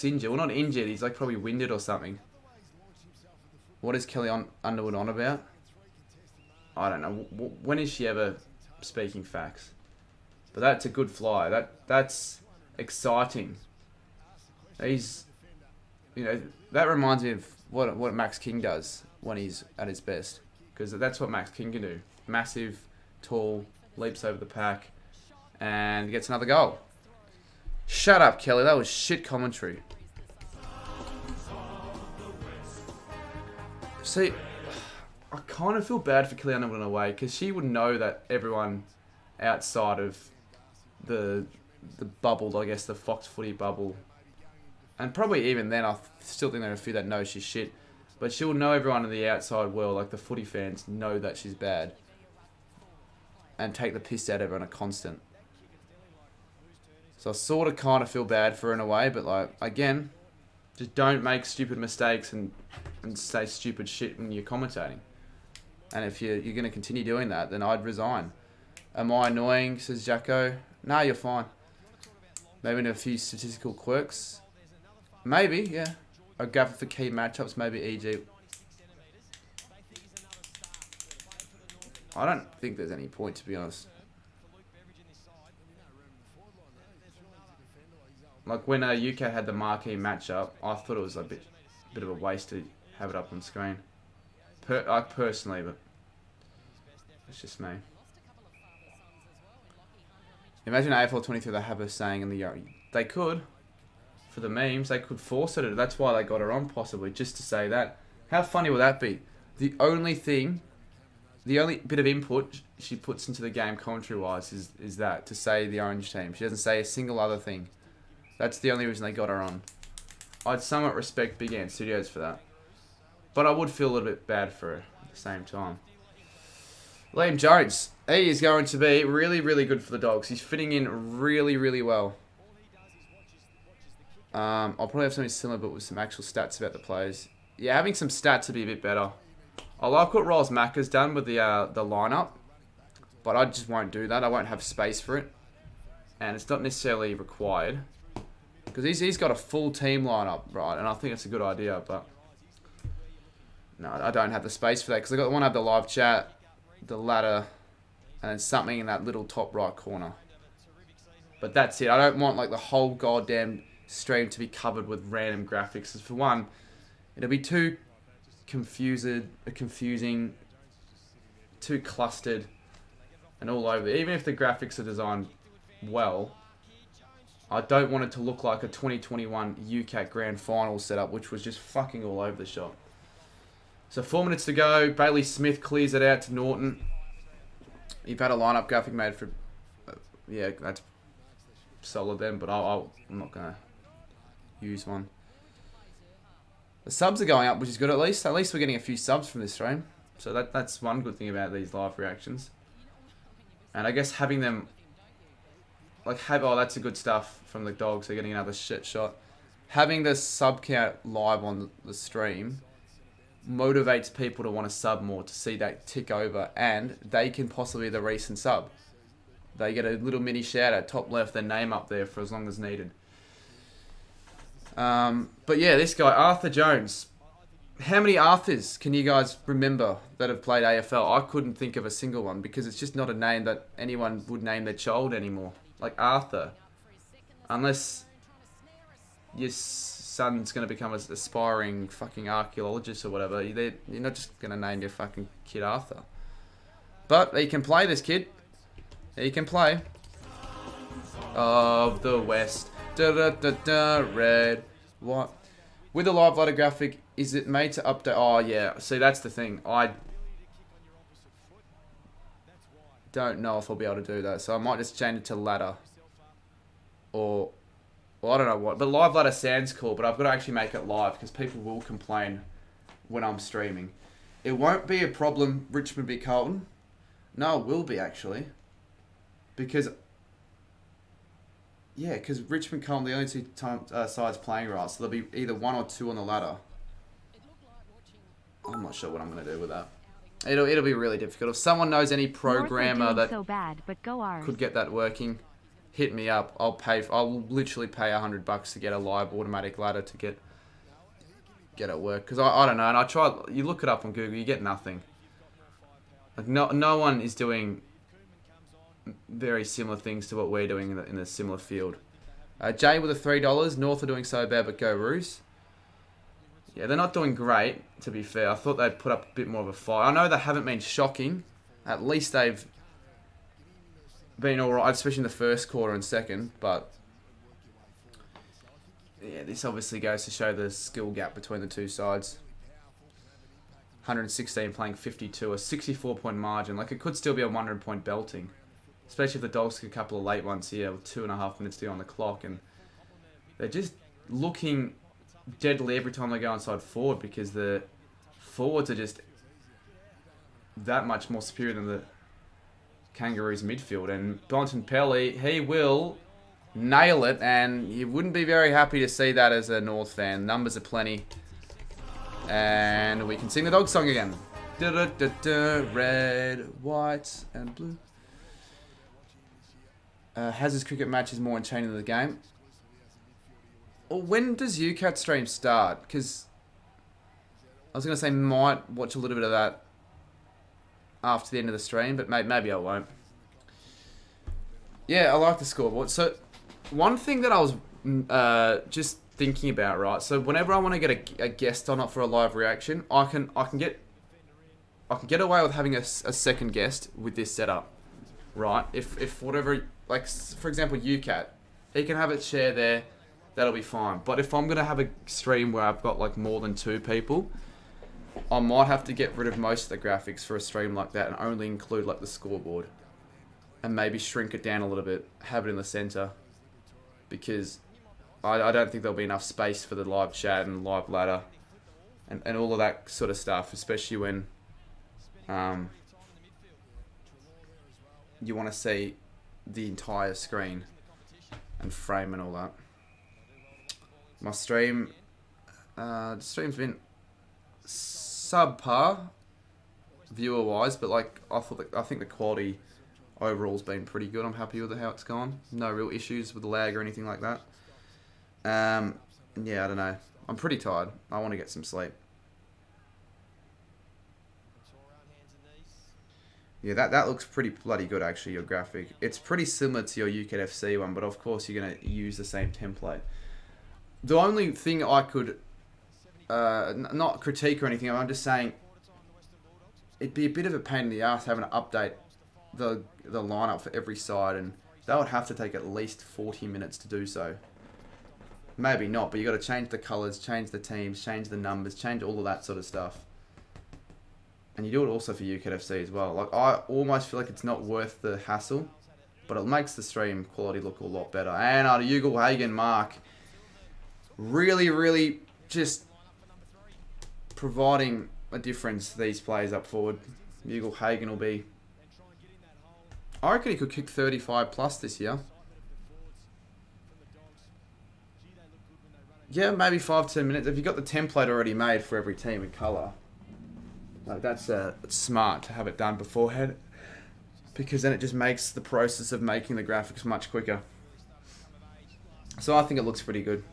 injured. Well, not injured. He's like probably winded or something. What is Kelly Underwood on about? I don't know. When is she ever speaking facts? But that's a good fly. That's exciting. He's, that reminds me of what Max King does when he's at his best. Because that's what Max King can do. Massive, tall, leaps over the pack, and gets another goal. Shut up, Kelly. That was shit commentary. See, I kind of feel bad for Kelly Underwood in a way, because she would know that everyone outside of the bubble, I guess, the Fox footy bubble, and probably even then, I still think there are a few that know she's shit, but she'll know everyone in the outside world, like the footy fans, know that she's bad, and take the piss out of her on a constant. So I sort of kind of feel bad for her in a way, but like, again, just don't make stupid mistakes and say stupid shit when you're commentating. And if you're going to continue doing that, then I'd resign. Am I annoying, says Jacko? No, you're fine. Maybe in a few statistical quirks. Maybe, yeah. A graphic for key matchups, maybe EG. I don't think there's any point, to be honest. Like when UK had the marquee matchup, I thought it was a bit of a waste to have it up on screen. Personally, but It's just me. Imagine AFL 23 they have her saying in the they could, for the memes, they could force it. That's why they got her on possibly, just to say that. How funny will that be? The only bit of input she puts into the game commentary wise is that, to say the orange team. She doesn't say a single other thing. That's the only reason they got her on. I'd somewhat respect Big Ant Studios for that. But I would feel a little bit bad for her at the same time. LiamJames. He is going to be really, really good for the Dogs. He's fitting in really, really well. I'll probably have something similar, but with some actual stats about the players. Yeah, having some stats would be a bit better. I like what Rolls Mack has done with the lineup, but I just won't do that. I won't have space for it, and it's not necessarily required because he's got a full team lineup, right? And I think it's a good idea, but no, I don't have the space for that because I want to have the live chat, the ladder, and then something in that little top right corner. But that's it. I don't want like the whole goddamn stream to be covered with random graphics. Because for one, it'll be too confusing, too clustered, and all over. Even if the graphics are designed well, I don't want it to look like a 2021 UCAT Grand Final setup, which was just fucking all over the shop. So 4 minutes to go. Bailey Smith clears it out to Norton. You've had a lineup graphic made for... yeah, that's solid then, but I'm not going to use one. The subs are going up, which is good at least. At least we're getting a few subs from this stream. So that's one good thing about these live reactions. And I guess having them... like, oh, that's a good stuff from the Dogs. They're getting another shit shot. Having the sub count live on the stream motivates people to want to sub more, to see that tick over, and they can possibly be the recent sub. They get a little mini shout out, top left, their name up there for as long as needed. But yeah, this guy, Arthur Jones. How many Arthurs can you guys remember that have played AFL? I couldn't think of a single one because it's just not a name that anyone would name their child anymore. Like Arthur. Unless your son's going to become an aspiring fucking archaeologist or whatever. You're not just going to name your fucking kid Arthur. But he can play, this kid. He can play. Of the West. Da da da da. Red. What? With the live ladder graphic, is it made to update? Oh yeah. See, that's the thing. I don't know if I'll be able to do that. So I might just change it to ladder. Or... well, I don't know what. But live ladder sounds cool, but I've got to actually make it live because people will complain when I'm streaming. It won't be a problem, Richmond v Carlton. No, it will be actually. Because... yeah, because Richmond Carlton, the only two sides playing right, so there'll be either 1 or 2 on the ladder. I'm not sure what I'm going to do with that. It'll be really difficult. If someone knows any programmer that so bad, but go ours. could get that working, hit me up. I'll literally pay $100 to get a live automatic ladder to get it work. Because I don't know, and I tried. You look it up on Google, you get nothing. Like no one is doing very similar things to what we're doing in a similar field. Jay with the $3. North are doing so bad, but go Roos. Yeah, they're not doing great, to be fair. I thought they'd put up a bit more of a fight. I know they haven't been shocking. At least they've been alright, especially in the first quarter and second. But yeah, this obviously goes to show the skill gap between the two sides. 116 playing 52, a 64-point margin. Like, it could still be a 100-point belting. Especially if the Dogs get a couple of late ones here with 2.5 minutes to go on the clock. And they're just looking deadly every time they go inside forward because the forwards are just that much more superior than the Kangaroos midfield. And Bontempelli, he will nail it, and you wouldn't be very happy to see that as a North fan. Numbers are plenty. And we can sing the dog song again. Da -da -da -da, red, white, and blue. Hazard's cricket match is more entertaining than the game. Well, when does UCAT stream start? Because I was going to say might watch a little bit of that after the end of the stream, but maybe I won't. Yeah, I like the scoreboard. So one thing that I was just thinking about, right? So whenever I want to get a guest on it for a live reaction, I can get I can get away with having a second guest with this setup, right? If whatever, like for example, UCAT, he can have it share there, that'll be fine. But if I'm gonna have a stream where I've got like more than 2 people, I might have to get rid of most of the graphics for a stream like that and only include like the scoreboard, and maybe shrink it down a little bit, have it in the center, because I don't think there'll be enough space for the live chat and live ladder and all of that sort of stuff, especially when you want to see the entire screen and frame and all that. My stream, the stream's been subpar viewer wise, but like I think the quality overall's been pretty good. I'm happy with how it's gone. No real issues with the lag or anything like that. Yeah, I don't know. I'm pretty tired. I want to get some sleep. Yeah, that looks pretty bloody good actually, your graphic. It's pretty similar to your UCAT FC one, but of course you're going to use the same template. The only thing I could, not critique or anything, I'm just saying it'd be a bit of a pain in the ass having to update the lineup for every side, and that would have to take at least 40 minutes to do so. Maybe not, but you got to change the colours, change the teams, change the numbers, change all of that sort of stuff. And you do it also for UKFC as well. Like, I almost feel like it's not worth the hassle, but it makes the stream quality look a lot better. And Ugelhagen Mark really, really just providing a difference to these players up forward. Ugelhagen will be... I reckon he could kick 35 plus this year. Yeah, maybe 5-10 minutes. If you've got the template already made for every team in colour, like that's smart to have it done beforehand, because then it just makes the process of making the graphics much quicker. So I think it looks pretty good.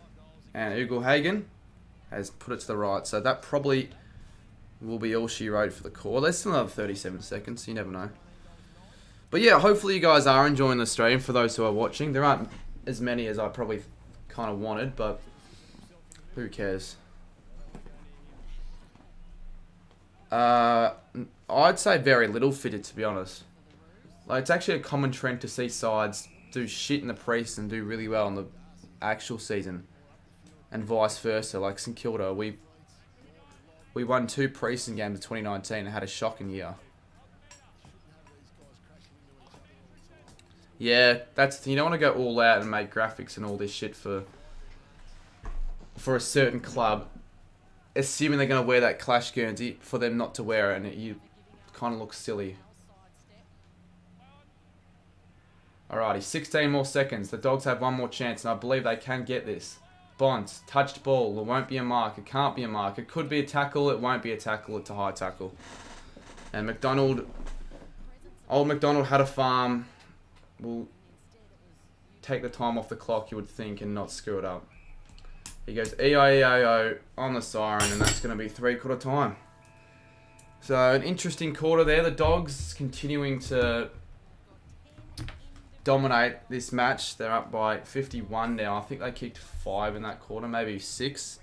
And Ugelhagen has put it to the right, so that probably will be all she wrote for the core. There's still another 37 seconds, you never know. But yeah, hopefully you guys are enjoying the stream. For those who are watching, there aren't as many as I probably kind of wanted, but who cares? I'd say very little fitted, to be honest. Like, it's actually a common trend to see sides do shit in the pre-season and do really well in the actual season, and vice versa. Like St Kilda, we won 2 pre-season games in 2019 and had a shocking year. Yeah, that's, you don't want to go all out and make graphics and all this shit for a certain club, assuming they're going to wear that Clash Guernsey, for them not to wear it, and you kind of look silly. Alrighty, 16 more seconds. The Dogs have one more chance, and I believe they can get this. Bonds, touched ball. It won't be a mark. It can't be a mark. It could be a tackle. It won't be a tackle. It's a high tackle. And old McDonald had a farm. Will take the time off the clock, you would think, and not screw it up. He goes E-I-E-I-O on the siren, and that's going to be 3/4 time. So an interesting quarter there. The Dogs continuing to dominate this match. They're up by 51 now. I think they kicked 5 in that quarter, maybe 6.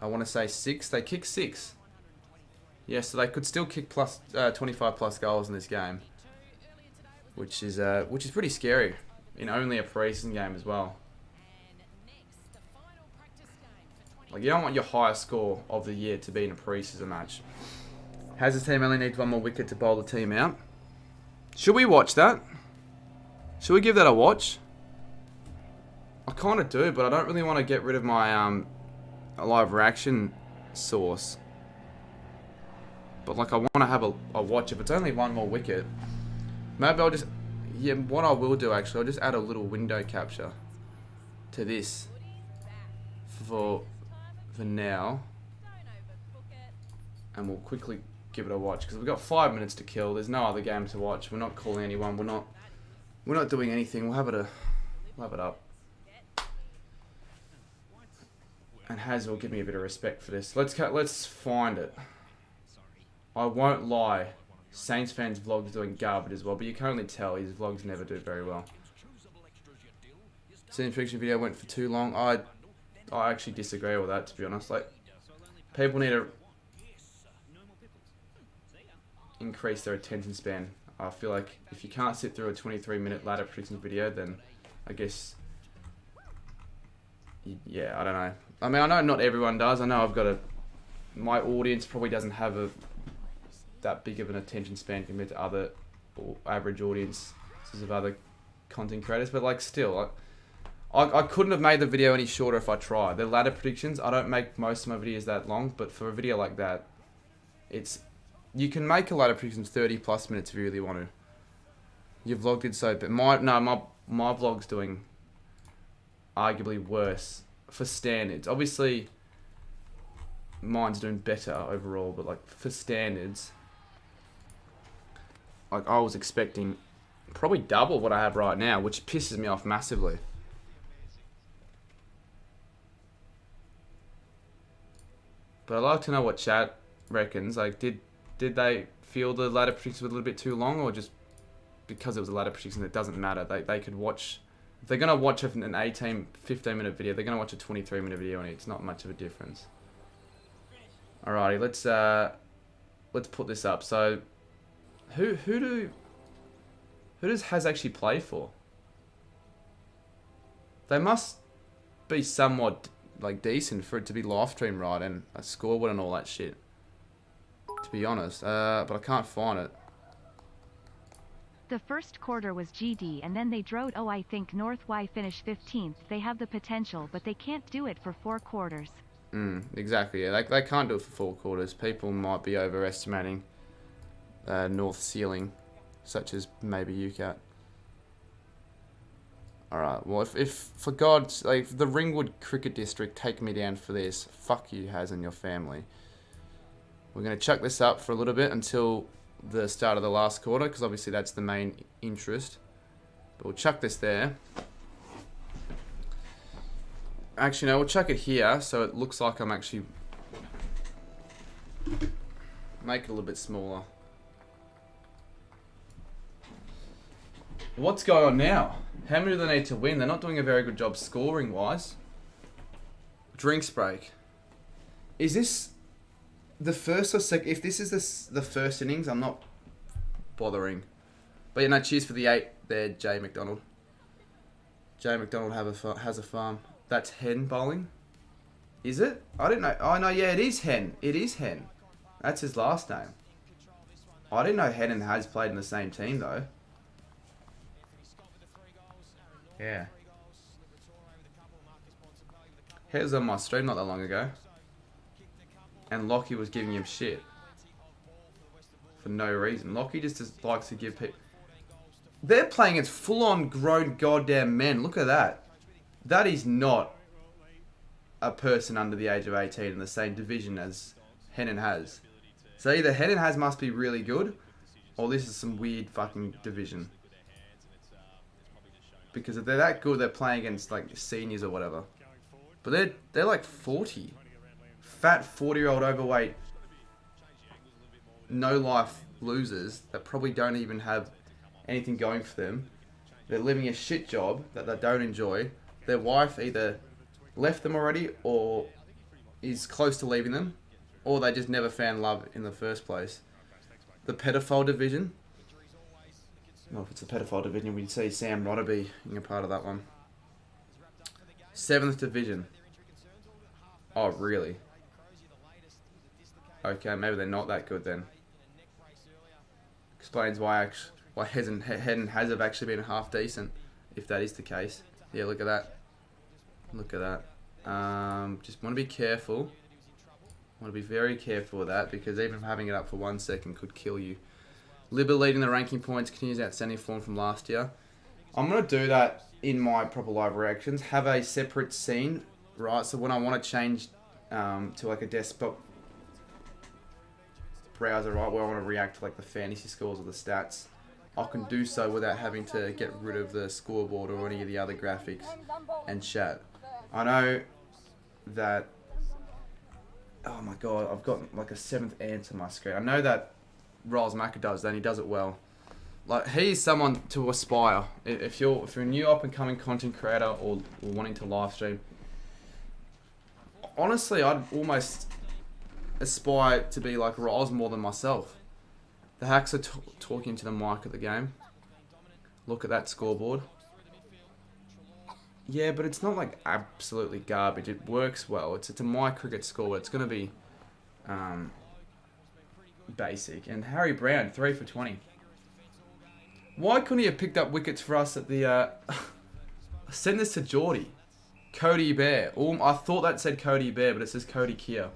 I want to say 6. They kicked 6. Yeah, so they could still kick 25 plus goals in this game, which is pretty scary in only a pre-season game as well. Like, you don't want your highest score of the year to be in a pre-season match. Has the team only needs 1 more wicket to bowl the team out? Should we watch that? Should we give that a watch? I kind of do, but I don't really want to get rid of my live reaction source. But like, I want to have a watch. If it's only 1 more wicket, maybe I'll just... Yeah, what I will do actually, I'll just add a little window capture to this for now, and we'll quickly give it a watch, because we've got 5 minutes to kill. There's no other game to watch. We're not calling anyone. We're not doing anything. We'll have it up. And Haz will give me a bit of respect for this. Let's find it. I won't lie. Saints fans' vlogs doing garbage as well, but you can only tell his vlogs never do very well. Science fiction video went for too long. I actually disagree with that, to be honest. Like, people need to... increase their attention span. I feel like if you can't sit through a 23-minute ladder predictions video, then I guess, yeah, I don't know. I mean, I know not everyone does. I know my audience probably doesn't have that big of an attention span compared to other average audiences of other content creators, but like still, I couldn't have made the video any shorter if I tried. The ladder predictions, I don't make most of my videos that long, but for a video like that, you can make a ladder predictions 30+ minutes if you really want to. Your vlog did so, but my vlog's doing arguably worse for standards. Obviously, mine's doing better overall, but like for standards, like I was expecting probably double what I have right now, which pisses me off massively. But I'd like to know what chat reckons. Like, did they feel the ladder predictions were a little bit too long, or just because it was a ladder prediction, it doesn't matter? They could watch. If they're gonna watch an 15-minute video, they're gonna watch a 23-minute video, and it's not much of a difference. Alrighty, let's put this up. So, who does Has actually play for? They must be somewhat like decent for it to be live stream right and a scoreboard and all that shit. To be honest, but I can't find it. The first quarter was GD and then they drove. Oh, I think Northy finished 15th. They have the potential, but they can't do it for 4 quarters. Exactly. Yeah, they can't do it for 4 quarters. People might be overestimating North ceiling, such as maybe UCAT. Alright, well, if for God's sake, if the Ringwood Cricket District take me down for this, fuck you, Has, and your family. We're going to chuck this up for a little bit until the start of the last quarter, because obviously that's the main interest. But we'll chuck this there. Actually, no, we'll chuck it here, so it looks like I'm actually... Make it a little bit smaller. What's going on now? How many do they need to win? They're not doing a very good job scoring-wise. Drinks break. Is this the first or second? If this is the first innings, I'm not bothering. But yeah, no, cheers for the 8 there, Jay McDonald. Jay McDonald has a farm. That's Hen bowling. Is it? I didn't know. Oh, no, yeah, it is Hen. It is Hen. That's his last name. I didn't know Hen and Has played in the same team, though. Yeah. Hez on my stream not that long ago. And Lockie was giving him shit. For no reason. Lockie just likes to give people... They're playing as full-on grown goddamn men. Look at that. That is not a person under the age of 18 in the same division as Hen and Has. So either Hen and Has must be really good, or this is some weird fucking division. Because if they're that good, they're playing against like seniors or whatever. But they're like 40. Fat 40-year-old overweight, no life losers that probably don't even have anything going for them. They're living a shit job that they don't enjoy. Their wife either left them already or is close to leaving them, or they just never found love in the first place. The pedophile division. Well, if it's a pedophile division, we'd see Sam Rodderby being a part of that one. 7th division. Oh, really? Okay, maybe they're not that good then. Explains why Head and Has have actually been half decent, if that is the case. Yeah, look at that. Look at that. Just want to be careful. Want to be very careful with that, because even having it up for 1 second could kill you. Libba leading the ranking points, continues outstanding form from last year. I'm going to do that in my proper live reactions. Have a separate scene, right? So when I want to change to like a desktop browser, right, where I want to react to like the fantasy scores or the stats, I can do so without having to get rid of the scoreboard or any of the other graphics and chat. I know that... Oh my god, I've got like a 7th ant on my screen. I know that Riles Macca does that, and he does it well. Like, he's someone to aspire. If you're a new up and coming content creator or wanting to live stream, honestly, I'd almost aspire to be like Riles more than myself. The hacks are talking to the mic at the game. Look at that scoreboard. Yeah, but it's not like absolutely garbage. It works well. It's a my cricket score. It's going to be basic. And Harry Brown, 3 for 20. Why couldn't he have picked up wickets for us at the... Send this to Geordie. Cody Bear. I thought that said Cody Bear, but it says Cody Keir.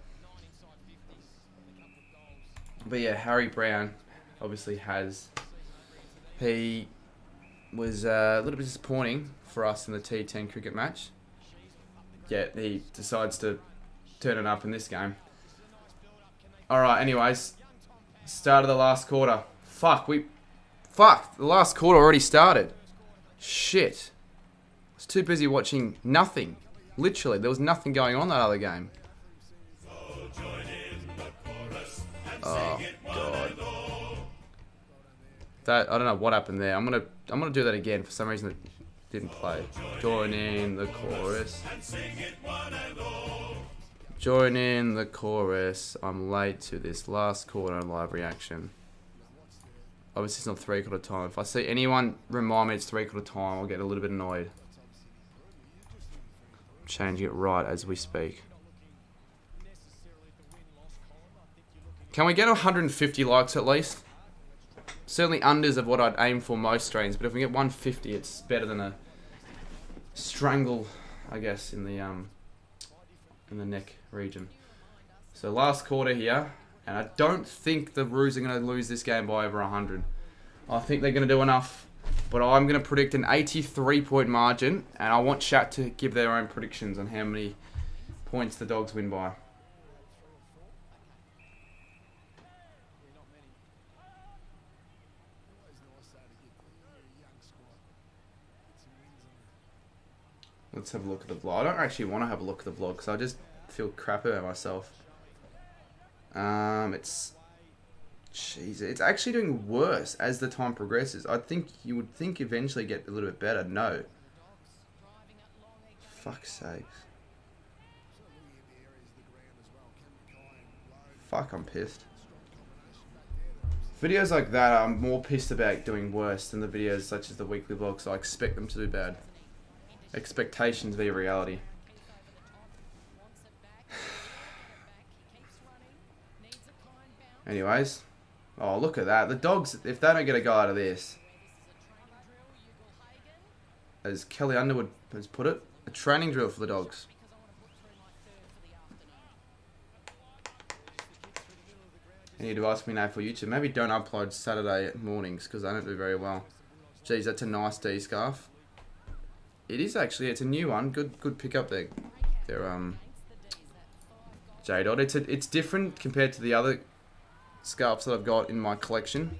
But yeah, Harry Brown obviously has... He was a little bit disappointing for us in the T10 cricket match. Yet he decides to turn it up in this game. Alright, anyways. Start of the last quarter. Fuck, the last quarter already started. Shit. I was too busy watching nothing. Literally, there was nothing going on that other game. Oh god. That, I don't know what happened there. I'm gonna do that again. For some reason it didn't play. Join in the chorus. Join in the chorus. I'm late to this last quarter live reaction. Obviously it's not 3/4 time. If I see anyone remind me it's 3/4 time, I'll get a little bit annoyed. I'm changing it right as we speak. Can we get 150 likes at least? Certainly unders of what I'd aim for most streams, but if we get 150, it's better than a strangle, I guess, in the neck region. So last quarter here, and I don't think the Roos are going to lose this game by over 100. I think they're going to do enough, but I'm going to predict an 83-point margin, and I want chat to give their own predictions on how many points the Dogs win by. Let's have a look at the vlog. I don't actually want to have a look at the vlog because I just feel crap about myself. Jeez, it's actually doing worse as the time progresses. I think you would think eventually get a little bit better. No. Fuck's sakes. Fuck, I'm pissed. Videos like that, I'm more pissed about doing worse than the videos such as the weekly vlogs, so I expect them to do bad. Expectations be reality. Anyways. Oh, look at that. The Dogs, if they don't get a go out of this, as Kelly Underwood has put it, a training drill for the Dogs. Any advice for me now for YouTube? Maybe don't upload Saturday mornings because I don't do very well. Geez, that's a nice D scarf. It is actually. It's a new one. Good pick up there. J-Dot. It's different compared to the other scarves that I've got in my collection.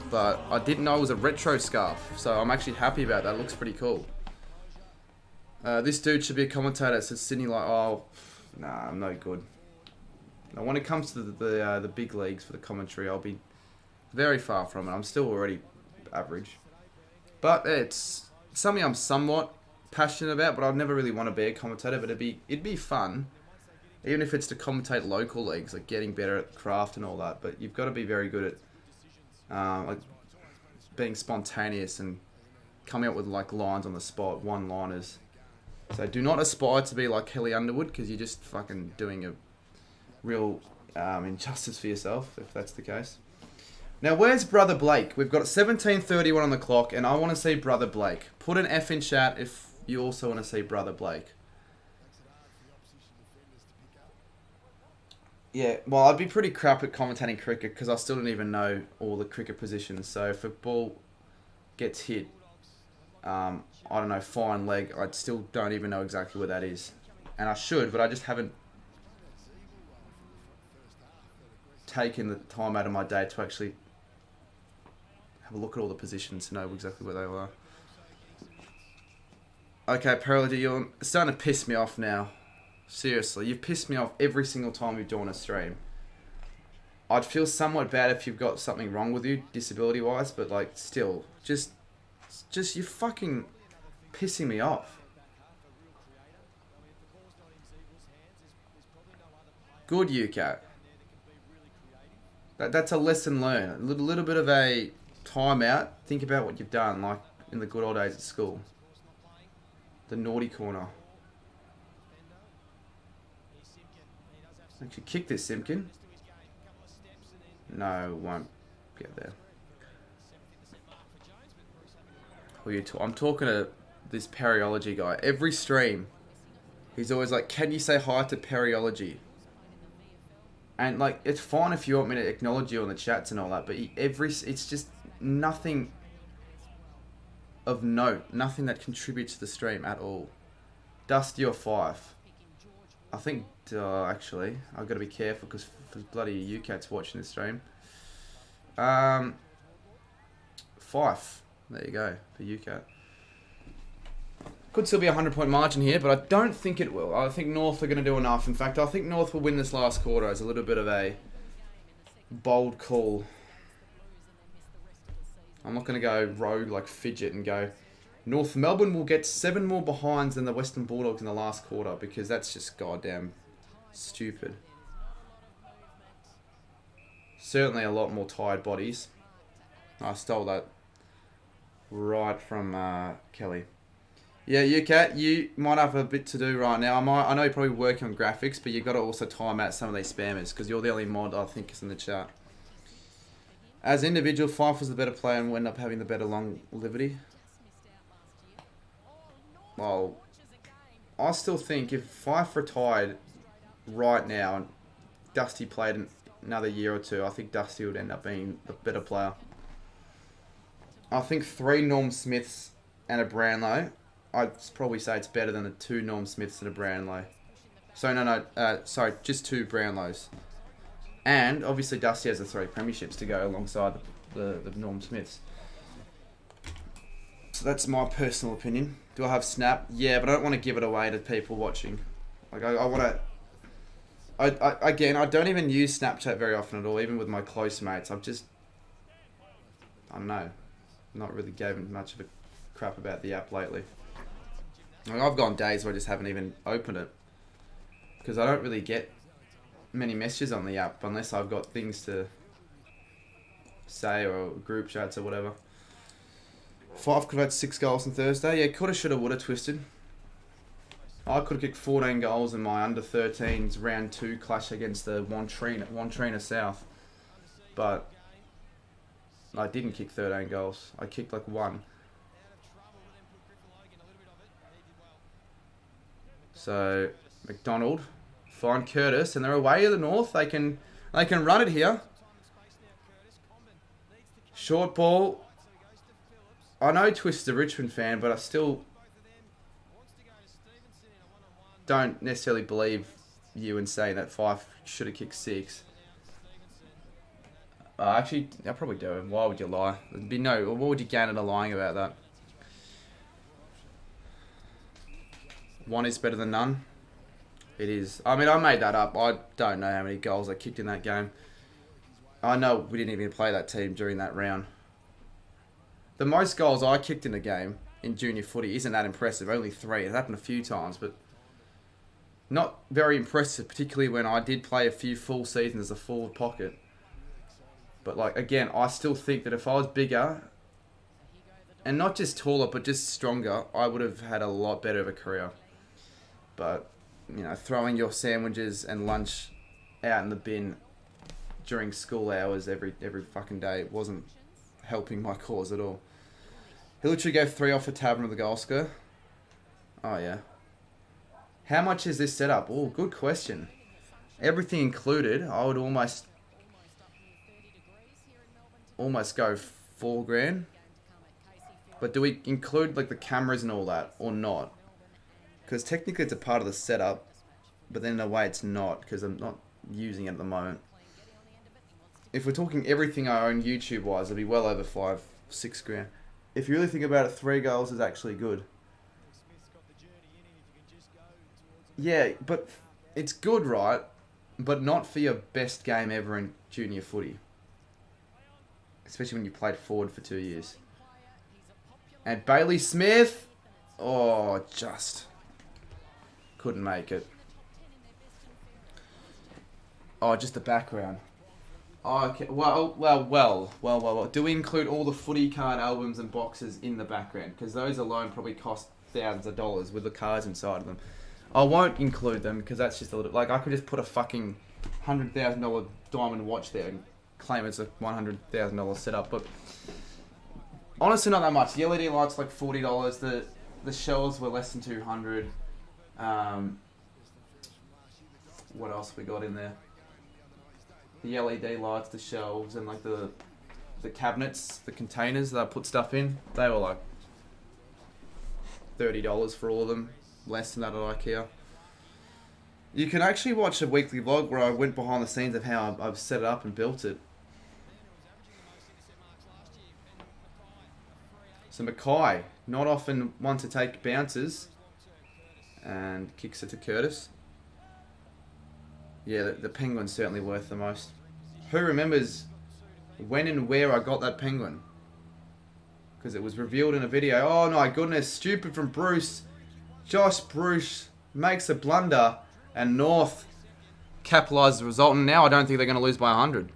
But I didn't know it was a retro scarf, so I'm actually happy about that. It looks pretty cool. This dude should be a commentator. Says Sydney like, oh, nah, I'm no good. Now, when it comes to the big leagues for the commentary, I'll be very far from it. I'm still already average. But it's something I'm somewhat passionate about, but I'd never really want to be a commentator, but it'd be fun. Even if it's to commentate local leagues, like getting better at craft and all that. But you've got to be very good at like being spontaneous and coming up with like lines on the spot, one-liners. So do not aspire to be like Kelly Underwood, because you're just fucking doing a real injustice for yourself, if that's the case. Now, where's Brother Blake? We've got 17:31 on the clock, and I want to see Brother Blake. Put an F in chat if you also want to see Brother Blake. Yeah, well, I'd be pretty crap at commentating cricket because I still don't even know all the cricket positions. So if a ball gets hit, I don't know, fine leg, I still don't even know exactly where that is. And I should, but I just haven't taken the time out of my day to actually have a look at all the positions to know exactly where they are. Okay, Parality, you're starting to piss me off now. Seriously, you've pissed me off every single time you've done a stream. I'd feel somewhat bad if you've got something wrong with you, disability-wise, but like, still, just you're fucking pissing me off. Good, you cat. That's a lesson learned. A little bit of a timeout. Think about what you've done, like in the good old days at school. The naughty corner. Actually, kick this, Simpkin. No, won't get there. I'm talking to this periology guy. Every stream, he's always like, "Can you say hi to periology?" And like, it's fine if you want me to acknowledge you on the chats and all that, but it's just nothing of note, nothing that contributes to the stream at all. Dusty or Fife? I think, actually, I've got to be careful because bloody UCAT's watching this stream. Fife. There you go, for UCAT. Could still be a 100-point margin here, but I don't think it will. I think North are going to do enough. In fact, I think North will win this last quarter as a little bit of a bold call. I'm not going to go rogue like Fidget and go... North Melbourne will get 7 more behinds than the Western Bulldogs in the last quarter because that's just goddamn stupid. Certainly a lot more tired bodies. I stole that right from Kelly. Yeah, UCAT, you might have a bit to do right now. I know you're probably working on graphics, but you've got to also time out some of these spammers because you're the only mod I think is in the chat. As an individual, Fife was the better player and will end up having the better longevity. Well, I still think if Fife retired right now and Dusty played another year or two, I think Dusty would end up being the better player. I think 3 Norm Smiths and a Brownlow, I'd probably say it's better than the 2 Norm Smiths and a Brownlow. So sorry, just 2 Brownlows. And obviously Dusty has the 3 premierships to go alongside the Norm Smiths. So that's my personal opinion. Do I have Snap? Yeah, but I don't want to give it away to people watching. Like I want to... Again, I don't even use Snapchat very often at all, even with my close mates. I don't know. Not really given much of a crap about the app lately. Like, I've gone days where I just haven't even opened it. Because I don't really get many messages on the app unless I've got things to say or group chats or whatever. Fife could have had 6 goals on Thursday. Yeah, coulda, shoulda, woulda twisted. I could have kicked 14 goals in my under-13s round 2 clash against the Wantrina South. But I didn't kick 13 goals. I kicked like 1. So McDonald find Curtis and they're away to the North. They can run it here. Short ball. I know Twist's a Richmond fan, but I still don't necessarily believe you in saying that Fife should have kicked 6. Actually, I probably do. Why would you lie? There'd be no. What would you gain out of lying about that? 1 is better than none. It is. I mean, I made that up. I don't know how many goals I kicked in that game. I know we didn't even play that team during that round. The most goals I kicked in a game in junior footy isn't that impressive. Only 3. It happened a few times, but not very impressive, particularly when I did play a few full seasons as a forward pocket. But, like, again, I still think that if I was bigger, and not just taller, but just stronger, I would have had a lot better of a career. But, you know, throwing your sandwiches and lunch out in the bin during school hours every fucking day wasn't helping my cause at all. He literally gave 3 off the tavern of the goal score. Oh, yeah. How much is this setup? Oh, good question. Everything included, I would almost go $4,000. But do we include like the cameras and all that or not? Because technically it's a part of the setup, but then in a way it's not because I'm not using it at the moment. If we're talking everything I own YouTube wise, it'd be well over $5-6 grand. If you really think about it, 3 goals is actually good. Yeah, but it's good, right? But not for your best game ever in junior footy. Especially when you played forward for 2 years. And Bailey Smith, oh, just couldn't make it. Oh, just the background. Oh, okay. Well. Do we include all the footy card albums and boxes in the background? Because those alone probably cost thousands of dollars with the cards inside of them. I won't include them because that's just a little... Like, I could just put a fucking $100,000 diamond watch there and claim it's a $100,000 setup, but honestly not that much. The LED lights like $40. The shells were less than $200. What else we got in there? The LED lights, the shelves, and like the cabinets, the containers that I put stuff in. They were like $30 for all of them. Less than that at IKEA. You can actually watch a weekly vlog where I went behind the scenes of how I've set it up and built it. So Mackay, not often one to take bounces, and kicks it to Curtis. Yeah, the penguin's certainly worth the most. Who remembers when and where I got that penguin? Because it was revealed in a video. Oh my goodness, stupid from Bruce. Josh Bruce makes a blunder and North capitalises the result, and now I don't think they're going to lose by 100.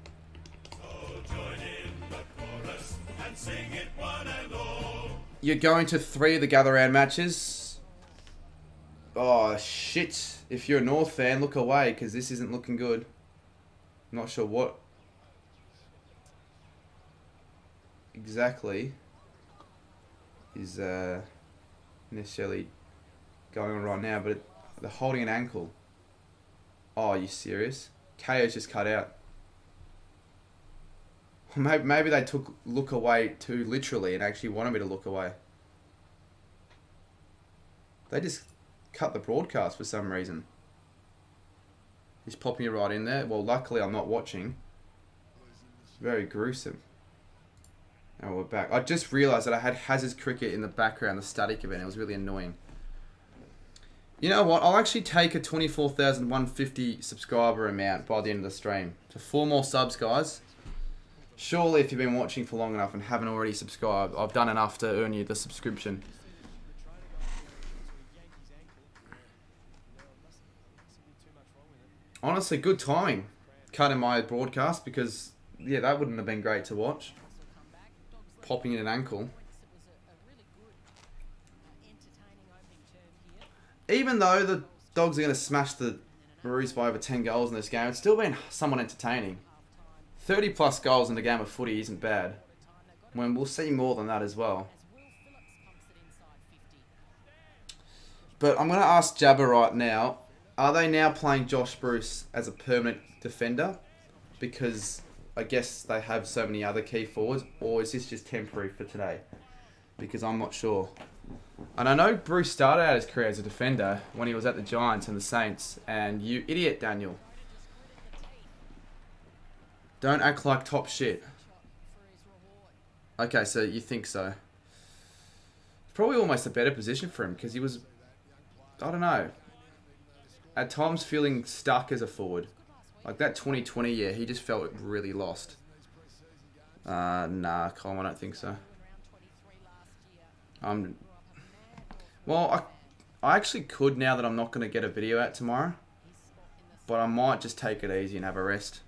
You're going to 3 of the gather round matches. Oh shit. If you're a North fan, look away because this isn't looking good. I'm not sure what exactly is necessarily going on right now, but they're holding an ankle. Oh, are you serious? KO's just cut out. Maybe they took look away too literally and actually wanted me to look away. They just cut the broadcast for some reason. He's popping it right in there. Well, luckily I'm not watching. Very gruesome. Now we're back. I just realised that I had Hazard's Cricket in the background, the static event. It was really annoying. You know what? I'll actually take a 24,150 subscriber amount by the end of the stream. So 4 more subs, guys. Surely if you've been watching for long enough and haven't already subscribed, I've done enough to earn you the subscription. Honestly, good timing cutting my broadcast because, yeah, that wouldn't have been great to watch. Popping in an ankle. Even though the Dogs are going to smash the Maroons by over 10 goals in this game, it's still been somewhat entertaining. 30 plus goals in a game of footy isn't bad. When we'll see more than that as well. But I'm going to ask Jabba right now, are they now playing Josh Bruce as a permanent defender? Because I guess they have so many other key forwards, or is this just temporary for today? Because I'm not sure. And I know Bruce started out his career as a defender when he was at the Giants and the Saints. And you idiot, Daniel. Don't act like top shit. Okay, so you think so. Probably almost a better position for him because he was, I don't know, at times feeling stuck as a forward. Like that 2020 year, he just felt really lost. Nah, Colin, I don't think so. Well, I actually could now that I'm not going to get a video out tomorrow. But I might just take it easy and have a rest.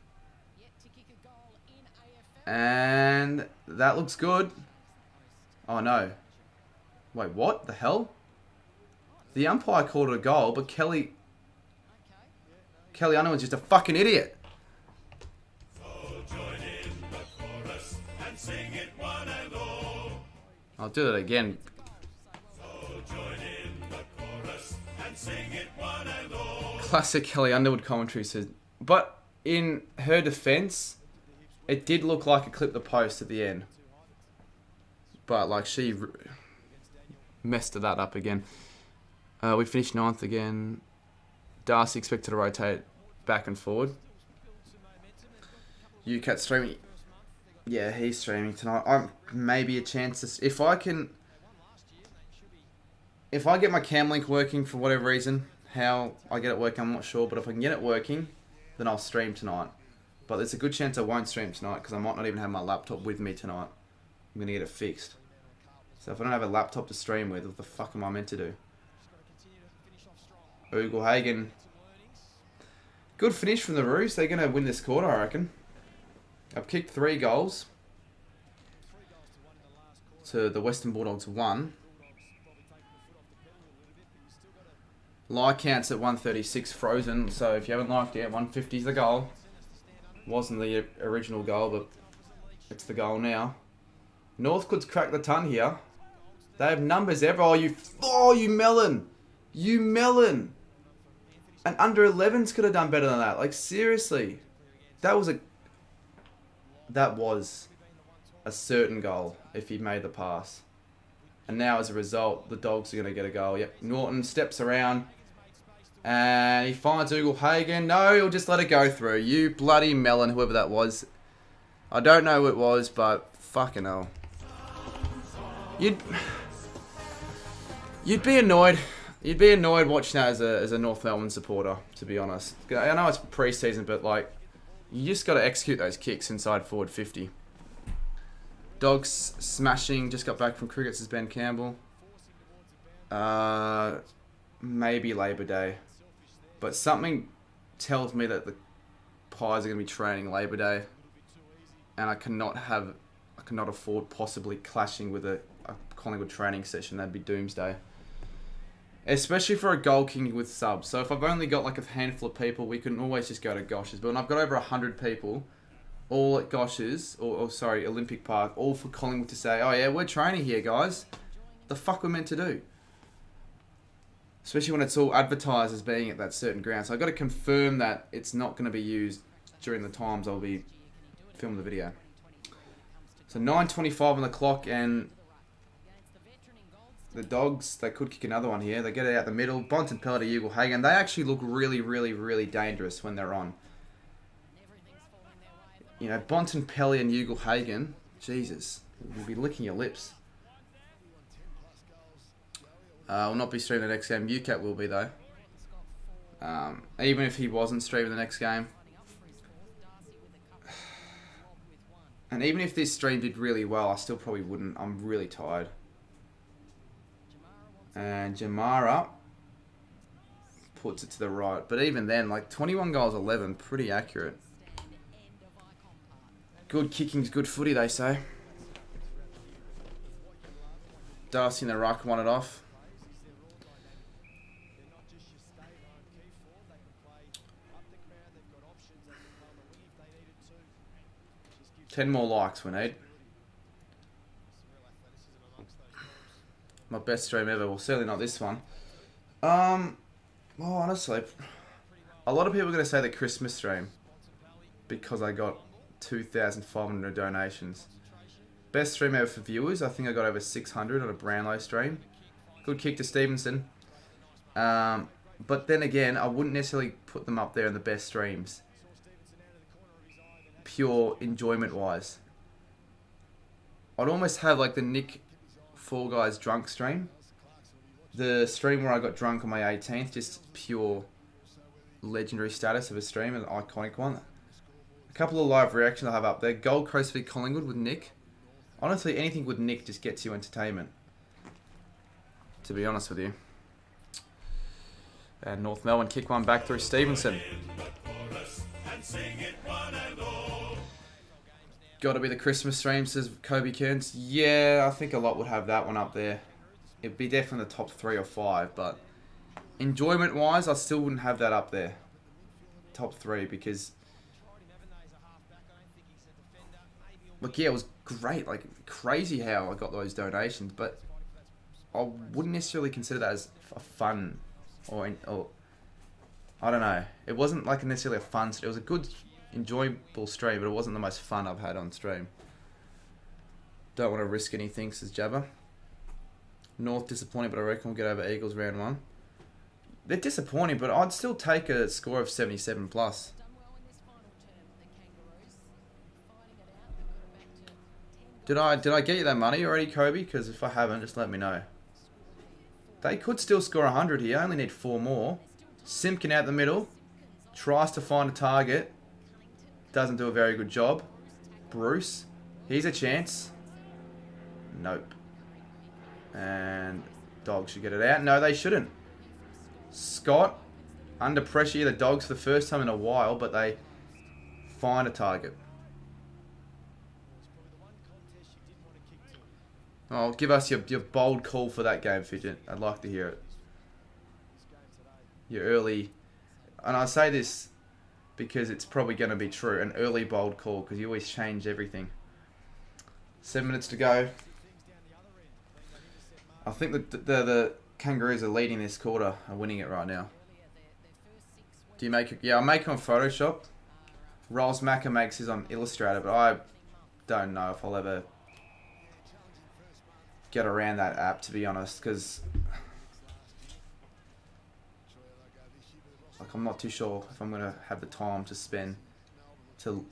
And that looks good. Oh no. Wait, what the hell? The umpire called it a goal, but Kelly Underwood's just a fucking idiot. I'll do it again. Classic Kelly Underwood commentary says, but in her defense, it did look like it clipped the post at the end. But like she messed that up again. We finished 9th again. Darcy expected to rotate back and forward. UCAT streaming. Yeah, he's streaming tonight. I'm maybe a chance to... If I get my cam link working for whatever reason, how I get it working, I'm not sure. But if I can get it working, then I'll stream tonight. But there's a good chance I won't stream tonight because I might not even have my laptop with me tonight. I'm going to get it fixed. So if I don't have a laptop to stream with, what the fuck am I meant to do? Ugelhagen. Good finish from the Roos. They're going to win this quarter, I reckon. I've kicked 3 goals to the Western Bulldogs 1. Like counts at 136 frozen, so if you haven't liked it, 150 is the goal. Wasn't the original goal, but it's the goal now. Northcote's cracked the ton here. They have numbers ever. Oh, you melon! You melon! And under 11s could have done better than that. Like, seriously. That was a certain goal if he made the pass. And now, as a result, the Dogs are going to get a goal. Yep, Norton steps around. And he finds Hagen. No, he'll just let it go through. You bloody melon, whoever that was. I don't know who it was, but fucking hell. You'd be annoyed. You'd be annoyed watching that as a North Melbourne supporter, to be honest. I know it's pre-season, but like, you just got to execute those kicks inside forward 50. Dogs smashing. Just got back from cricket, says Ben Campbell. Maybe Labor Day. But something tells me that the Pies are going to be training Labor Day. And I cannot afford possibly clashing with a Collingwood training session. That'd be doomsday. Especially for a goal kicking with subs. So if I've only got like a handful of people, we can always just go to Gosh's. But when I've got over 100 people, all at Gosh's, sorry, Olympic Park, all for Collingwood to say, oh yeah, we're training here, guys. The fuck we're meant to do. Especially when it's all advertised as being at that certain ground. So I've got to confirm that it's not going to be used during the times I'll be filming the video. So 9:25 on the clock, and the Dogs, they could kick another one here. They get it out the middle. Bontempelli to Hagen. They actually look really, really, really dangerous when they're on. You know, Bontempelli and Hagen, Jesus, you'll be licking your lips. Will not be streaming the next game. UCAT will be, though. Even if he wasn't streaming the next game. And even if this stream did really well, I still probably wouldn't. I'm really tired. And Jamara puts it to the right. But even then, like 21 goals, 11, pretty accurate. Good kicking's good footy, they say. Darcy in the ruck won it off. Ten more likes we need. My best stream ever. Well, certainly not this one. Well, honestly, a lot of people are going to say the Christmas stream because I got 2,500 donations. Best stream ever for viewers. I think I got over 600 on a Brownlow stream. Good kick to Stevenson. But then again, I wouldn't necessarily put them up there in the best streams. Pure enjoyment-wise. I'd almost have like the Nick Fall Guys drunk stream. The stream where I got drunk on my 18th, just pure legendary status of a stream, an iconic one. A couple of live reactions I have up there. Gold Coast v Collingwood with Nick. Honestly, anything with Nick just gets you entertainment. To be honest with you. And North Melbourne kick one back through Stevenson. Got to be the Christmas stream, says Kobe Kearns. Yeah, I think a lot would have that one up there. It'd be definitely the top 3 or 5, but enjoyment-wise, I still wouldn't have that up there. Top 3, because look, yeah, it was great. Like, crazy how I got those donations, but I wouldn't necessarily consider that as a fun or I don't know. It wasn't like necessarily a fun. It was a good, enjoyable stream, but it wasn't the most fun I've had on stream. Don't want to risk anything, says Jabba. North disappointing, but I reckon we'll get over Eagles round 1. They're disappointing, but I'd still take a score of 77 plus. Did I get you that money already, Kobe? Because if I haven't, just let me know. They could still score 100 here. Only need 4 more. Simpkin out the middle. Tries to find a target. Doesn't do a very good job. Bruce. Here's a chance. Nope. And Dogs should get it out. No, they shouldn't. Scott. Under pressure here. The Dogs for the first time in a while, but they find a target. Oh, give us your bold call for that game, Fidget. I'd like to hear it. Your early... And I say this because it's probably going to be true. An early bold call, because you always change everything. 7 minutes to go. I think that the Kangaroos are leading this quarter, are winning it right now. Do you make it? Yeah, I make it on Photoshop. Rolls Macca makes his on Illustrator, but I don't know if I'll ever get around that app, to be honest, because like I'm not too sure if I'm gonna have the time to spend to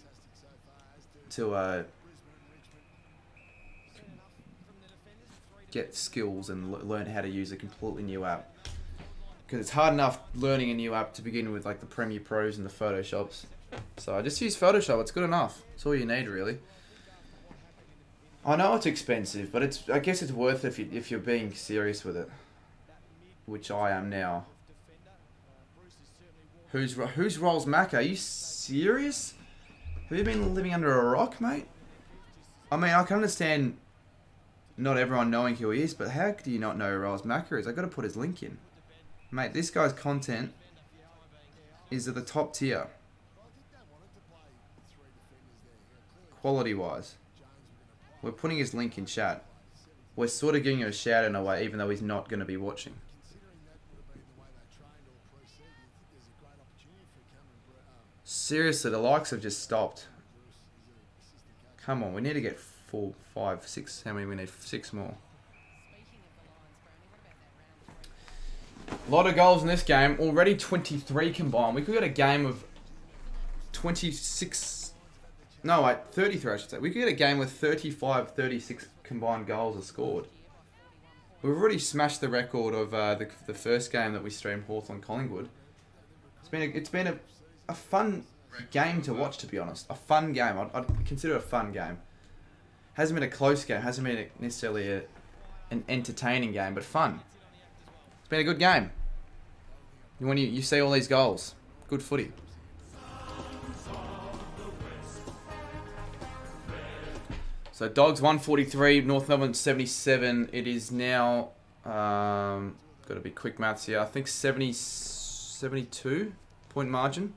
get skills and learn how to use a completely new app. Because it's hard enough learning a new app to begin with, like the Premiere Pros and the Photoshops. So I just use Photoshop. It's good enough. It's all you need, really. I know it's expensive, but I guess it's worth it if you're being serious with it, which I am now. Who's Rolls Mac? Are you serious? Have you been living under a rock, mate? I mean, I can understand not everyone knowing who he is, but how do you not know who Rolls Mac is? I got to put his link in, mate. This guy's content is at the top tier, quality-wise. We're putting his link in chat. We're sort of giving him a shout in a way, even though he's not going to be watching. Seriously, the likes have just stopped. Come on, we need to get 4, 5, 6. How many we need? 6 more. A lot of goals in this game. Already 23 combined. We could get a game of 26... No, wait, 33 I should say. We could get a game with 35, 36 combined goals are scored. We've already smashed the record of the first game that we streamed, Hawthorn Collingwood. It's been a fun game to watch, to be honest. A fun game. I'd consider it a fun game. Hasn't been a close game. Hasn't been necessarily an entertaining game, but fun. It's been a good game. When you see all these goals, good footy. So Dogs 143, North Melbourne 77. It is now, got to be quick maths here. I think 72 point margin.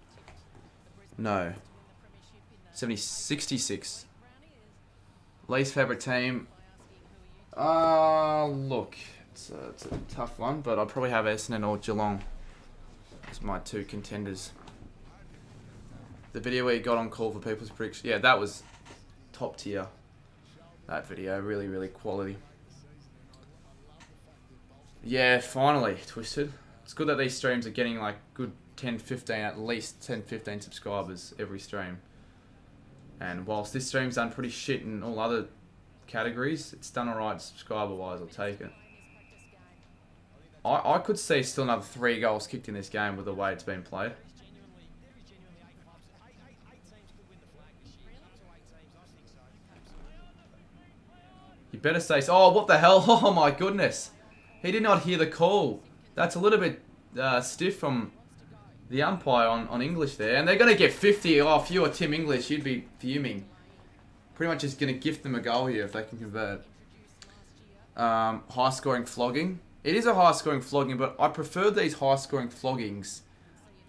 No, 66. Least favourite team. Look, it's a tough one, but I'll probably have Essendon or Geelong as my 2 contenders. The video where you got on call for people's predictions. Yeah, that was top tier. That video, really, really quality. Yeah, finally, Twisted. It's good that these streams are getting like good 10, 15, at least 10, 15 subscribers every stream. And whilst this stream's done pretty shit in all other categories, it's done alright subscriber-wise, I'll take it. I could see still another 3 goals kicked in this game with the way it's been played. You better say so. Oh, what the hell? Oh my goodness. He did not hear the call. That's a little bit stiff from the umpire on English there. And they're going to get 50. Oh, if you were Tim English, you'd be fuming. Pretty much just going to gift them a goal here if they can convert. High-scoring flogging. It is a high-scoring flogging, but I prefer these high-scoring floggings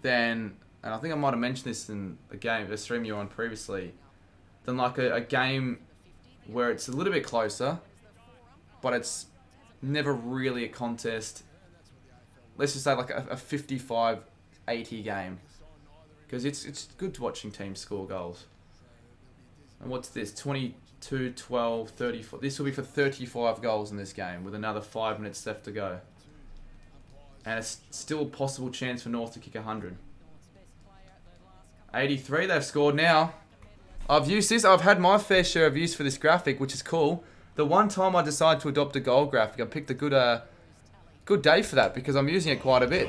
than... And I think I might have mentioned this in a stream you were on previously. Than like a game... where it's a little bit closer, but it's never really a contest. Let's just say like a 55-80 game. Because it's good watching teams score goals. And what's this? 22, 12, 34. This will be for 35 goals in this game with another 5 minutes left to go. And it's still a possible chance for North to kick 100. 83 they've scored now. I've used this. I've had my fair share of use for this graphic, which is cool. The one time I decided to adopt a goal graphic, I picked a good day for that because I'm using it quite a bit.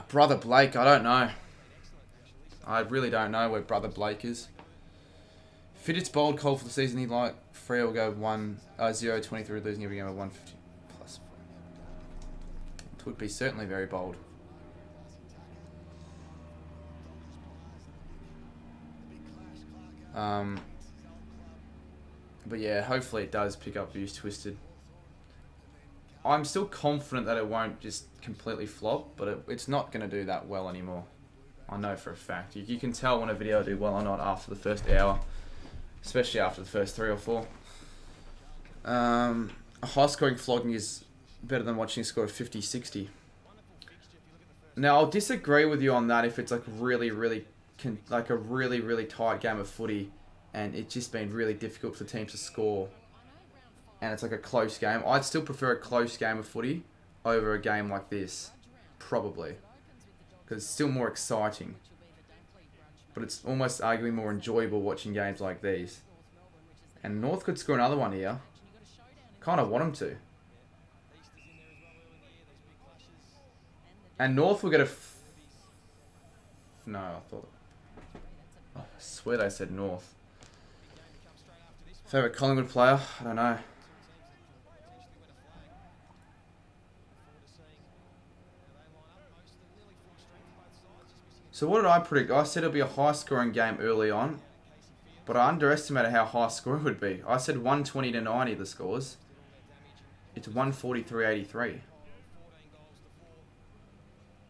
Brother Blake, I don't know. I really don't know where Brother Blake is. Fidget's bold call for the season. He like Freo will go 0-23, losing every game of 150 plus. It would be certainly very bold. But yeah, hopefully it does pick up Views Twisted. I'm still confident that it won't just completely flop, but it's not going to do that well anymore. I know for a fact. You can tell when a video will do well or not after the first hour, especially after the first 3 or 4. A high-scoring flogging is better than watching a score of 50-60. Now, I'll disagree with you on that if it's like really, really tight game of footy and it's just been really difficult for teams to score and it's like a close game. I'd still prefer a close game of footy over a game like this, probably, because it's still more exciting. But it's almost arguably more enjoyable watching games like these. And North could score another one here. Kind of want them to. And North will get a... No, I thought... I swear they said North. Favourite Collingwood player? I don't know. So what did I predict? I said it'll be a high-scoring game early on, but I underestimated how high score it would be. I said 120-90 the scores. It's 143-83.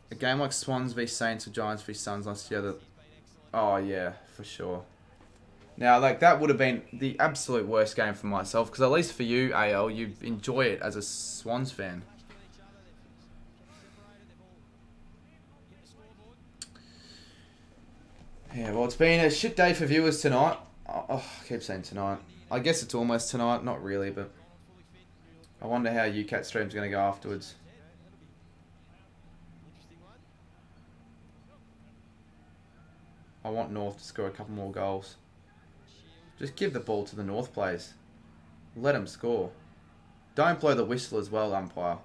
A game like Swans v Saints or Giants v Suns last year. Oh yeah, for sure. Now, like, that would have been the absolute worst game for myself, because at least for you, AL, you enjoy it as a Swans fan. Yeah, well, it's been a shit day for viewers tonight. Oh, I keep saying tonight. I guess it's almost tonight. Not really, but I wonder how UCAT stream's going to go afterwards. I want North to score a couple more goals. Just give the ball to the North players. Let them score. Don't blow the whistle as well, umpire.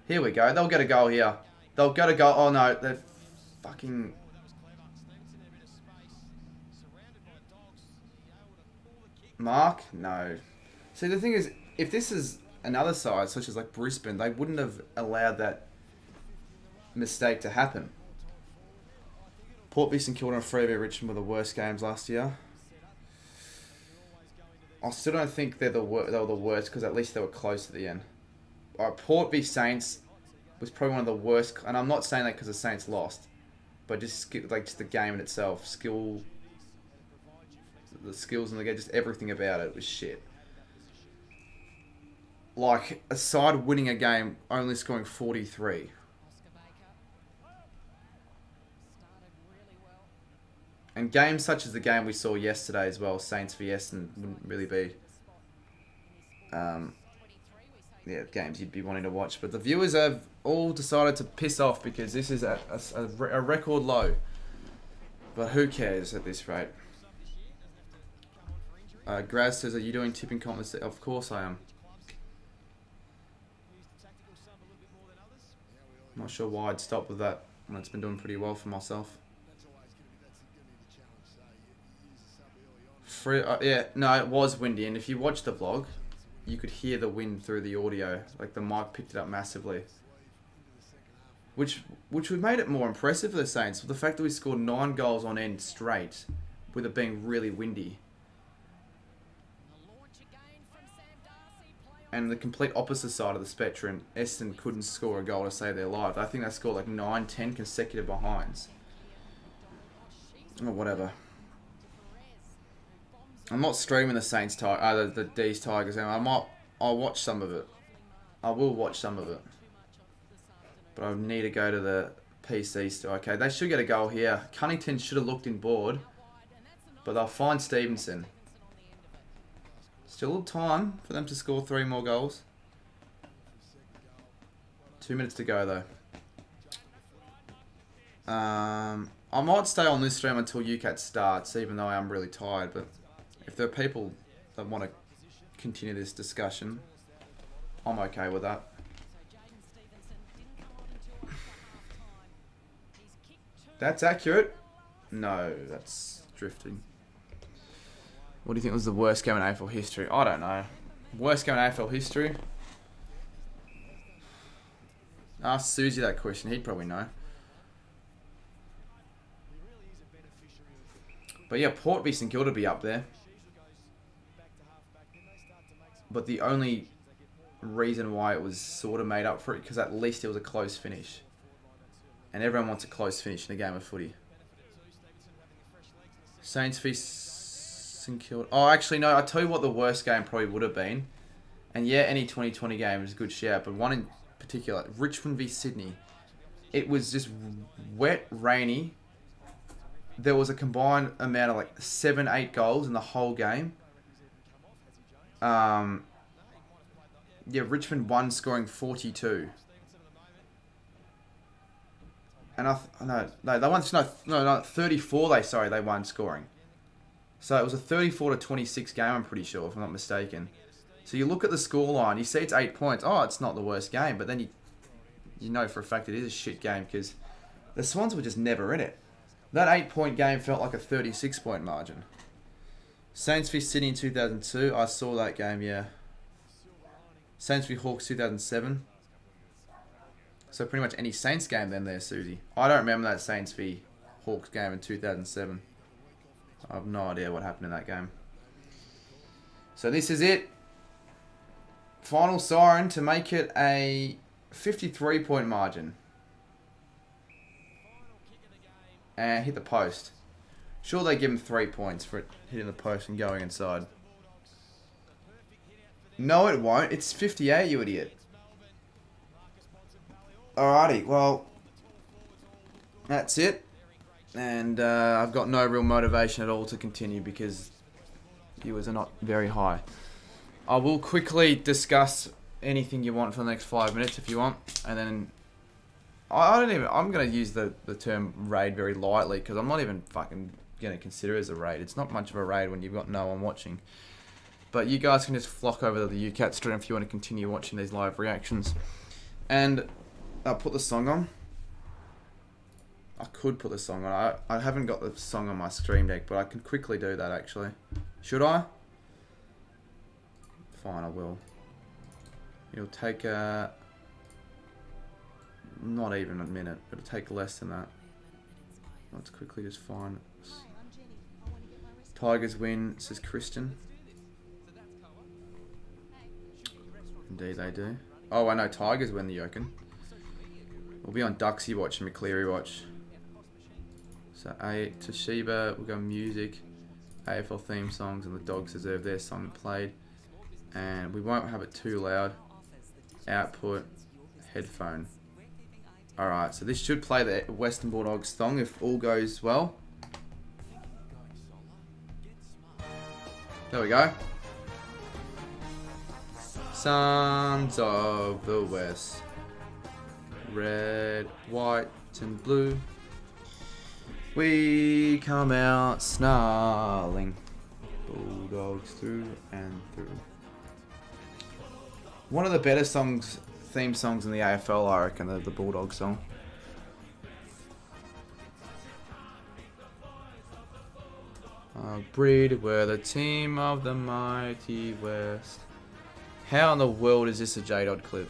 Here we go. They'll get a goal here. They'll get a goal. Oh, no. They're fucking... Mark? No. See, the thing is, if this is another side, such as like Brisbane, they wouldn't have allowed that mistake to happen. Port Vista and Kilda and Freeview Richmond were the worst games last year. I still don't think they were the worst, because at least they were close at the end. Port v Saints was probably one of the worst, and I'm not saying that because the Saints lost, but just the game in itself, the skills in the game, just everything about it was shit. Like, a side winning a game only scoring 43. And games such as the game we saw yesterday as well, Saints v Essendon, wouldn't really be games you'd be wanting to watch. But the viewers have all decided to piss off because this is a record low. But who cares at this rate? Graz says, are you doing tipping comments? Of course I am. Not sure why I'd stop with that when it's been doing pretty well for myself. Yeah, no, it was windy, and if you watch the vlog, you could hear the wind through the audio. Like, the mic picked it up massively. Which would made it more impressive for the Saints, with the fact that we scored 9 goals on end straight, with it being really windy. And the complete opposite side of the spectrum, Essendon couldn't score a goal to save their life. I think they scored like 9-10 consecutive behinds. Or whatever. I'm not streaming the Saints the D's Tigers game. I'll watch some of it. I will watch some of it. But I need to go to the PC still. Okay, they should get a goal here. Cunnington should have looked in board. But they'll find Stevenson. Still time for them to score 3 more goals. 2 minutes to go though. I might stay on this stream until UCAT starts, even though I am really tired. But if there are people that want to continue this discussion, I'm okay with that. That's accurate. No, that's drifting. What do you think was the worst game in AFL history? I don't know. Worst game in AFL history? Ask Susie that question. He'd probably know. But yeah, Port v St Kilda be up there. But the only reason why it was sort of made up for it, because at least it was a close finish. And everyone wants a close finish in a game of footy. Saints v St Kilda. Oh, actually, no. I'll tell you what the worst game probably would have been. And yeah, any 2020 game is a good shout. But one in particular, Richmond v Sydney. It was just wet, rainy. There was a combined amount of like 7-8 goals in the whole game. Yeah, Richmond won scoring 42. And they won 34. They won scoring. So it was a 34-26 game. I'm pretty sure, if I'm not mistaken. So you look at the scoreline, you see it's 8 points. Oh, it's not the worst game, but then you know for a fact it is a shit game because the Swans were just never in it. That 8-point game felt like a 36-point margin. Saints v Sydney in 2002. I saw that game, yeah. Saints v Hawks 2007. So pretty much any Saints game then there, Susie. I don't remember that Saints v Hawks game in 2007. I have no idea what happened in that game. So this is it. Final siren to make it a 53-point margin. And hit the post. Sure, they give him 3 points for it hitting the post and going inside. No, it won't. It's 58, you idiot. Alrighty, well, that's it. And I've got no real motivation at all to continue because viewers are not very high. I will quickly discuss anything you want for the next 5 minutes if you want. And then I'm going to use the term raid very lightly because I'm not even fucking going to consider it as a raid. It's not much of a raid when you've got no one watching. But you guys can just flock over to the UCAT stream if you want to continue watching these live reactions. And I'll put the song on. I could put the song on. I haven't got the song on my stream deck, but I can quickly do that actually. Should I? Fine, I will. It'll take not even a minute. It'll take less than that. Let's quickly just find Tigers win, says Christian. Indeed they do. Oh, I know Tigers win the Oaken. We'll be on Duxie watch and McCleary watch. So Toshiba, we'll go music, AFL theme songs, and the Dogs deserve their song played. And we won't have it too loud. Output, headphone. Alright, so this should play the Western Bulldogs song if all goes well. There we go. Sons of the West. Red, white, and blue. We come out snarling. Bulldogs through and through. One of the better songs, theme songs in the AFL, I reckon, the Bulldog song. Breed, we're the team of the mighty West. How in the world is this a J-Dot clip?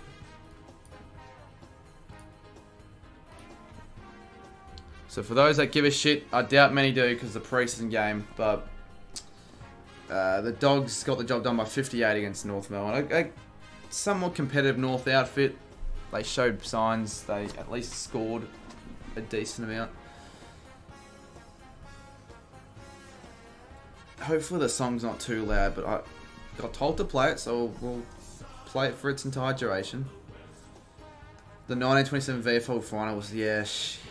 So for those that give a shit, I doubt many do because the preseason game, but the Dogs got the job done by 58 against North Melbourne. A somewhat competitive North outfit. They showed signs. They at least scored a decent amount. Hopefully the song's not too loud, but I got told to play it, so we'll play it for its entire duration. The 1927 VFL final was, yeah, shit.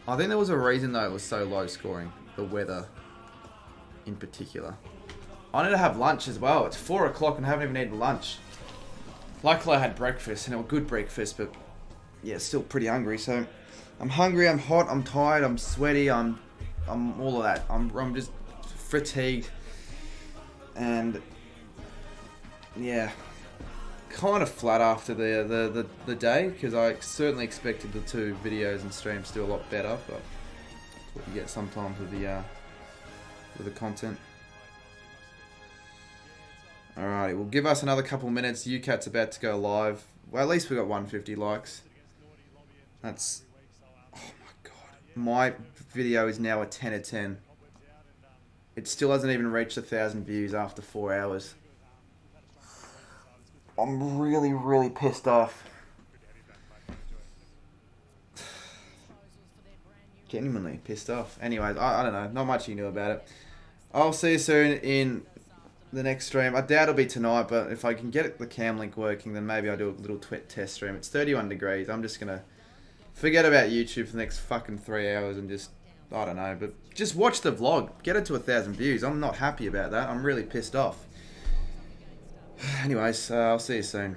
I think there was a reason though it was so low scoring. The weather, in particular. I need to have lunch as well. It's 4 o'clock and I haven't even eaten lunch. Luckily I had breakfast and it was a good breakfast, but yeah, still pretty hungry. So I'm hungry, I'm hot, I'm tired, I'm sweaty, I'm all of that. I'm just fatigued and yeah, kind of flat after the day because I certainly expected the 2 videos and streams to do a lot better, but that's what you get sometimes with the content. Alrighty, we'll give us another couple minutes. UCAT's about to go live. Well, at least we got 150 likes. That's, oh my god, my video is now a 10 of 10. It still hasn't even reached 1,000 views after 4 hours. I'm really, really pissed off. Genuinely pissed off. Anyways, I don't know. Not much you knew about it. I'll see you soon in the next stream. I doubt it'll be tonight, but if I can get the cam link working, then maybe I'll do a little test stream. It's 31 degrees. I'm just going to forget about YouTube for the next fucking 3 hours and just, I don't know, but just watch the vlog. Get it to 1,000 views. I'm not happy about that. I'm really pissed off. Anyways, I'll see you soon.